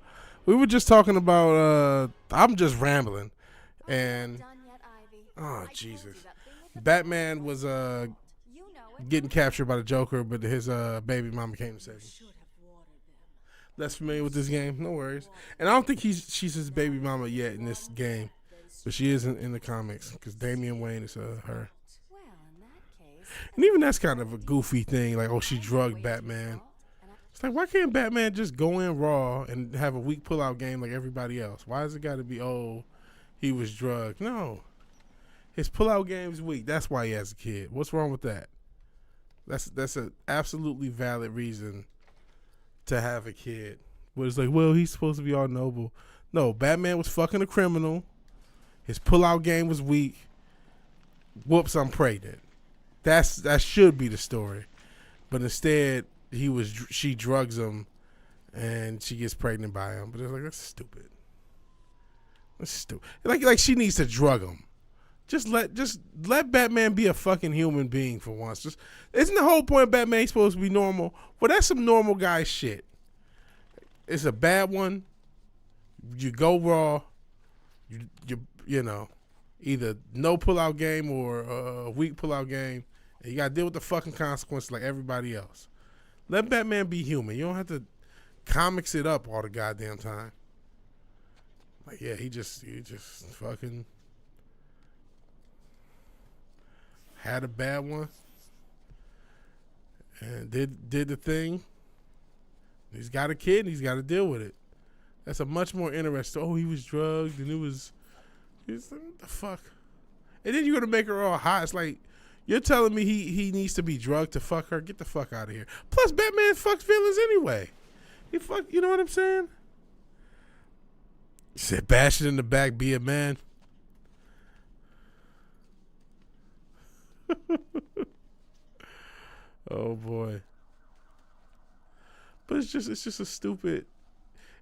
We were just talking about, I'm just rambling. And, oh, Jesus. Batman was getting captured by the Joker, but his baby mama came to save him. Less familiar with this game? No worries. And I don't think she's his baby mama yet in this game. But she is in the comics, because Damian Wayne is her. And even that's kind of a goofy thing, like, oh, she drugged Batman. It's like, why can't Batman just go in raw and have a weak pullout game like everybody else? Why has it got to be, oh, he was drugged? No. His pullout game's weak. That's why he has a kid. What's wrong with that? That's an absolutely valid reason to have a kid. But it's like, well, he's supposed to be all noble. No, Batman was fucking a criminal. His pullout game was weak. Whoops, I'm pregnant. That should be the story. But instead, she drugs him and she gets pregnant by him. But it's like, that's stupid. That's stupid. Like she needs to drug him. Just let Batman be a fucking human being for once. Isn't the whole point of Batman supposed to be normal? Well, that's some normal guy shit. It's a bad one. You go raw. You know, either no pullout game or a weak pullout game, and you gotta deal with the fucking consequences like everybody else. Let Batman be human. You don't have to comics it up all the goddamn time. Like, yeah, he just fucking had a bad one and did the thing. He's got a kid and he's got to deal with it. That's a much more interesting. Oh, he was drugged and what the fuck? And then you're gonna make her all hot. It's like, you're telling me he needs to be drugged to fuck her? Get the fuck out of here. Plus, Batman fucks villains anyway. You know what I'm saying? He said, bash it in the back, be a man. Oh, boy. But it's just a stupid.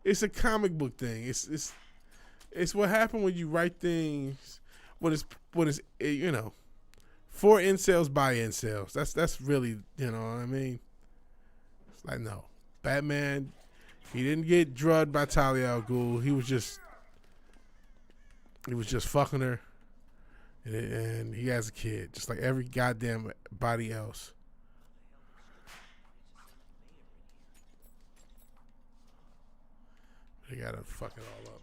It's a comic book thing. It's what happened when you write things when it's for incels by incels. That's really, you know what I mean. It's like, no, Batman. He didn't get drugged by Talia al Ghul. He was just fucking her, and he has a kid, just like every goddamn body else. They gotta fuck it all up.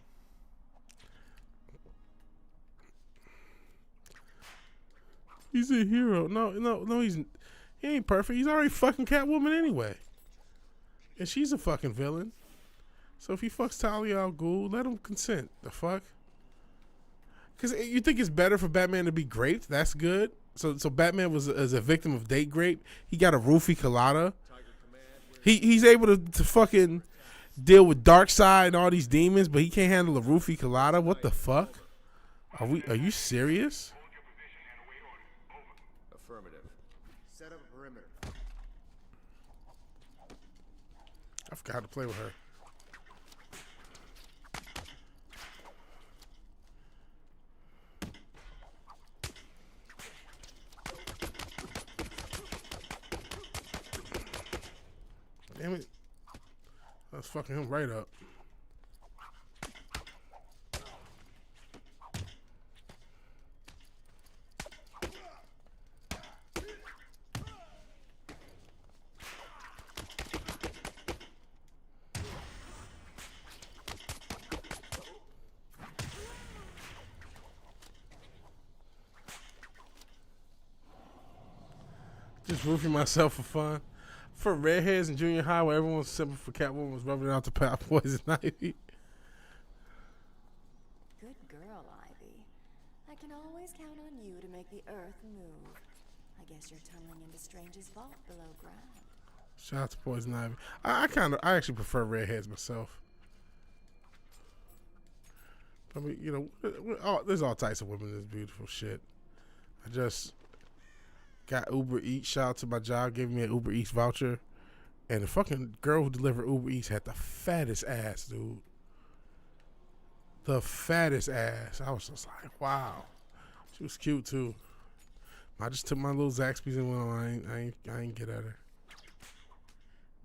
He's a hero. No, he ain't perfect. He's already fucking Catwoman anyway. And she's a fucking villain. So if he fucks Talia al Ghul, let him consent. The fuck? Because you think it's better for Batman to be raped? That's good. So Batman was as a victim of date rape. He got a roofie colada. He's able to fucking deal with Darkseid and all these demons, but he can't handle a roofie colada. What the fuck? Are you serious? Affirmative. Set up a perimeter. I forgot how to play with her. Damn it. I was fucking him right up. Just roofing myself for fun. For redheads in junior high, where everyone was simple for Catwoman was rubbing out the poison ivy. Good girl, Ivy. I can always count on you to make the earth move. I guess you're tunneling into Strange's vault below ground. Shout out to Poison Ivy. I actually prefer redheads myself. I mean, you know, there's all types of women that's beautiful shit. I just got Uber Eats. Shout out to my job, gave me an Uber Eats voucher. And the fucking girl who delivered Uber Eats had the fattest ass, dude. The fattest ass. I was just like, wow. She was cute, too. I just took my little Zaxby's and went on. I ain't get at her.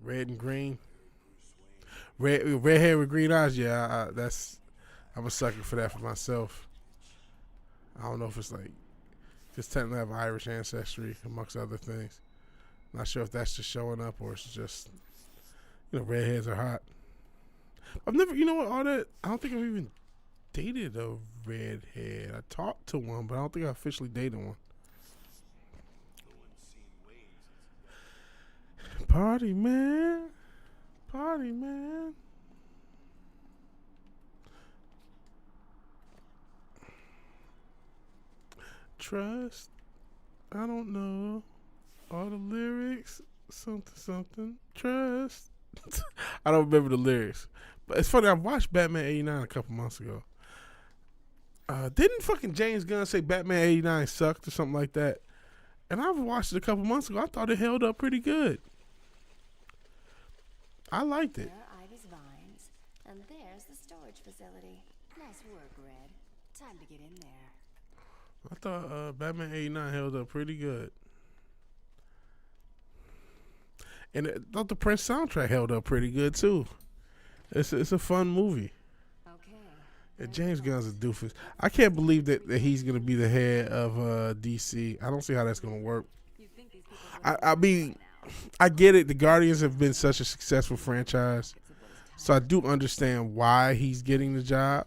Red and green. Red hair with green eyes, yeah. I'm a sucker for that for myself. I don't know if it's like just technically have Irish ancestry amongst other things. Not sure if that's just showing up or it's just, you know, redheads are hot. I've never, you know what, all that, I don't think I've even dated a redhead. I talked to one, but I don't think I officially dated one. Party, man. Party, man. Trust. I don't know. All the lyrics. Something. Trust. I don't remember the lyrics. But it's funny, I watched Batman 89 a couple months ago. Didn't fucking James Gunn say Batman 89 sucked or something like that? And I watched it a couple months ago. I thought it held up pretty good. I liked it. There are Ivy's vines, and there's the storage facility. Nice work, Red. Time to get in there. I thought Batman 89 held up pretty good. And I thought the Prince soundtrack held up pretty good, too. It's a fun movie. Okay. And James Gunn's a doofus. I can't believe that he's going to be the head of DC. I don't see how that's going to work. I mean, I get it. The Guardians have been such a successful franchise. So I do understand why he's getting the job.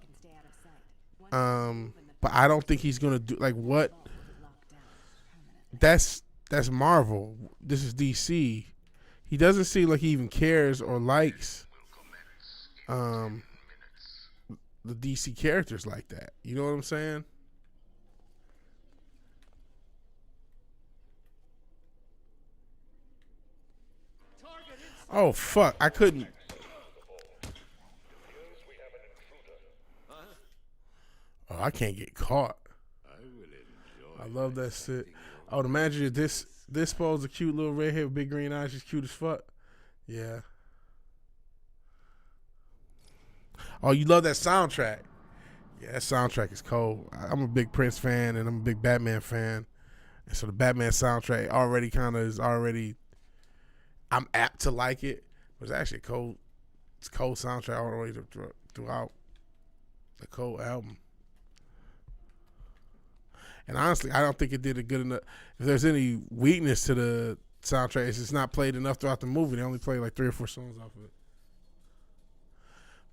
But I don't think he's going to do, like, what? That's Marvel. This is DC. He doesn't seem like he even cares or likes the DC characters like that. You know what I'm saying? Oh, fuck. I couldn't. Oh, I can't get caught. I love that shit. Oh, the manager, this pose a cute little redhead with big green eyes. She's cute as fuck. Yeah. Oh, you love that soundtrack? Yeah, that soundtrack is cold. I'm a big Prince fan and I'm a big Batman fan, and so the Batman soundtrack already kind of is already. I'm apt to like it. But it's actually cold. It's a cold soundtrack all the way throughout the cold album. And honestly, I don't think it did a good enough. If there's any weakness to the soundtrack, it's just not played enough throughout the movie. They only played like 3 or 4 songs off of it.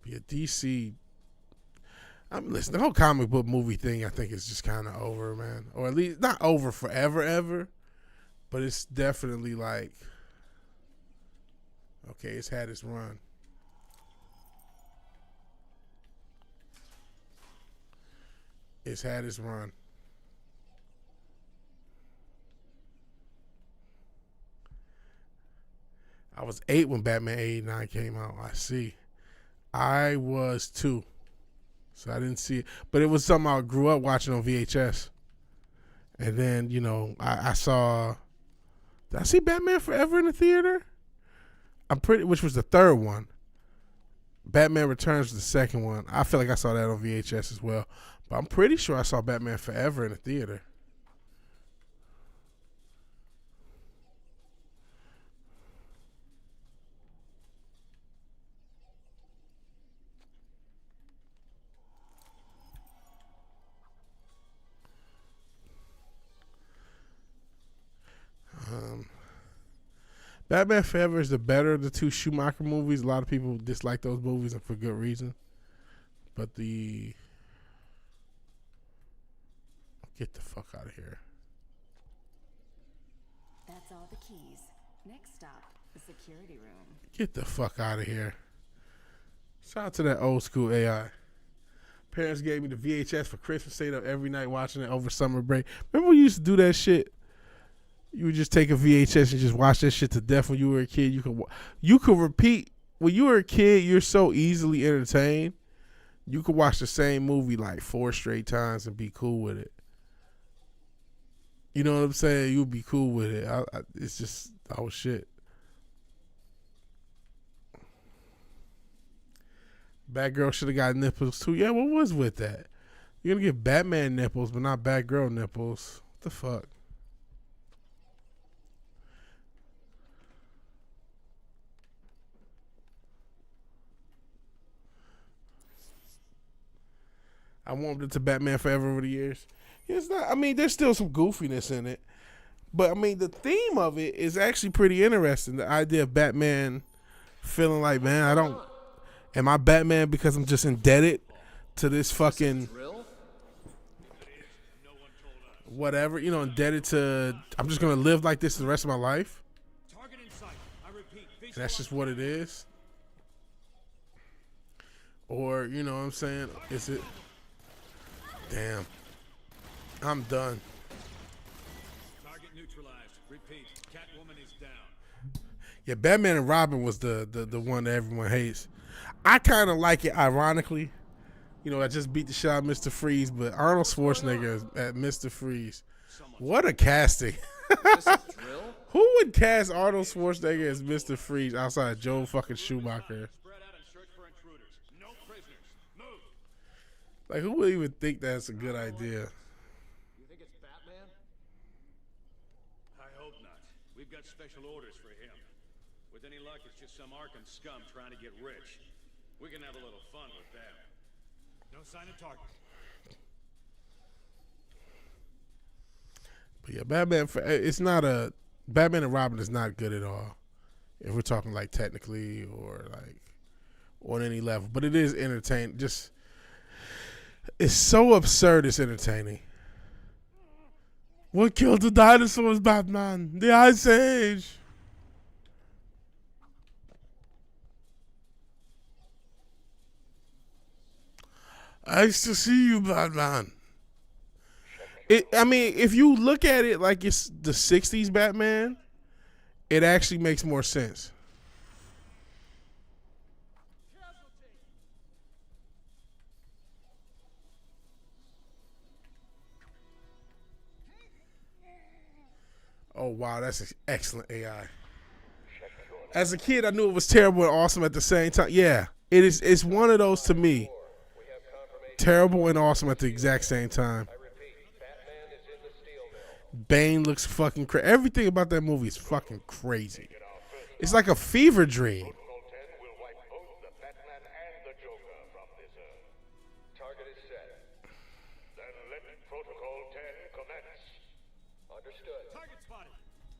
But yeah, DC. Listen, the whole comic book movie thing, I think, is just kind of over, man. Or at least not over forever, ever. But it's definitely like, okay, it's had its run. It's had its run. I was 8 when Batman 89 came out. I see. I was 2. So I didn't see it. But it was something I grew up watching on VHS. And then, you know, I saw... Did I see Batman Forever in the theater? Which was the third one. Batman Returns was the second one. I feel like I saw that on VHS as well. But I'm pretty sure I saw Batman Forever in the theater. Batman Forever is the better of the 2 Schumacher movies. A lot of people dislike those movies, and for good reason. But get the fuck out of here. That's all the keys. Next stop, the security room. Get the fuck out of here. Shout out to that old school AI. Parents gave me the VHS for Christmas. Stayed up every night watching it over summer break. Remember we used to do that shit? You would just take a VHS and just watch that shit to death when you were a kid. You could repeat. When you were a kid, you're so easily entertained. You could watch the same movie like 4 straight times and be cool with it. You know what I'm saying? You'd be cool with it. It's just, oh shit. Batgirl should have got nipples too. Yeah, what was with that? You're gonna get Batman nipples, but not Batgirl nipples. What the fuck? I warmed it to Batman Forever over the years. It's not. I mean, there's still some goofiness in it, but I mean, the theme of it is actually pretty interesting. The idea of Batman feeling like, man, am I Batman because I'm just indebted to this fucking whatever, you know, indebted to. I'm just gonna live like this the rest of my life. And that's just what it is. Or, you know what I'm saying? Is it? Damn. I'm done. Target neutralized. Repeat. Catwoman is down. Yeah, Batman and Robin was the one that everyone hates. I kind of like it, ironically. You know, I just beat the shit out of Mr. Freeze, but Arnold Schwarzenegger at Mr. Freeze. What a casting. Who would cast Arnold Schwarzenegger as Mr. Freeze outside of Joe fucking Schumacher? Like, who would even think that's a good idea? You think it's Batman? I hope not. We've got special orders for him. With any luck, it's just some Arkham scum trying to get rich. We can have a little fun with them. No sign of target. But yeah, Batman and Robin is not good at all. If we're talking like technically or like on any level. But it is entertaining. It's so absurd it's entertaining. What killed the dinosaurs, Batman? The Ice Age. Nice to see you, Batman. I mean, if you look at it like it's the 60s Batman, it actually makes more sense. Oh, wow, that's an excellent AI. As a kid, I knew it was terrible and awesome at the same time. Yeah, It's one of those to me. Terrible and awesome at the exact same time. Bane looks fucking crazy. Everything about that movie is fucking crazy. It's like a fever dream. Target is set. Then let Protocol 10 commence. Understood. Target spotted.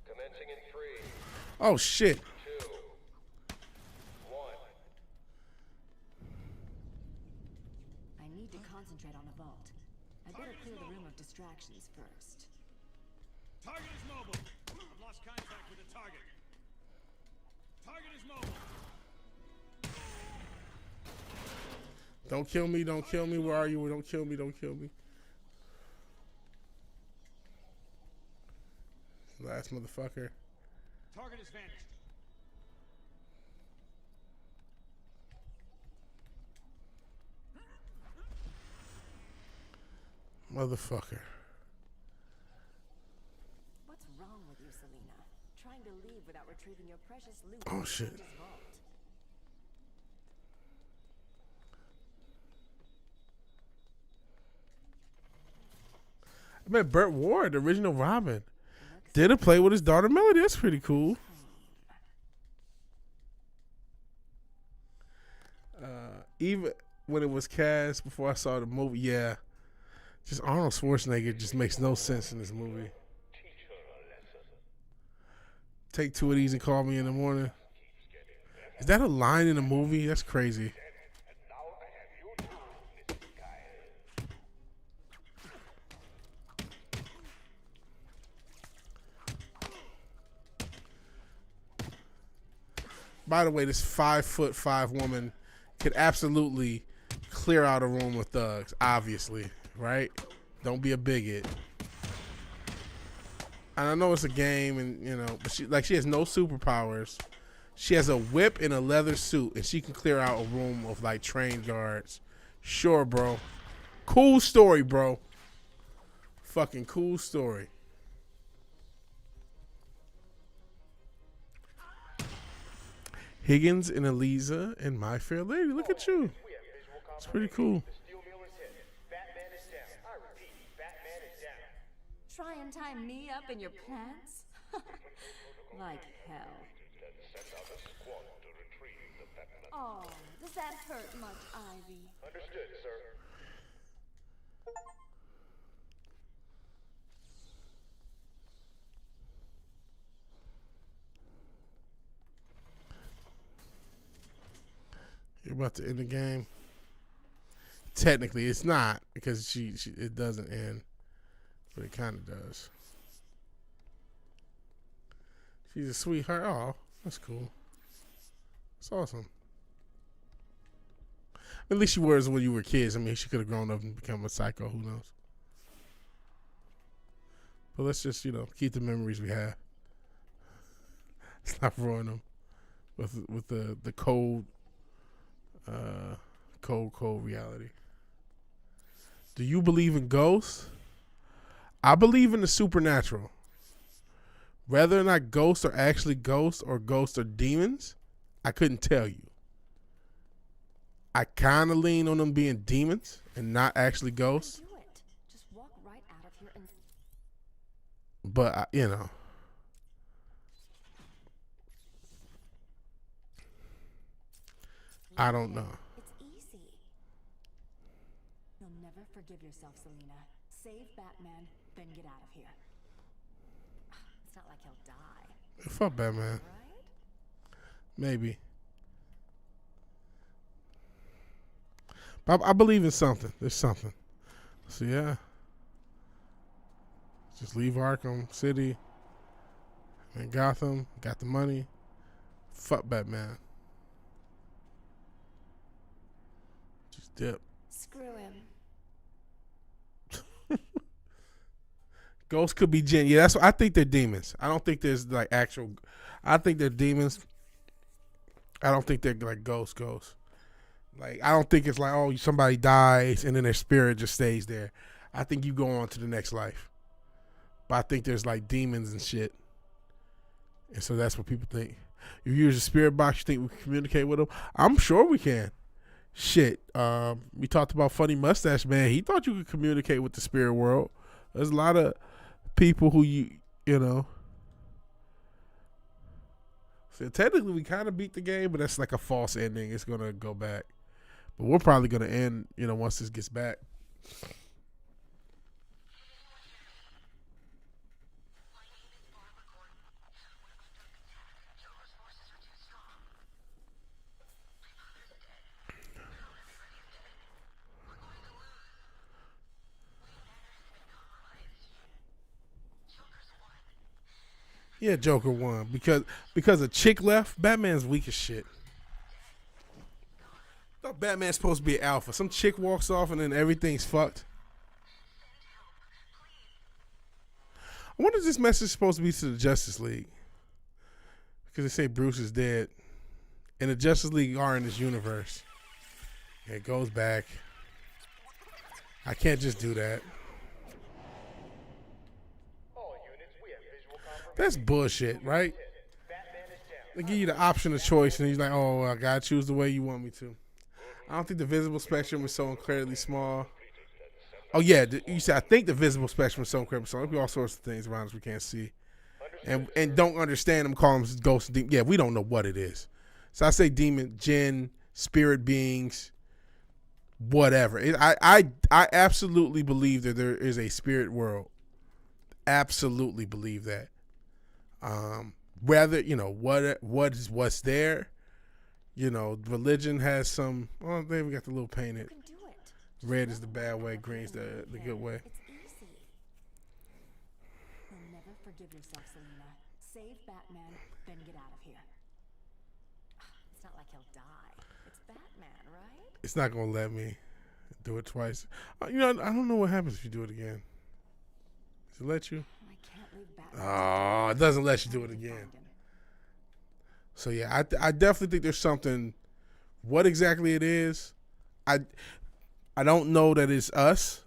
Commencing in 3, Oh shit. 2, 1. I need to concentrate on the vault. I better clear the room of distractions first. Target is mobile. I've lost contact with the target. Target is mobile. Don't kill me, don't kill me. Where are you? Don't kill me, don't kill me. Last motherfucker. Target is vanished. Motherfucker. What's wrong with you, Selena? Trying to leave without retrieving your precious loot. Oh, shit. from Santa's vault. I met Burt Ward, the original Robin. Did a play with his daughter Melody. That's pretty cool. Even when it was cast before I saw the movie, yeah. Just Arnold Schwarzenegger just makes no sense in this movie. Take 2 of these and call me in the morning. Is that a line in the movie? That's crazy. By the way, this 5'5" woman could absolutely clear out a room with thugs, obviously, right? Don't be a bigot. And I know it's a game, and you know, but she has no superpowers. She has a whip and a leather suit, and she can clear out a room of like trained guards. Sure, bro. Cool story, bro. Fucking cool story. Higgins and Eliza and My Fair Lady. Look at you. It's pretty cool. Try and tie me up in your plans? Like hell. Oh, does that hurt much, Ivy? Understood, sir. You're about to end the game. Technically, it's not because it doesn't end, but it kind of does. She's a sweetheart. Oh, that's cool. It's awesome. At least she was when you were kids. I mean, she could have grown up and become a psycho. Who knows? But let's just, keep the memories we have. Stop ruining them with the cold reality. Do you believe in ghosts? I believe in the supernatural. Whether or not ghosts are actually ghosts or ghosts are demons, I couldn't tell you. I kind of lean on them being demons and not actually ghosts. Do it. Just walk right out of here and... But, I don't know. It's easy. You'll never forgive yourself, Selena. Save Batman, then get out of here. It's not like he'll die. Fuck Batman. Right? Maybe. But I believe in something. There's something. So, yeah. Just leave Arkham City and Gotham. Got the money. Fuck Batman. Just dip. Screw him. Ghosts could be Jinn. Yeah, that's what I think they're demons. I don't think there's like actual. I think they're demons. I don't think they're like ghosts. Like, I don't think it's like, oh, somebody dies and then their spirit just stays there. I think you go on to the next life. But I think there's like demons and shit. And so that's what people think. You use a spirit box, you think we can communicate with them? I'm sure we can. Shit. We talked about Funny Mustache Man. He thought you could communicate with the spirit world. There's a lot of people who you know. So technically we kind of beat the game, but that's like a false ending. It's gonna go back. But we're probably gonna end, once this gets back. Yeah, Joker won because a chick left. Batman's weak as shit. I thought Batman's supposed to be an alpha. Some chick walks off and then everything's fucked. I wonder if this message is supposed to be to the Justice League, because they say Bruce is dead, and the Justice League are in this universe. It goes back. I can't just do that. That's bullshit, right? They give you the option of choice, and he's like, "Oh, I gotta choose the way you want me to." I don't think the visible spectrum is so incredibly small. Oh yeah, you said I think the visible spectrum is so incredibly small. There'll be all sorts of things around us we can't see, and don't understand them. Call them ghosts. Yeah, we don't know what it is. So I say demon, jinn, spirit beings, whatever. I absolutely believe that there is a spirit world. Absolutely believe that. Whether what's there, religion has some. Oh, there we got the little painted. Red is the bad way, green's the good way. It's easy. You'll never forgive yourself, Selena. Save Batman, then get out of here. It's not like he'll die. It's Batman, right? It's not gonna let me do it twice. I don't know what happens if you do it again. Does it let you? Oh, it doesn't let you do it again. So yeah, I definitely think there's something. What exactly it is, I don't know that it's us.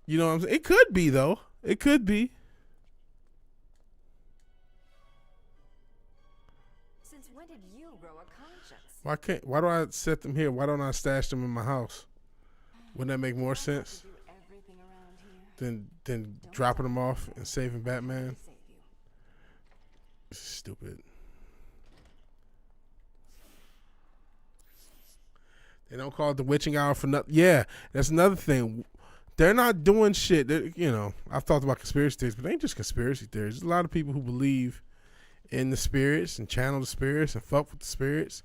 You know what I'm saying? It could be though. It could be. Since when did you grow a conscience? Why do I set them here? Why don't I stash them in my house? Wouldn't that make more sense than dropping them off and saving Batman? Stupid. They don't call it the witching hour for nothing. Yeah, that's another thing. They're not doing shit. I've talked about conspiracy theories, but they ain't just conspiracy theories. There's a lot of people who believe in the spirits and channel the spirits and fuck with the spirits,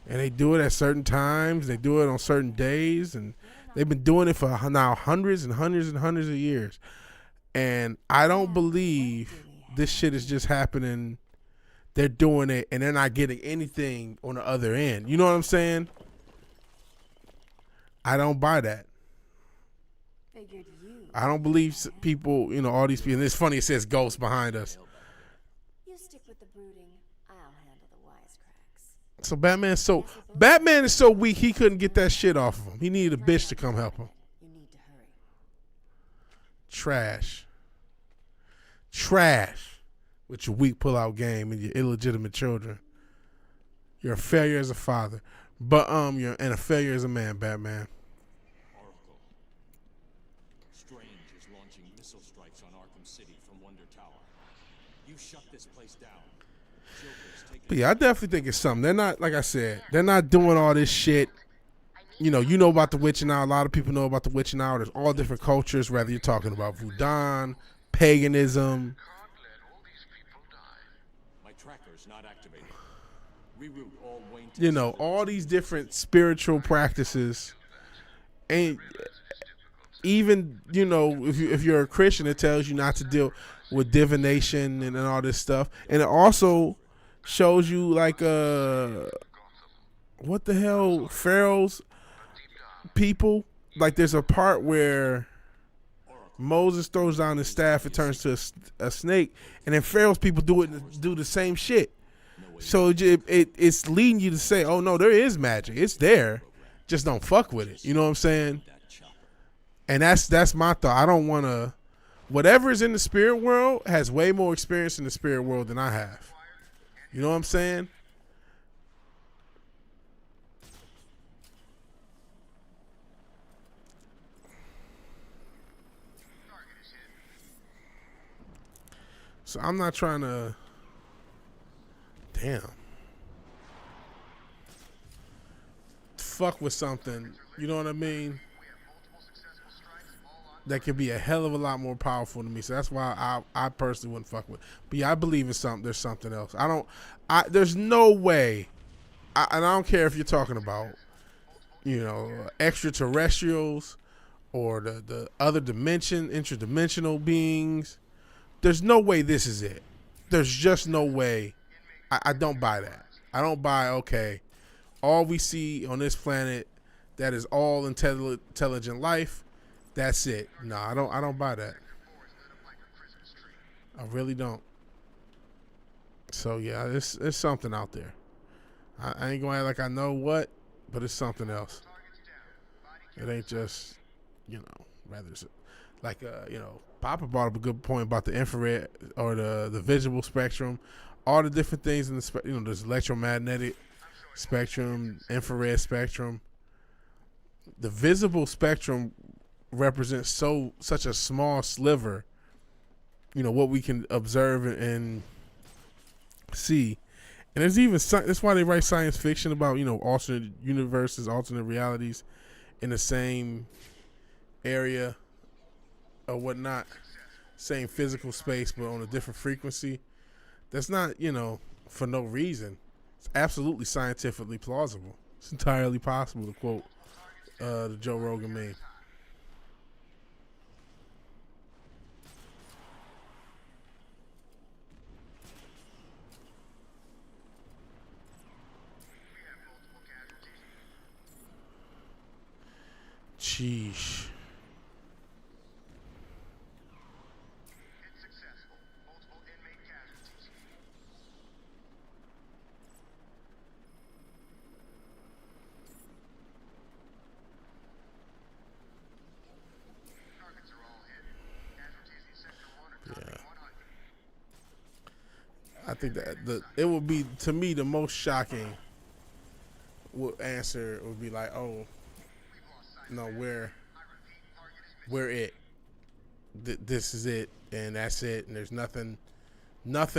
and they do it at certain times. They do it on certain days, and they've been doing it for now hundreds and hundreds and hundreds of years. And I don't believe this shit is just happening. They're doing it, and they're not getting anything on the other end. You know what I'm saying? I don't buy that. I don't believe people, all these people. And it's funny, it says ghosts behind us. You stick with the brooding. I'll handle the wisecracks. So Batman is so weak, he couldn't get that shit off of him. He needed a bitch to come help him. You need to hurry. Trash. With your weak pull-out game and your illegitimate children. You're a failure as a father. But you're a failure as a man, Batman. Oracle. Strange is launching missile strikes on Arkham City from Wonder Tower. You shut this place down. But yeah, I definitely think it's something. They're not, like I said, they're not doing all this shit. You know about the witching hour. A lot of people know about the witching hour. There's all different cultures, whether you're talking about voodoo, paganism. Not activated. Reroute all Wayne. All these different spiritual practices, and even if you're a Christian, it tells you not to deal with divination and all this stuff, and it also shows you like what the hell, Pharaoh's people. Like there's a part where Moses throws down his staff, it turns to a snake, and then Pharaoh's people do the same shit. So it's leading you to say, oh no, there is magic. It's there. Just don't fuck with it. You know what I'm saying? And that's my thought. I don't want to. Whatever is in the spirit world has way more experience in the spirit world than I have. You know what I'm saying? So I'm not trying to. Damn. Fuck with something. You know what I mean? That could be a hell of a lot more powerful than me. So that's why I personally wouldn't fuck with. But yeah, I believe in something. There's something else. There's no way. And I don't care if you're talking about, extraterrestrials or the other dimension, interdimensional beings. There's no way this is it. There's just no way. I don't buy that. I don't buy, okay, all we see on this planet that is all intelligent life, that's it. No, I don't buy that. I really don't. So yeah, it's something out there. I ain't gonna act like I know what, but it's something else. It ain't just, rather like Papa brought up a good point about the infrared or the visible spectrum, all the different things in the there's electromagnetic spectrum, infrared spectrum. The visible spectrum represents such a small sliver, what we can observe and see. And there's even that's why they write science fiction about alternate universes, alternate realities in the same area or whatnot, same physical space but on a different frequency. That's not for no reason. It's absolutely scientifically plausible. It's entirely possible, to quote the Joe Rogan meme. Sheesh. I think that it would be, to me, the most shocking answer would be like, oh, no, we're it. This is it, and that's it, and there's nothing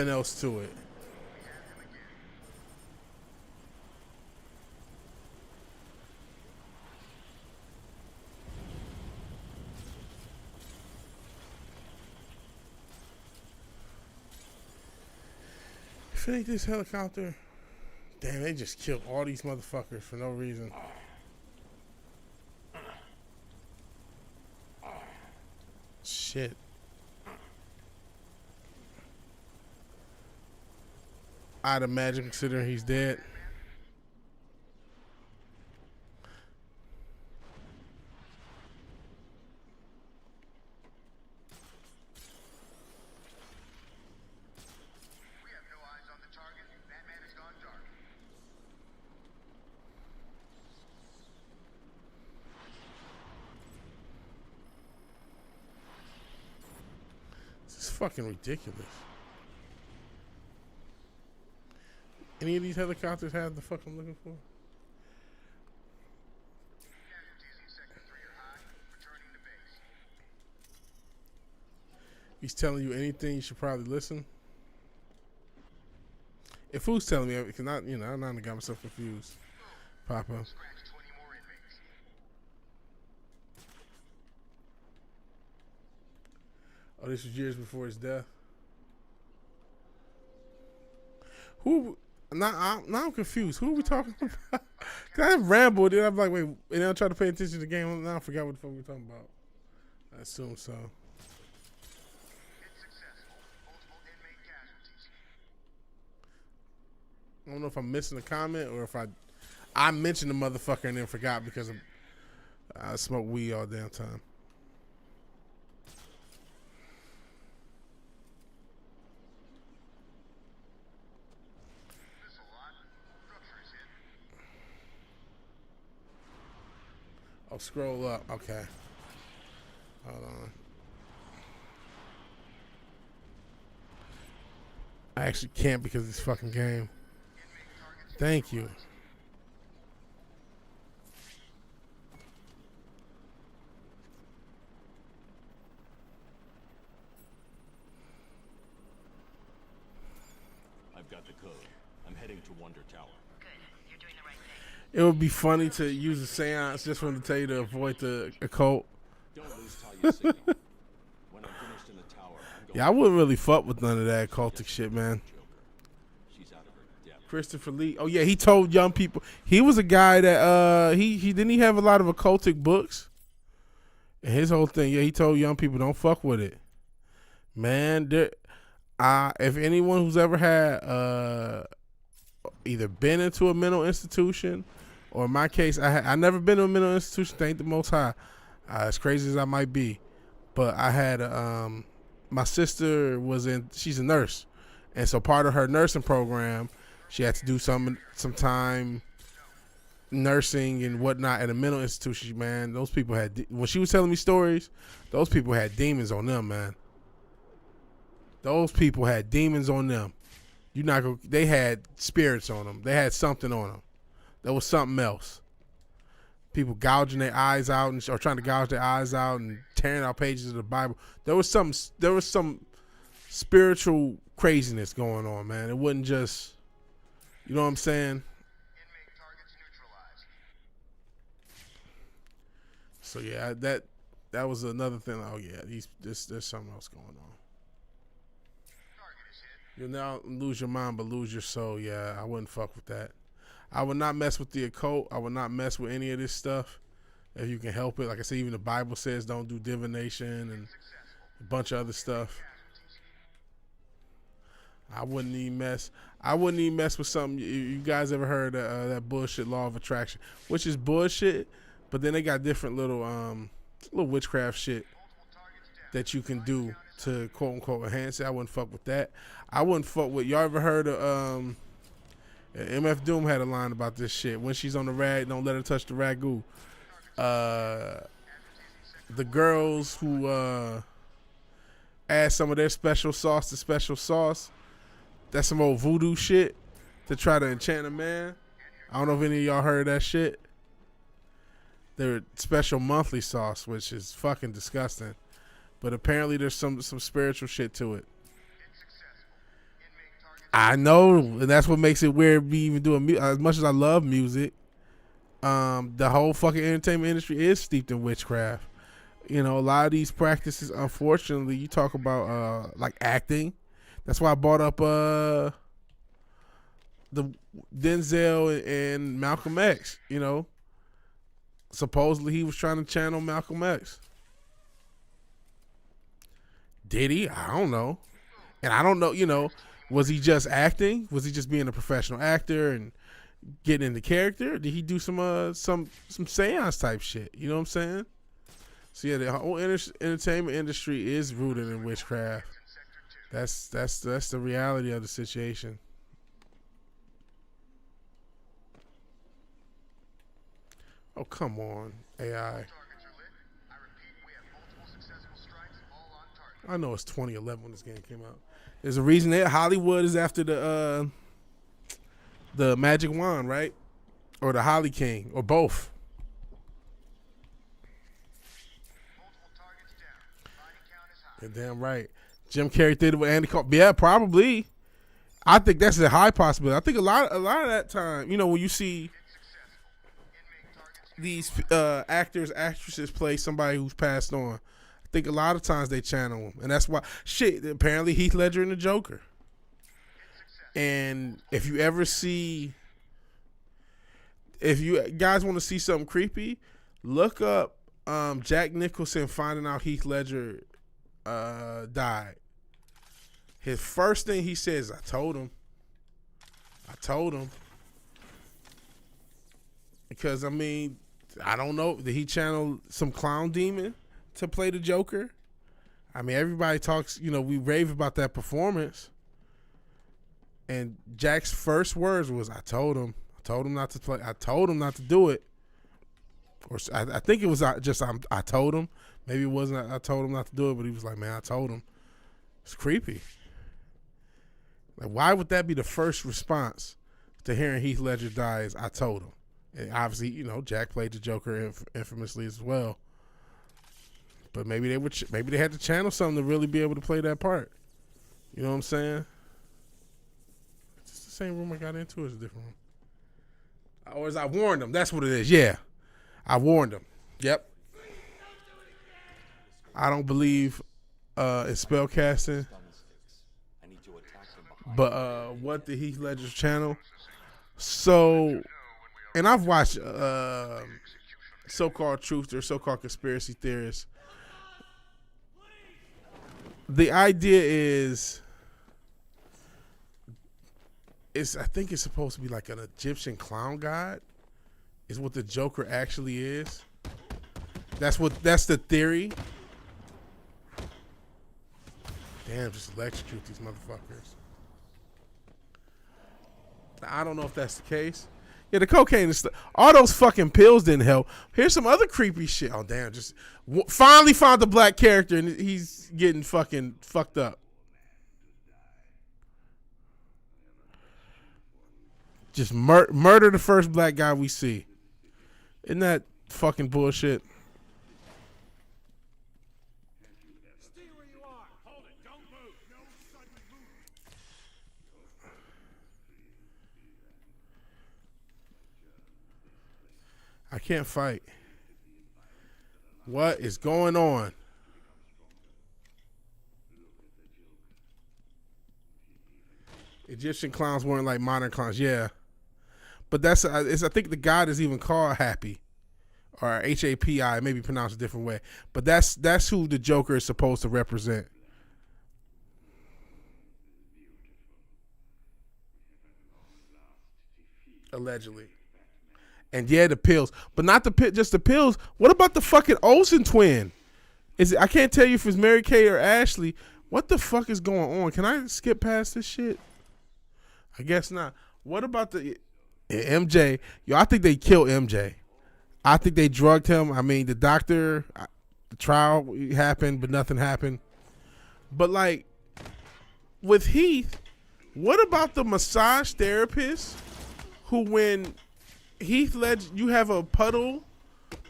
else to it. If it ain't this helicopter, damn, they just killed all these motherfuckers for no reason. Shit. I'd imagine, considering he's dead. This is fucking ridiculous. Any of these helicopters have the fuck I'm looking for? He's telling you anything, you should probably listen. If who's telling me, because I'm not got myself confused. Papa. Oh, this was years before his death. Who? Now I'm confused. Who are we talking about? Cause I rambled, and I'm like, wait, and then I try to pay attention to the game. Now I forgot what the fuck we're talking about. I assume so. I don't know if I'm missing a comment or if I mentioned the motherfucker and then forgot because I smoke weed all damn time. Oh, scroll up. Okay. Hold on. I actually can't because of this fucking game. Thank you. Wonder Tower. Good. You're doing the right thing. It would be funny to use a seance just for them to tell you to avoid the occult. Don't lose Talia's signal. When I'm finished in the tower, I'm going Yeah, I wouldn't really fuck with none of that occultic shit, man. She's out of her depth. Christopher Lee. Oh yeah, he told young people. He was a guy that he didn't he have a lot of occultic books. And his whole thing, yeah, he told young people don't fuck with it. Man, if anyone who's ever had either been into a mental institution, or in my case, I never been to a mental institution. Thank the Most High. As crazy as I might be, but I had my sister she's a nurse, and so part of her nursing program, she had to do some time nursing and whatnot at a mental institution. Man, those people when she was telling me stories, those people had demons on them, man. Those people had demons on them. They had spirits on them. They had something on them. There was something else. People gouging their eyes out or trying to gouge their eyes out and tearing out pages of the Bible. There was some spiritual craziness going on, man. It wasn't just, you know what I'm saying? Inmate targets neutralized. So yeah, that was another thing. Oh yeah, there's something else going on. Target is hit. You'll now lose your mind but lose your soul. Yeah, I wouldn't fuck with that. I would not mess with the occult. I would not mess with any of this stuff if you can help it. Like I said, even the Bible says don't do divination and a bunch of other stuff. I wouldn't even mess with something. You guys ever heard that bullshit law of attraction, which is bullshit, but then they got different little witchcraft shit that you can do to quote unquote enhance it. I wouldn't fuck with that. I wouldn't fuck with, y'all ever heard of MF Doom had a line about this shit. When she's on the rag, don't let her touch the ragu. The girls who add some of their special sauce to special sauce, that's some old voodoo shit to try to enchant a man. I don't know if any of y'all heard that shit. Their special monthly sauce, which is fucking disgusting. But apparently there's some spiritual shit to it. I know, and that's what makes it weird me even doing music. As much as I love music, the whole fucking entertainment industry is steeped in witchcraft. You know, a lot of these practices, unfortunately, you talk about like acting. That's why I brought up the Denzel and Malcolm X. You know, supposedly he was trying to channel Malcolm X. Did he? I don't know. And I don't know, you know, was he just acting? Was he just being a professional actor and getting into character? Or did he do some seance type shit? You know what I'm saying? So yeah, the whole entertainment industry is rooted in witchcraft. That's the reality of the situation. Oh, come on, AI. I know it's 2011 when this game came out. There's a reason that Hollywood is after the Magic Wand, right? Or the Holly King, or both. You're damn right. Jim Carrey did it with Andy Kaufman. Yeah, probably. I think that's a high possibility. I think a lot of that time, you know, when you see these actors, actresses play somebody who's passed on, I think a lot of times they channel him, and that's why apparently Heath Ledger and the Joker. And if you guys want to see something creepy, look up Jack Nicholson finding out Heath Ledger died. His first thing he says, I told him. Because I mean, I don't know, did he channel some clown demon to play the Joker? I mean, everybody talks, you know, we rave about that performance. And Jack's first words was, I told him not to play. I told him not to do it. Or I think it was just, I told him. Maybe it wasn't, I told him not to do it, but he was like, man, I told him. It's creepy. Like, why would that be the first response to hearing Heath Ledger die is, I told him? And obviously, you know, Jack played the Joker infamously as well. But maybe they had to channel something to really be able to play that part. You know what I'm saying? Just a same room I got into? Or is it a different room? Or is I warned him? That's what it is. Yeah, I warned him. Yep. I don't believe in spellcasting. I need to attack them behind. But what the Heath Ledger's channel? So, and I've watched so-called truthers, so-called conspiracy theorists. The idea is, I think it's supposed to be like an Egyptian clown god. Is what the Joker actually is. That's the theory. Damn, just electrocute these motherfuckers. I don't know if that's the case. Yeah, the cocaine and stuff. All those fucking pills didn't help. Here's some other creepy shit. Oh, damn. Just finally found the black character and he's getting fucking fucked up. Just murder the first black guy we see. Isn't that fucking bullshit? Stay where you are. Hold it. Don't move. No sudden movement. I can't fight. What is going on? Egyptian clowns weren't like modern clowns, yeah. But I think the god is even called Happy, or Hapi, maybe pronounced a different way. But that's who the Joker is supposed to represent. Allegedly. And yeah, the pills, but not just the pills. What about the fucking Olsen twin? I can't tell you if it's Mary Kay or Ashley. What the fuck is going on? Can I skip past this shit? I guess not. What about the MJ? Yo, I think they killed MJ. I think they drugged him. I mean, the trial happened, but nothing happened. But like with Heath, what about the massage therapist who, when Heath Ledger, you have a puddle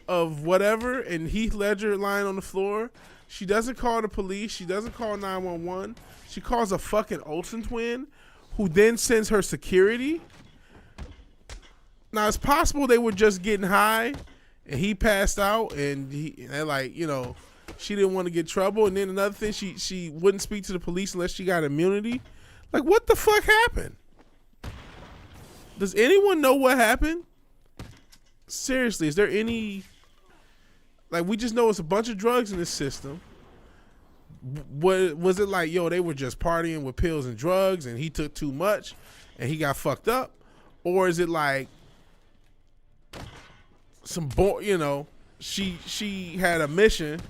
of whatever and Heath Ledger lying on the floor, she doesn't call the police, she doesn't call 911, she calls a fucking Olsen twin who then sends her security. Now it's possible they were just getting high and he passed out and they're like, you know, she didn't want to get trouble, and then another thing, she wouldn't speak to the police unless she got immunity. Like, what the fuck happened? Does anyone know what happened? Seriously, is there any, like, we just know it's a bunch of drugs in this system. Was it like, yo, they were just partying with pills and drugs and he took too much and he got fucked up? Or is it like you know, she had a mission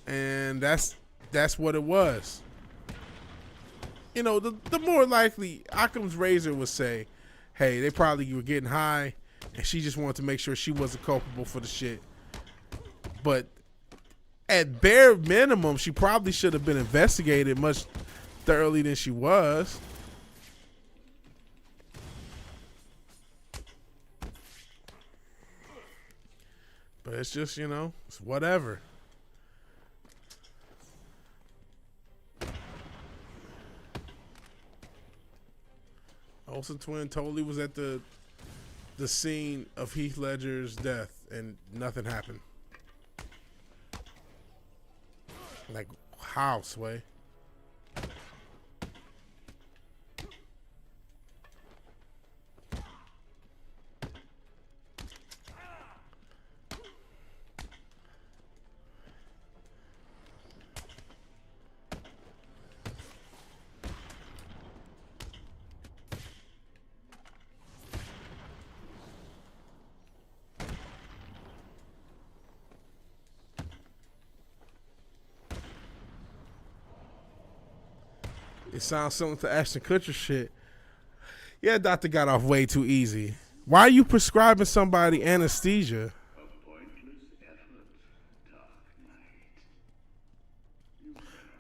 and that's what it was? You know, the more likely, Occam's razor would say, hey, they probably were getting high and she just wanted to make sure she wasn't culpable for the shit. But at bare minimum, she probably should have been investigated much thoroughly than she was. But it's just, you know, it's whatever. Olsen twin totally was at the scene of Heath Ledger's death and nothing happened. Like, how, Sway? It sounds similar to Ashton Kutcher shit. Yeah, doctor got off way too easy. Why are you prescribing somebody anesthesia?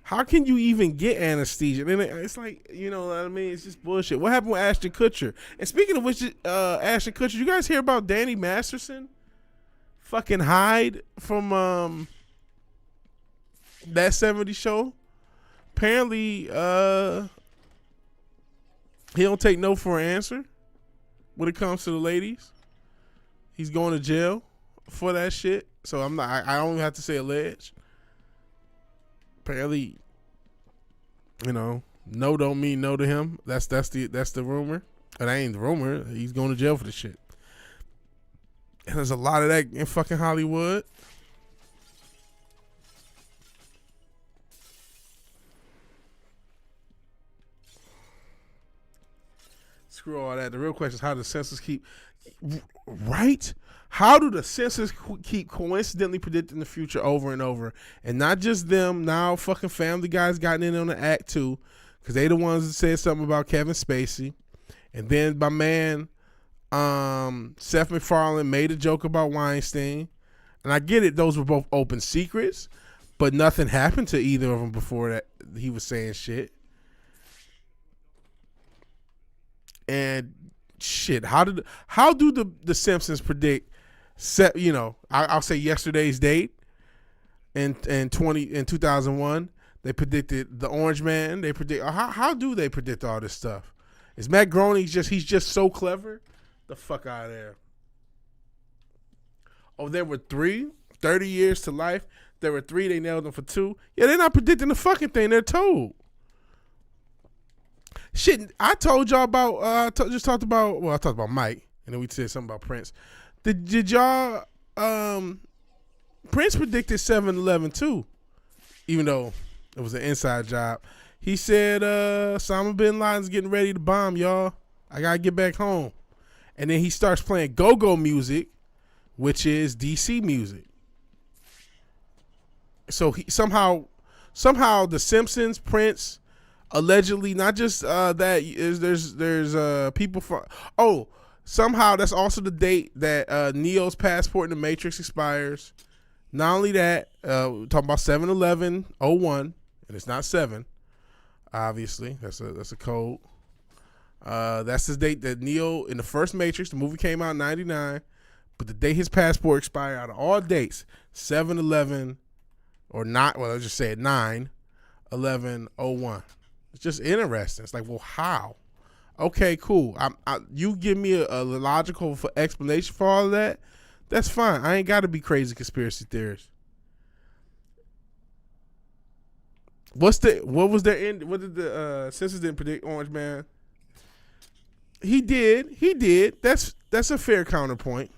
How can you even get anesthesia? And it's like, you know what I mean? It's just bullshit. What happened with Ashton Kutcher? And speaking of which, Ashton Kutcher, you guys hear about Danny Masterson? Fucking Hyde from That 70s Show? Apparently, He don't take no for an answer when it comes to the ladies. He's going to jail for that shit. So I'm not. I don't even have to say alleged. Apparently, no don't mean no to him. That's the rumor. And that ain't the rumor. He's going to jail for this shit. And there's a lot of that in fucking Hollywood. Screw all that. The real question is how do the censors keep... Right? How do the censors keep coincidentally predicting the future over and over? And not just them. Now fucking Family Guy's gotten in on the act too. Because they the ones that said something about Kevin Spacey. And then my man Seth MacFarlane made a joke about Weinstein. And I get it. Those were both open secrets. But nothing happened to either of them before that he was saying shit. And shit, how do the Simpsons predict? I'll say yesterday's date in 2001. They predicted the Orange Man. They predict how do they predict all this stuff? Is Matt Groening he's just so clever? The fuck out of there. Oh, there were 30 years to life. There were 3. They nailed them for 2. Yeah, they're not predicting the fucking thing. They're told. Shit, I told y'all about. I talked about Mike, and then we said something about Prince. Did y'all? Prince predicted 7/11 too, even though it was an inside job. He said Osama bin Laden's getting ready to bomb y'all. I gotta get back home, and then he starts playing go-go music, which is DC music. So he somehow the Simpsons, Prince. Allegedly, not just there's people from. Oh, somehow that's also the date that Neo's passport in the Matrix expires. Not only that, we're talking about 7/11/01, and it's not 7. Obviously, that's a code. That's the date that Neo in the first Matrix, the movie came out in '99, but the day his passport expired out of all dates, 7/11 or not. Well, let's just say it 9/11/01. It's just interesting. It's like, well, how? Okay, cool. You give me a logical explanation for all of that. That's fine. I ain't got to be crazy conspiracy theorists. What was their end? What did the Simpsons didn't predict Orange Man? He did. That's a fair counterpoint.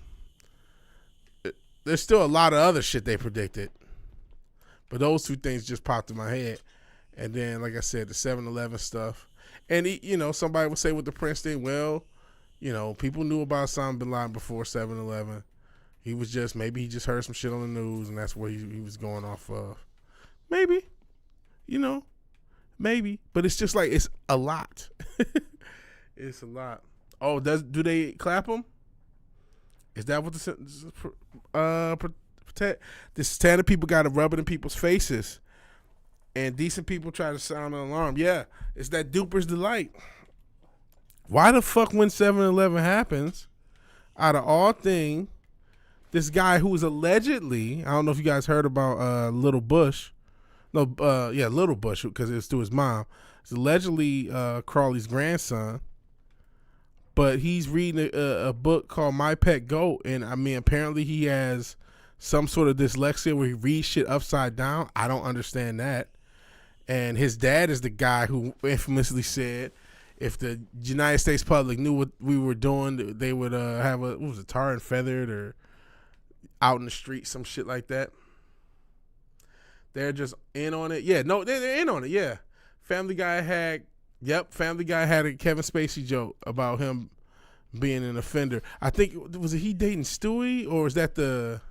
There's still a lot of other shit they predicted, but those 2 things just popped in my head. And then, like I said, the 7/11 stuff. And, somebody would say with the Prince thing, well, people knew about Osama bin Laden before 7/11. He was maybe he just heard some shit on the news, and that's what he was going off of. Maybe. Maybe. But it's just like, it's a lot. It's a lot. Oh, do they clap him? Is that what protect? The standard people got to rub it in people's faces. And decent people try to sound an alarm. Yeah, it's that duper's delight. Why the fuck when 7/11 happens, out of all things, this guy who was allegedly, I don't know if you guys heard about Little Bush. No, Little Bush, because it was through his mom. It's allegedly Crawley's grandson. But he's reading a book called My Pet Goat. And, apparently he has some sort of dyslexia where he reads shit upside down. I don't understand that. And his dad is the guy who infamously said, if the United States public knew what we were doing, they would have tar and feathered or out in the street, some shit like that. They're just in on it. Yeah, no, they're in on it. Yeah, Family Guy had a Kevin Spacey joke about him being an offender. I think was it he dating Stewie or was that the?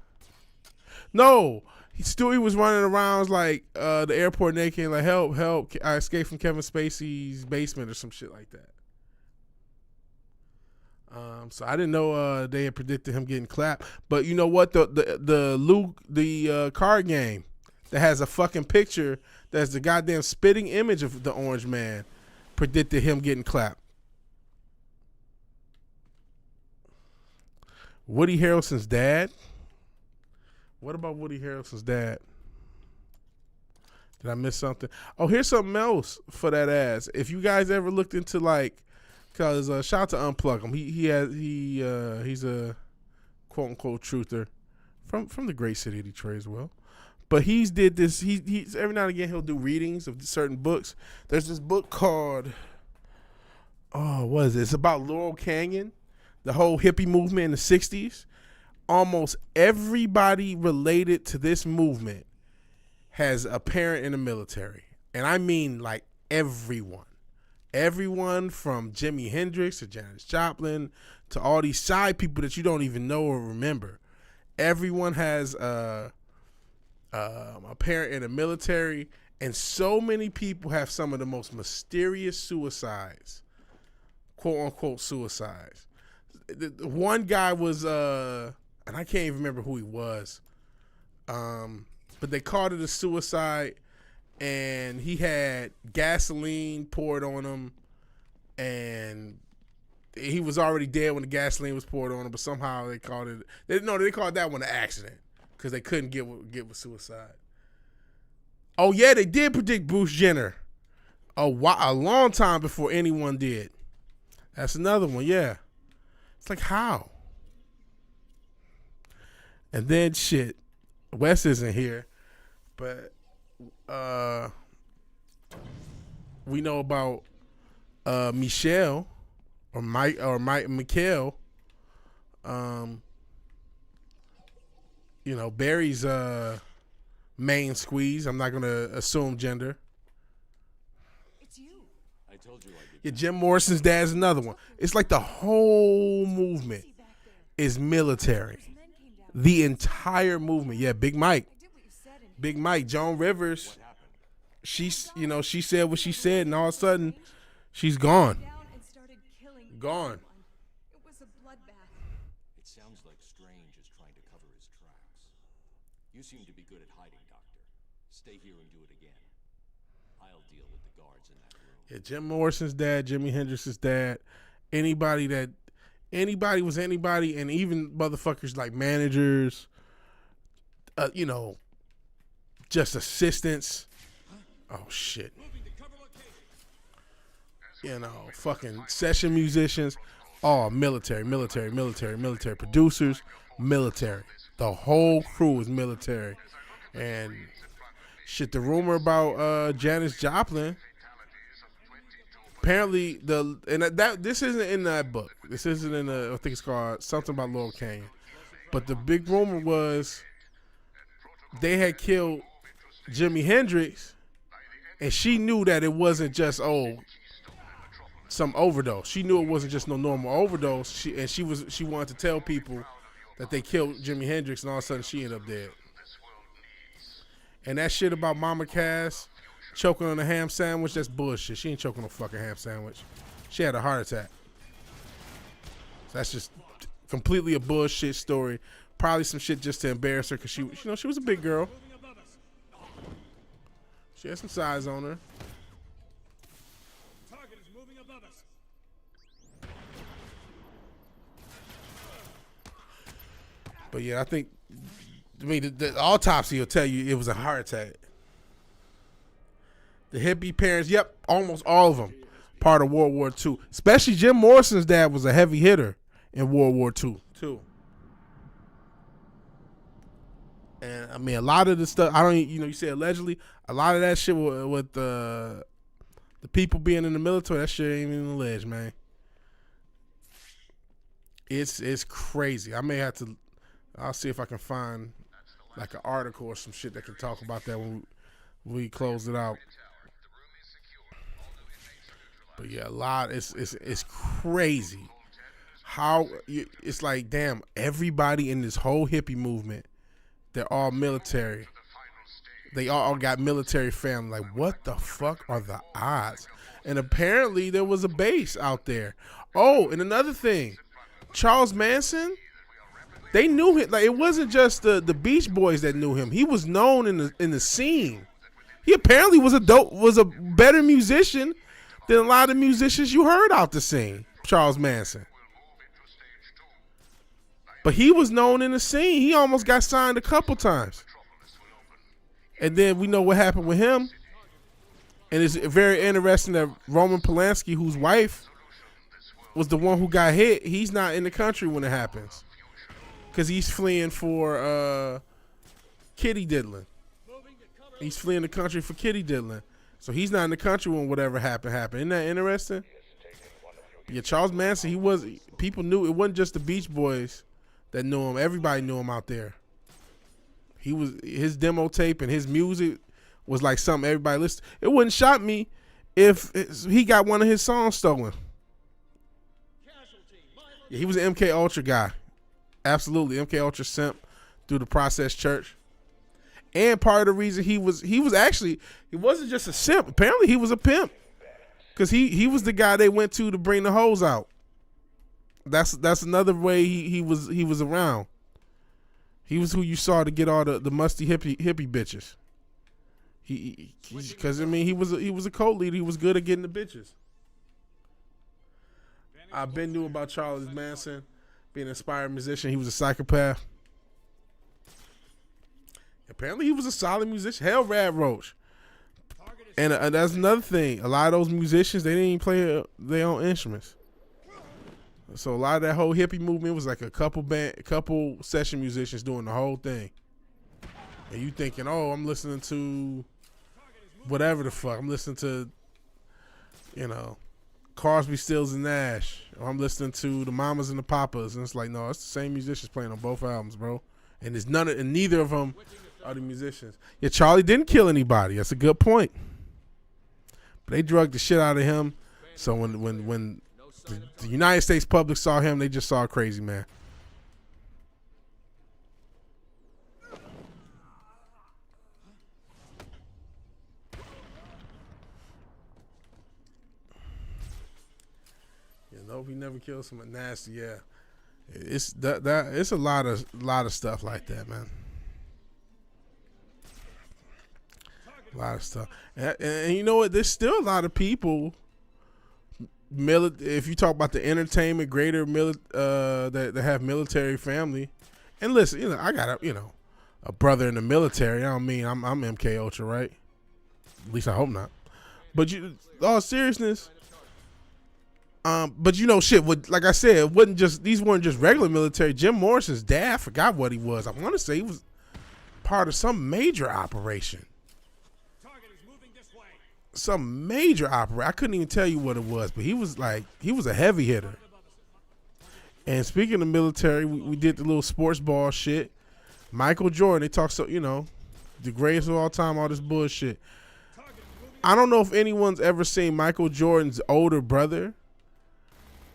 No. Stewie was running around like the airport naked and like, help, I escaped from Kevin Spacey's basement or some shit like that. So I didn't know they had predicted him getting clapped. But you know what? The card game that has a fucking picture that's the goddamn spitting image of the Orange Man predicted him getting clapped. Woody Harrelson's dad. What about Woody Harrelson's dad? Did I miss something? Oh, here's something else for that ass. If you guys ever looked into like Cause shout out to Unplug him. He's a quote unquote truther from the great city of Detroit as well. But he's did this. He's every now and again he'll do readings of certain books. There's this book called what is it? It's about Laurel Canyon, the whole hippie movement in the '60s. Almost everybody related to this movement has a parent in the military, and I mean like everyone. Everyone from Jimi Hendrix to Janis Joplin to all these side people that you don't even know or remember. Everyone has a parent in the military, and so many people have some of the most mysterious suicides, quote unquote suicides. The one guy was, and I can't even remember who he was, but they called it a suicide. And he had gasoline poured on him, and he was already dead when the gasoline was poured on him. But somehow they called it. They called that one an accident because they couldn't get with suicide. Oh yeah, they did predict Bruce Jenner a long time before anyone did. That's another one. Yeah, it's like how. And then shit, Wes isn't here, but. We know about Michelle or Mikhail. Barry's main squeeze. I'm not gonna assume gender. It's you. I told you I did. Yeah, Jim Morrison's dad's another one. It's like the whole movement is military. The entire movement. Yeah, Big Mike. Joan Rivers. She said what she said, and all of a sudden, she's gone. Gone. It was a bloodbath. It sounds like Strange is trying to cover his tracks. You seem to be good at hiding, Doctor. Stay here and do it again. I'll deal with the guards in that room. Yeah, Jim Morrison's dad, Jimi Hendrix's dad, anybody was anybody, and even motherfuckers like managers, just assistants. Oh shit. Fucking session musicians, all military producers, military. The whole crew is military. And shit, the rumor about Janis Joplin, apparently this isn't in that book. This isn't in I think it's called something about Laurel Canyon. But the big rumor was they had killed Jimi Hendrix, and she knew that it wasn't just some overdose. She knew it wasn't just no normal overdose. She wanted to tell people that they killed Jimi Hendrix, and all of a sudden she ended up dead. And that shit about Mama Cass choking on a ham sandwich, that's bullshit. She ain't choking on a fucking ham sandwich. She had a heart attack. So that's just completely a bullshit story. Probably some shit just to embarrass her because she was a big girl. She had some size on her. Target is moving above us. But yeah, I think, the autopsy will tell you it was a heart attack. The hippie parents, yep, almost all of them, part of World War II. Especially Jim Morrison's dad was a heavy hitter in World War II, too. And I mean, a lot of the stuff, you say allegedly, a lot of that shit with the people being in the military, that shit ain't even alleged, man. It's crazy. I'll see if I can find like an article or some shit that can talk about that when we close it out. But yeah, it's crazy how it's like, damn, everybody in this whole hippie movement, they're all military. They all got military family. Like, what the fuck are the odds? And apparently there was a base out there. Oh, and another thing, Charles Manson, they knew him. Like, it wasn't just the Beach Boys that knew him. He was known in the scene. He apparently was a better musician than a lot of musicians you heard out the scene. Charles Manson. But he was known in the scene. He almost got signed a couple times. And then we know what happened with him. And it's very interesting that Roman Polanski, whose wife was the one who got hit. He's not in the country when it happens because he's fleeing for kitty diddling. He's fleeing the country for kitty diddling. So he's not in the country when whatever happened. Isn't that interesting? Yeah, Charles Manson, people knew it wasn't just the Beach Boys that knew him. Everybody knew him out there. His demo tape and his music was like something everybody listened. It wouldn't shock me if he got one of his songs stolen. Yeah, he was an MK Ultra guy. Absolutely. MK Ultra simp through the Process Church. And part of the reason he wasn't just a simp. Apparently he was a pimp. Because he was the guy they went to bring the hoes out. That's another way he was around. He was who you saw to get all the musty hippie bitches. Because he was a cult leader. He was good at getting the bitches. I've been knew about Charles Manson being an inspired musician. He was a psychopath. Apparently he was a solid musician. Hell, Rad Roach. And that's another thing. A lot of those musicians, they didn't even play their own instruments. So a lot of that whole hippie movement was like a couple session musicians doing the whole thing. And you thinking, oh, I'm listening to whatever the fuck. I'm listening to, Crosby, Stills, and Nash. Or I'm listening to the Mamas and the Papas. And it's like, no, it's the same musicians playing on both albums, bro. And there's neither of them are the musicians. Yeah, Charlie didn't kill anybody. That's a good point. But they drugged the shit out of him. So when the United States public saw him, they just saw a crazy man. Nope, he never killed someone nasty. Yeah, it's it's a lot of stuff like that, man. A lot of stuff, and you know what? There's still a lot of people. If you talk about the entertainment greater that have military family, and listen, I got a brother in the military. I don't mean I'm MK Ultra, right? At least I hope not. But all seriousness. But shit. Like I said, it wasn't just these weren't just regular military. Jim Morrison's dad, I forgot what he was. I want to say he was part of some major operation. Some major operation. I couldn't even tell you what it was, but he was a heavy hitter. And speaking of military, we did the little sports ball shit. Michael Jordan. They talk the greatest of all time. All this bullshit. I don't know if anyone's ever seen Michael Jordan's older brother.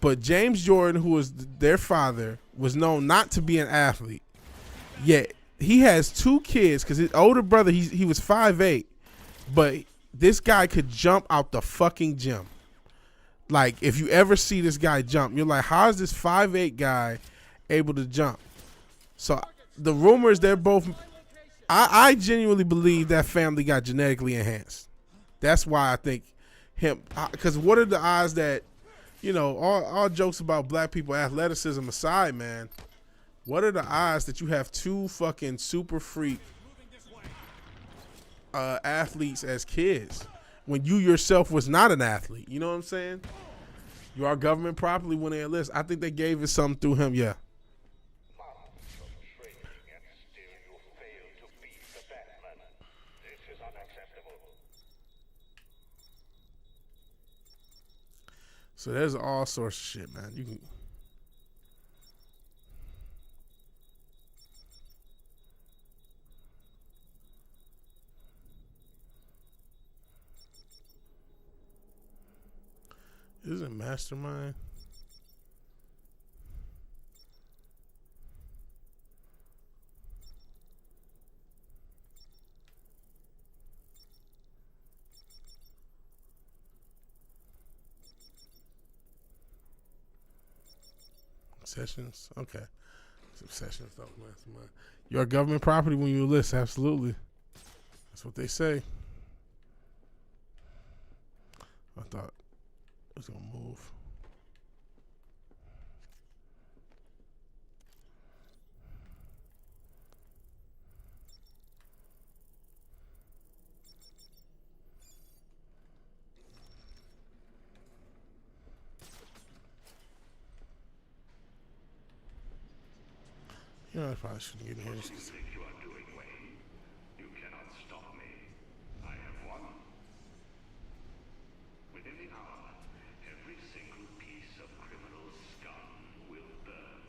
But James Jordan, who was their father, was known not to be an athlete. Yet he has two kids because his older brother, he was 5'8", but this guy could jump out the fucking gym. Like, if you ever see this guy jump, you're like, how is this 5'8" guy able to jump? So the rumors, they're both. I genuinely believe that family got genetically enhanced. That's why I think him. Because what are the odds that? All jokes about black people athleticism aside, man, what are the odds that you have two fucking super freak athletes as kids when you yourself was not an athlete? You know what I'm saying? You are government property when they enlist. I think they gave it something through him, yeah. So there's all sorts of shit, man. You can. Isn't Mastermind? Sessions, okay. Sessions, though, Mastermind. You're government property when you enlist, absolutely. That's what they say. I thought it was gonna move. You know, I probably shouldn't get in here. You think you are doing, Wayne? You cannot stop me. I have won. Within the hour, every single piece of criminal scum will burn.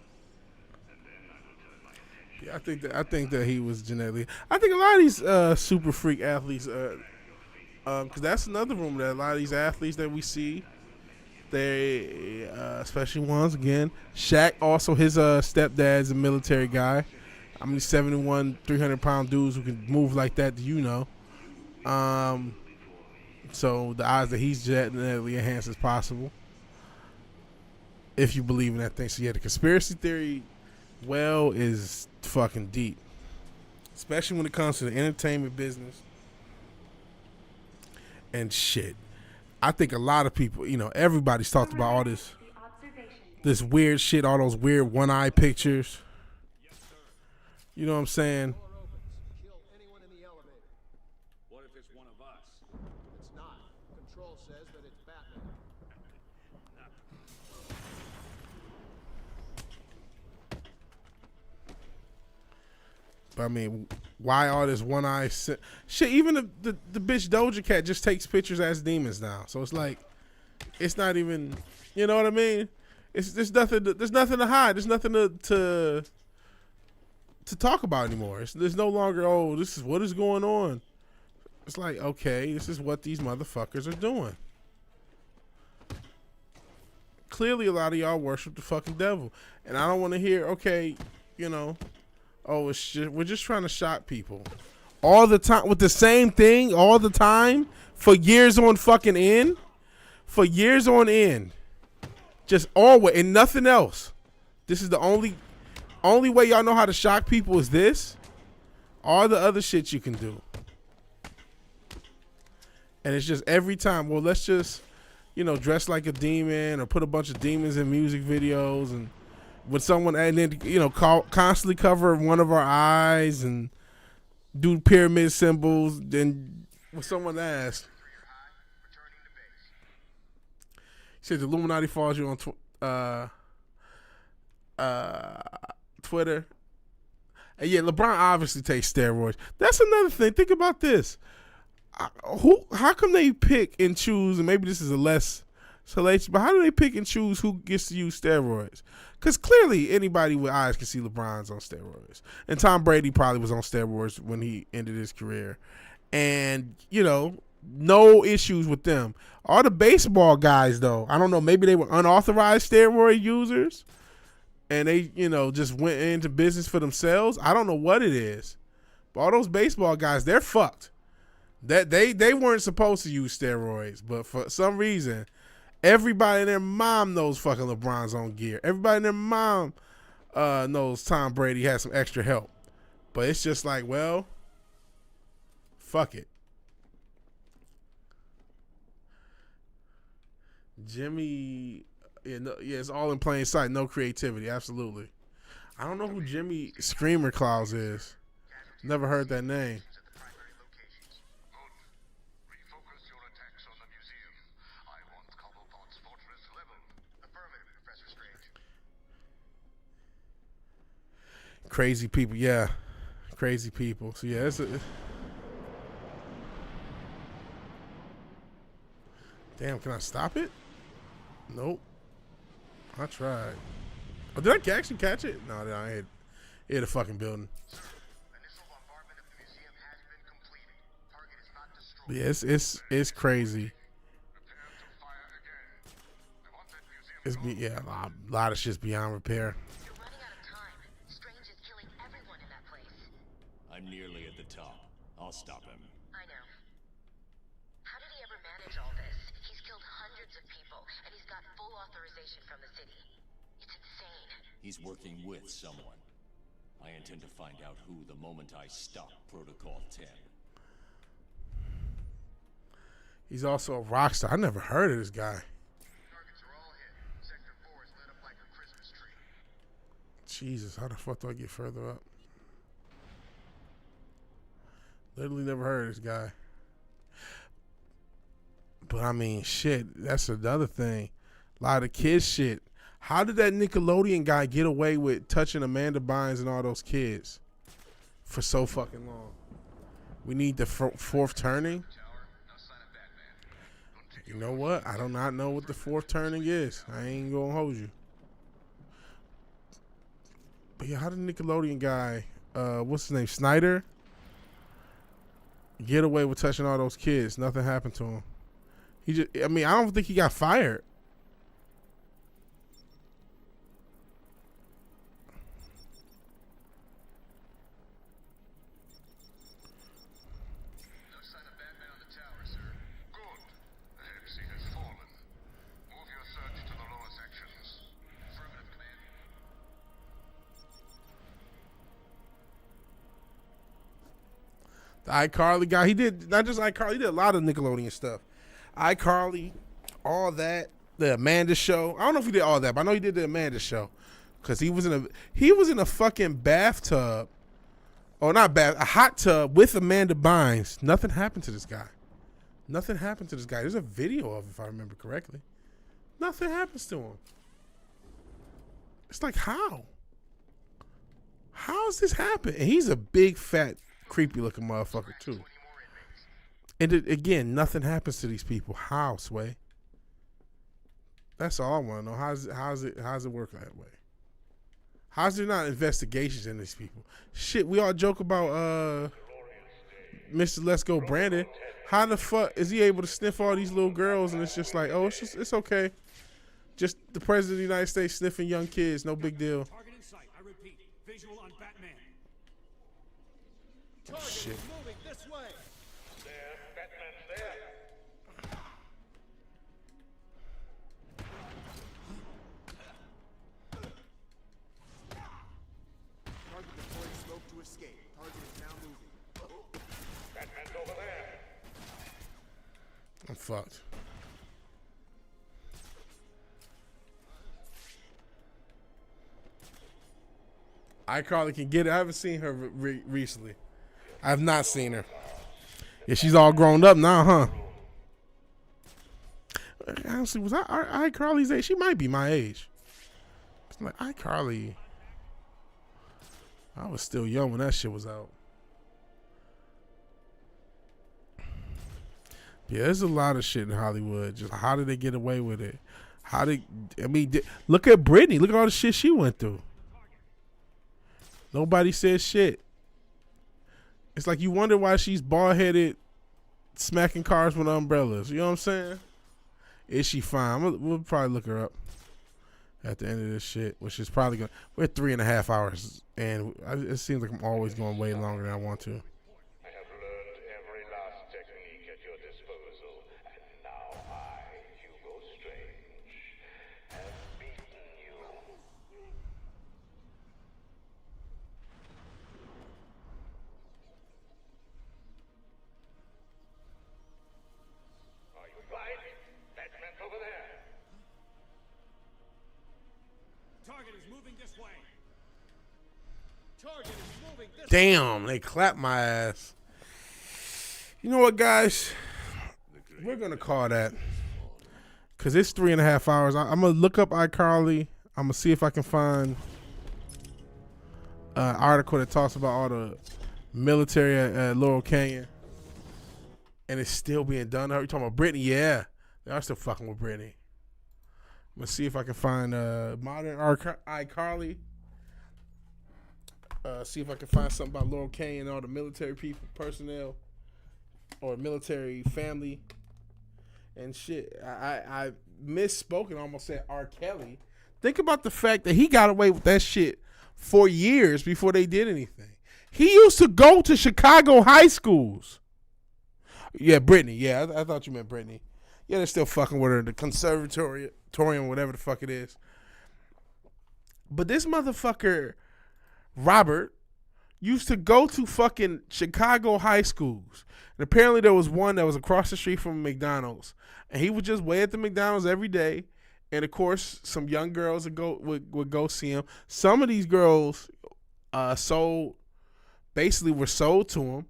And then I will turn my attention. Yeah, I think that he was genetically. I think a lot of these super freak athletes, because that's another rumor that a lot of these athletes that we see, they, especially ones again. Shaq also his stepdad's a military guy. I mean, 71, 300-pound dudes who can move like that. Do you know? So the odds that he's genetically enhanced is possible, if you believe in that thing. So yeah, the conspiracy theory well is fucking deep, especially when it comes to the entertainment business and shit. I think a lot of people, you know, everybody's talked about all this weird shit, all those weird one-eye pictures. You know what I'm saying? Kill anyone in the elevator. What if it's one of us? It's not. Control says that it's Batman. But I mean, why all this one-eye shit? Even the bitch Doja Cat just takes pictures as demons now. So it's like, it's not even, you know what I mean? There's nothing to hide. There's nothing to talk about anymore. There's no longer, oh, this is what is going on. It's like, okay, this is what these motherfuckers are doing. Clearly, a lot of y'all worship the fucking devil, and I don't want to hear, okay, you know, oh, it's just, we're just trying to shock people all the time with the same thing all the time for years on fucking end, just always and nothing else. This is the only way y'all know how to shock people is this. All the other shit you can do, and it's just every time. Well, let's just, you know, dress like a demon or put a bunch of demons in music videos and. With someone, and then, you know, constantly cover one of our eyes and do pyramid symbols. Then when someone asks, he said the Illuminati follows you on Twitter. And yeah, LeBron obviously takes steroids. That's another thing. Think about this. How come they pick and choose? And maybe this is a less salacious, but how do they pick and choose who gets to use steroids? Because clearly anybody with eyes can see LeBron's on steroids. And Tom Brady probably was on steroids when he ended his career. And, you know, no issues with them. All the baseball guys, though, I don't know, maybe they were unauthorized steroid users and they, you know, just went into business for themselves. I don't know what it is. But all those baseball guys, they're fucked. That they weren't supposed to use steroids, but for some reason, everybody and their mom knows fucking LeBron's on gear. Everybody and their mom knows Tom Brady has some extra help. But it's just like, well, fuck it. Jimmy, it's all in plain sight. No creativity, absolutely. I don't know who Jimmy Screamer Claus is. Never heard that name. Crazy people, yeah. Crazy people. So, yeah, damn, can I stop it? Nope. I tried. Oh, did I actually catch it? No, I hit a fucking building. But yeah, it's crazy. A lot of shit's beyond repair. I'm nearly at the top. I'll stop him. I know. How did he ever manage all this? He's killed hundreds of people, and he's got full authorization from the city. It's insane. He's working with someone. I intend to find out who the moment I stop Protocol 10. He's also a rock star. I never heard of this guy. Targets are all hit. Sector 4 is lit up like a Christmas tree. Jesus, how the fuck do I get further up? Literally never heard of this guy. But I mean, shit, that's another thing. A lot of kids shit. How did that Nickelodeon guy get away with touching Amanda Bynes and all those kids for so fucking long? We need the fourth turning. You know what? I do not know what the fourth turning is. I ain't gonna hold you. But yeah, how did Nickelodeon guy, what's his name, Snyder, get away with touching all those kids? Nothing happened to him. I don't think he got fired. No sign of Batman on the tower, sir. Good. The MC has fallen. Move your search to the lower sections. Affirmative, Command. The iCarly guy, he did not just iCarly, he did a lot of Nickelodeon stuff. iCarly, all that, the Amanda Show. I don't know if he did all that, but I know he did the Amanda Show, because he was in a fucking bathtub, or not bath, a hot tub with Amanda Bynes. Nothing happened to this guy. Nothing happened to this guy. There's a video of it, if I remember correctly. Nothing happens to him. It's like, how? How does this happen? And he's a big, fat, creepy looking motherfucker too. And again, nothing happens to these people. How, Sway? That's all I want to know. How's it work that way? How's there not investigations in these people? Shit, we all joke about Mr. Let's Go Brandon. How the fuck is he able to sniff all these little girls and it's just like, oh, it's okay. Just the president of the United States sniffing young kids, no big deal. Target in sight. I repeat, visual on Batman. Target Shit. is moving this way. There, Batman's there. Target deploying smoke to escape. Target is now moving. Batman's over there. I'm fucked. iCarly can get it. I haven't seen her recently. I have not seen her. Yeah, she's all grown up now, huh? Honestly, was iCarly's age? She might be my age. It's like iCarly. I was still young when that shit was out. Yeah, there's a lot of shit in Hollywood. Just how did they get away with it? Look at Britney. Look at all the shit she went through. Nobody says shit. It's like you wonder why she's bald-headed, smacking cars with umbrellas. You know what I'm saying? Is she fine? We'll probably look her up at the end of this shit, which is probably going to... We're 3.5 hours, and it seems like I'm always going way longer than I want to. I have learned every last technique at your disposal, and now I, Hugo Strange, have beaten you. Are you right? Batman's over there. Target is moving this way. Target is moving this way. Damn, they clapped my ass. You know what, guys? We're going to call that. Because it's 3.5 hours. I'm going to look up iCarly. I'm going to see if I can find an article that talks about all the military at Laurel Canyon. And it's still being done. You talking about Britney? Yeah. They are still fucking with Britney. I'm going to see if I can find modern iCarly. See if I can find something about Laurel Canyon and all the military people, personnel, or military family and shit. I misspoke and almost said R. Kelly. Think about the fact that he got away with that shit for years before they did anything. He used to go to Chicago high schools. Yeah, Britney. Yeah, I thought you meant Britney. Yeah, they're still fucking with her. The conservatorium, whatever the fuck it is. But this motherfucker, Robert, used to go to fucking Chicago high schools. And apparently there was one that was across the street from McDonald's. And he would just wait at the McDonald's every day. And of course, some young girls would go see him. Some of these girls were sold to him.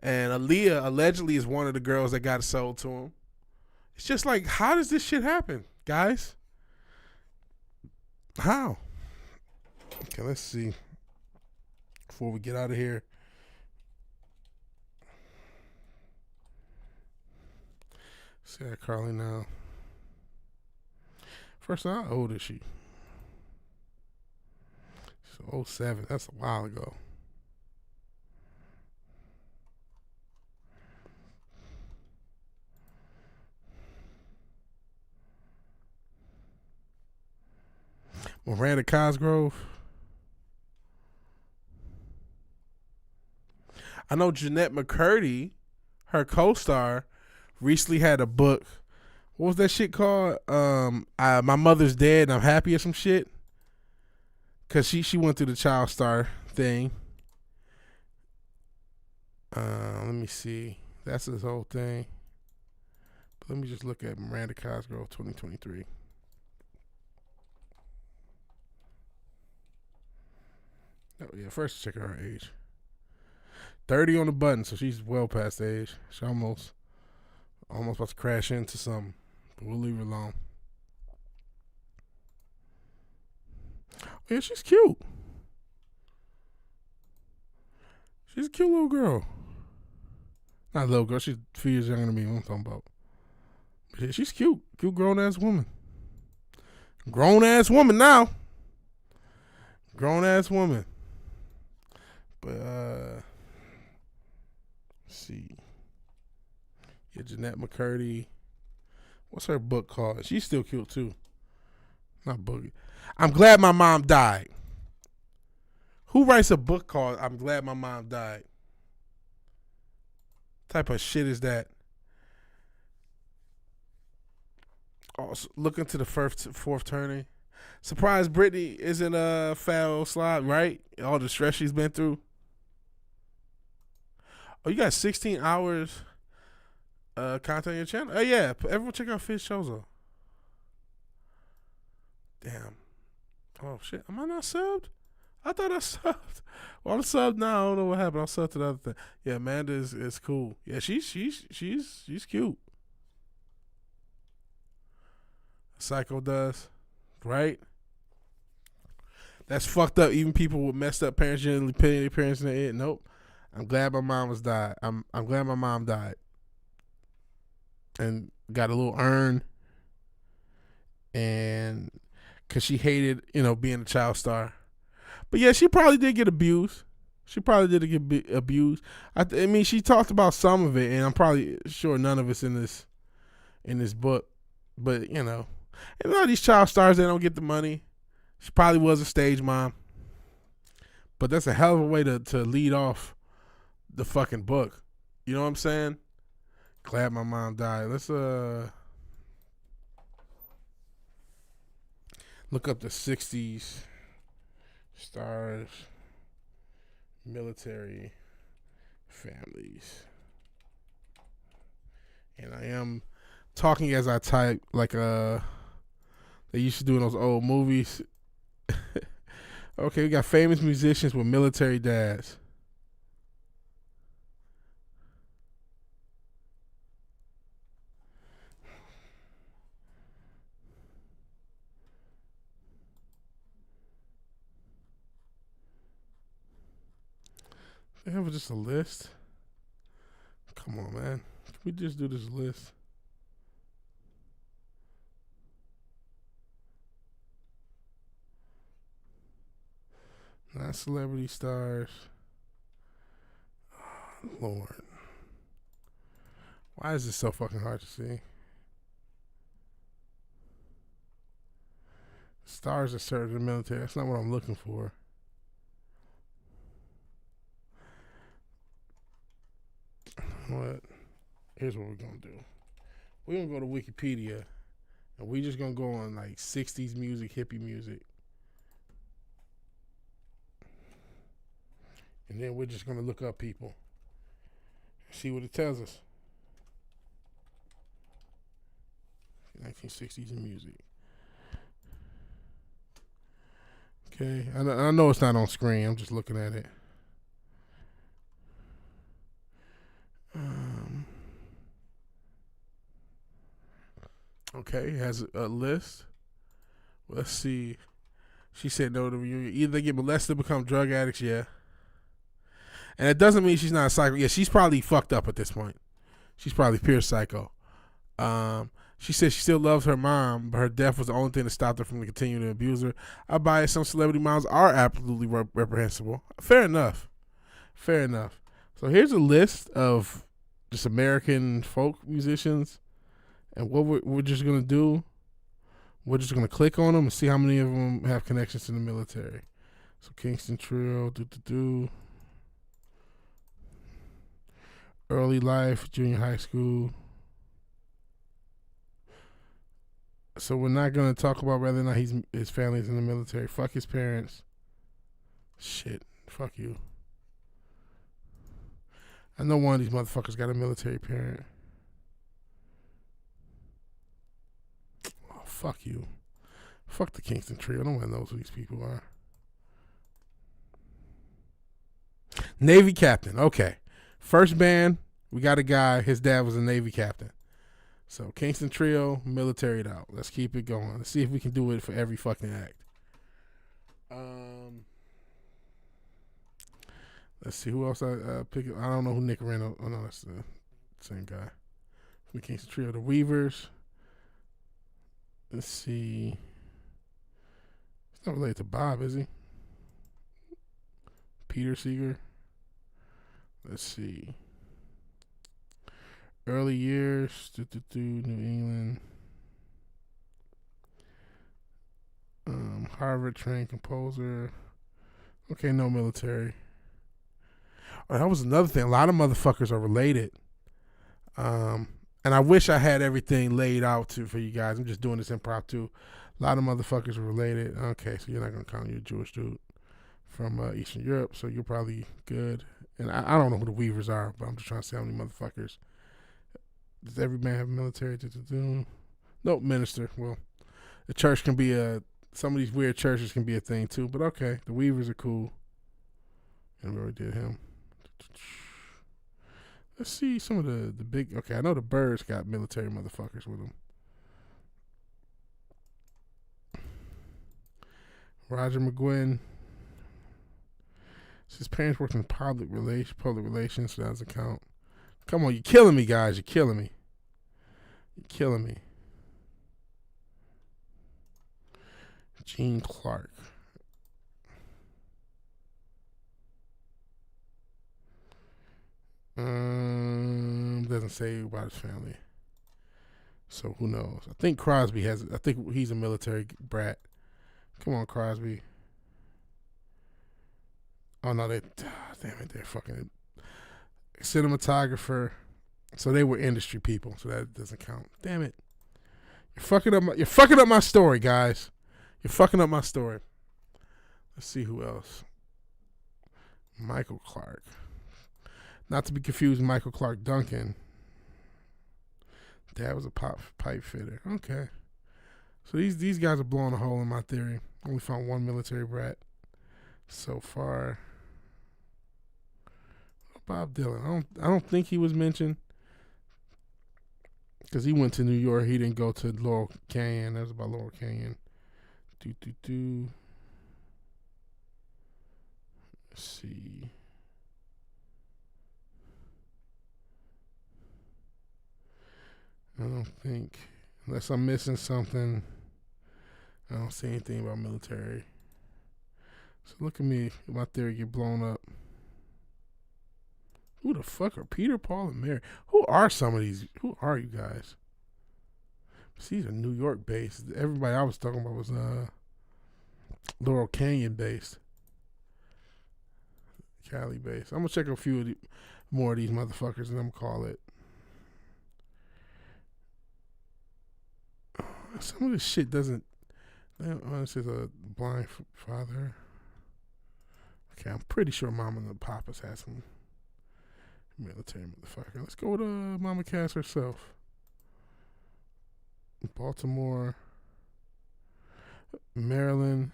And Aaliyah allegedly is one of the girls that got sold to him. It's just like, how does this shit happen, guys? How? Okay, let's see. Before we get out of here. See how Carly now. First, how old is she? She's 07. That's a while ago. Miranda Cosgrove. I know Jeanette McCurdy, her co-star, recently had a book. What was that shit called? My Mother's Dead and I'm Happy or some shit. Cause she went through the child star thing. Let me see. That's his whole thing. But let me just look at Miranda Cosgrove 2023. Oh yeah, first check her age. 30 on the button, so she's well past the age. She's almost about to crash into something. But we'll leave her alone. Yeah, she's cute. She's a cute little girl. Not a little girl, she's a few years younger than me. What I'm talking about. But yeah, she's cute. Cute grown ass woman. Grown ass woman now. Grown ass woman. But let's see. Yeah, Jeanette McCurdy. What's her book called? She's still cute too. Not Boogie. I'm Glad My Mom Died. Who writes a book called I'm Glad My Mom Died? Type of shit is that? Also, look into the fourth turning. Surprised Brittany isn't a foul slide, right? All the stress she's been through. Oh, you got 16 hours content on your channel? Oh, yeah. Everyone check out Fish Chozo. Damn. Oh, shit. Am I not subbed? I thought I subbed. Well, I'm subbed now. I don't know what happened. I'll sub to the other thing. Yeah, Amanda is cool. Yeah, she's cute. Psycho does. Right? That's fucked up. Even people with messed up parents generally putting their parents in the end. Nope. I'm glad my mom was died. I'm glad my mom died. And got a little urn. And because she hated, being a child star. But yeah, she probably did get abused. She probably did get abused. I mean, she talked about some of it, and I'm probably sure none of it's in this book. But and a lot of these child stars, they don't get the money. She probably was a stage mom. But that's a hell of a way to lead off the fucking book. You know what I'm saying? Glad my mom died. Let's look up the 60s stars, military families. And I am talking as I type, like they used to do in those old movies. Okay, we got famous musicians with military dads. They have just a list. Come on, man. Can we just do this list? Not celebrity stars. Oh, Lord. Why is this so fucking hard to see? Stars that served in the military. That's not what I'm looking for. What? Here's what we're gonna do. We're gonna go to Wikipedia, and we're just gonna go on like 60s music, hippie music, and then we're just gonna look up people, see what it tells us. 1960s music. Okay, I know it's not on screen. I'm just looking at it. Okay, it has a list. Let's see. She said no to reunion. Either they get molested or become drug addicts, yeah. And it doesn't mean she's not a psycho. Yeah, she's probably fucked up at this point. She's probably pure psycho. She said she still loves her mom, but her death was the only thing that stopped her from continuing to abuse her. I buy it. Some celebrity moms are absolutely reprehensible. Fair enough. Fair enough. So here's a list of just American folk musicians, and what we're just gonna do. We're just gonna click on them and see how many of them have connections to the military. So Kingston Trio, early life, junior high school. So we're not gonna talk about whether or not his family's in the military. Fuck his parents. Shit. Fuck you. I know one of these motherfuckers got a military parent. Oh, fuck you. Fuck the Kingston Trio. No one knows who these people are. Navy captain. Okay. First band, we got a guy. His dad was a Navy captain. So Kingston Trio, militaried out. Let's keep it going. Let's see if we can do it for every fucking act. Let's see who else I pick. I don't know who Nick Reno. Oh no, that's the same guy. From the Kingston Trio, the Weavers. Let's see. He's not related to Bob, is he? Peter Seeger. Let's see. Early years, New England. Harvard trained composer. Okay, no military. Oh, that was another thing. A lot of motherfuckers are related. And I wish I had everything laid out for you guys. I'm just doing this impromptu. A lot of motherfuckers are related. Okay, so you're not going to count you a Jewish dude from Eastern Europe, so you're probably good. And I don't know who the Weavers are, but I'm just trying to see how many motherfuckers. Does every man have military? Nope, minister. Well, the church can be some of these weird churches can be a thing too, but okay, the Weavers are cool. And we already did him. Let's see some of the big. Okay, I know the Birds got military motherfuckers with them. Roger McGuinn. His parents worked in public relations, so that doesn't count. Come on, you're killing me, guys. You're killing me. You're killing me. Gene Clark. Doesn't say about his family. So who knows? I think Crosby I think he's a military brat. Come on, Crosby. Oh no, damn it, they're fucking cinematographer. So they were industry people, so that doesn't count. Damn it. You're fucking up my story, guys. You're fucking up my story. Let's see who else. Michael Clark. Not to be confused with Michael Clark Duncan. Dad was a pipe fitter. Okay. So these guys are blowing a hole in my theory. Only found one military brat so far. Bob Dylan. I don't think he was mentioned because he went to New York. He didn't go to Laurel Canyon. That was about Laurel Canyon. Let's see. I don't think, unless I'm missing something, I don't see anything about military. So look at me, my theory get blown up. Who the fuck are Peter, Paul, and Mary? Who are some of these? Who are you guys? These are New York based. Everybody I was talking about was Laurel Canyon based. Cali based. I'm gonna check a few more of these motherfuckers and I'm gonna call it. Some of this shit doesn't. This is a blind father. Okay, I'm pretty sure Mama and the Papas has some military motherfucker. Let's go with Mama Cass herself. Baltimore, Maryland.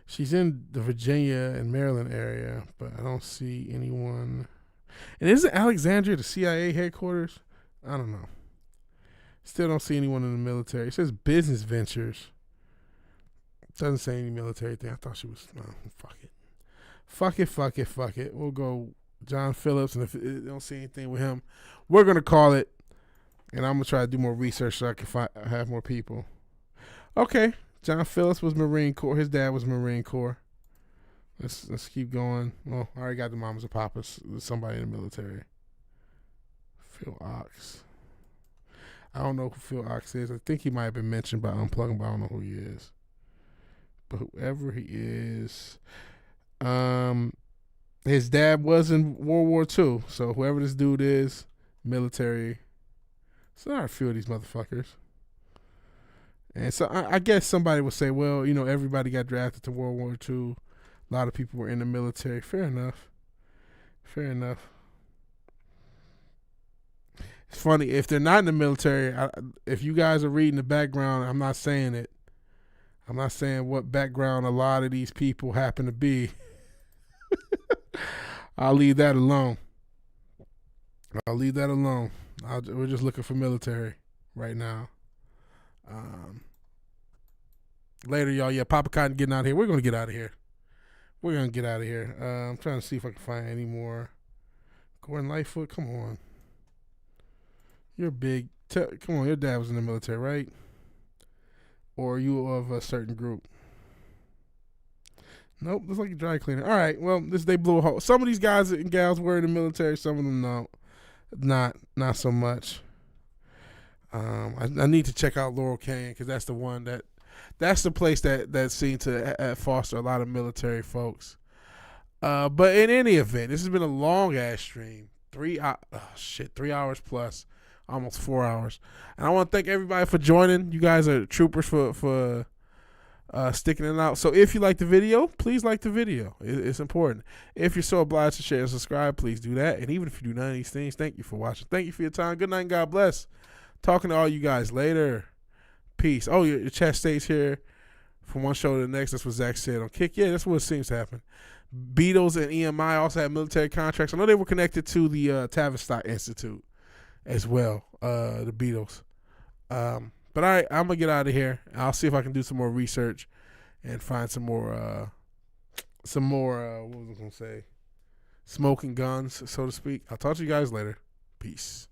She's in the Virginia and Maryland area, but I don't see anyone. And isn't Alexandria the CIA headquarters? I don't know. Still don't see anyone in the military. It says business ventures. Doesn't say any military thing. I thought she was. No, fuck it. Fuck it. We'll go John Phillips, and if it don't see anything with him, we're gonna call it. And I'm gonna try to do more research so I can have more people. Okay, John Phillips was Marine Corps. His dad was Marine Corps. Let's keep going. Well, I already got the mamas and papas. Somebody in the military. Phil Ox. I don't know who Phil Ox is. I think he might have been mentioned by Unplugging, but I don't know who he is. But whoever he is, his dad was in World War II. So whoever this dude is, military. So there are a few of these motherfuckers. And so I guess somebody would say, well, you know, everybody got drafted to World War II. A lot of people were in the military. Fair enough. It's funny, if they're not in the military, if you guys are reading the background, I'm not saying it. I'm not saying what background a lot of these people happen to be. I'll leave that alone. We're just looking for military right now. Later, y'all. Yeah, Papa Cotton getting out of here. We're going to get out of here. I'm trying to see if I can find any more. Gordon Lightfoot, come on. You're big. Come on, your dad was in the military, right? Or are you of a certain group? Nope, looks like a dry cleaner. All right, well, they blew a hole. Some of these guys and gals were in the military. Some of them no. Not so much. I need to check out Laurel Canyon because that's the one that's the place that seemed to foster a lot of military folks. But in any event, this has been a long ass stream. 3 hours plus, almost 4 hours. And I want to thank everybody for joining. You guys are troopers for sticking it out. So if you like the video, please like the video. It's important. If you're so obliged to share and subscribe, please do that. And even if you do none of these things, thank you for watching. Thank you for your time. Good night and God bless. Talking to all you guys later. Peace. Oh, your chat stays here from one show to the next. That's what Zach said on Kick. Yeah, that's what it seems to happen. Beatles and EMI also had military contracts. I know they were connected to the Tavistock Institute as well, the Beatles. But all right, I'm going to get out of here. I'll see if I can do some more research and find some more, what was I going to say? Smoking guns, so to speak. I'll talk to you guys later. Peace.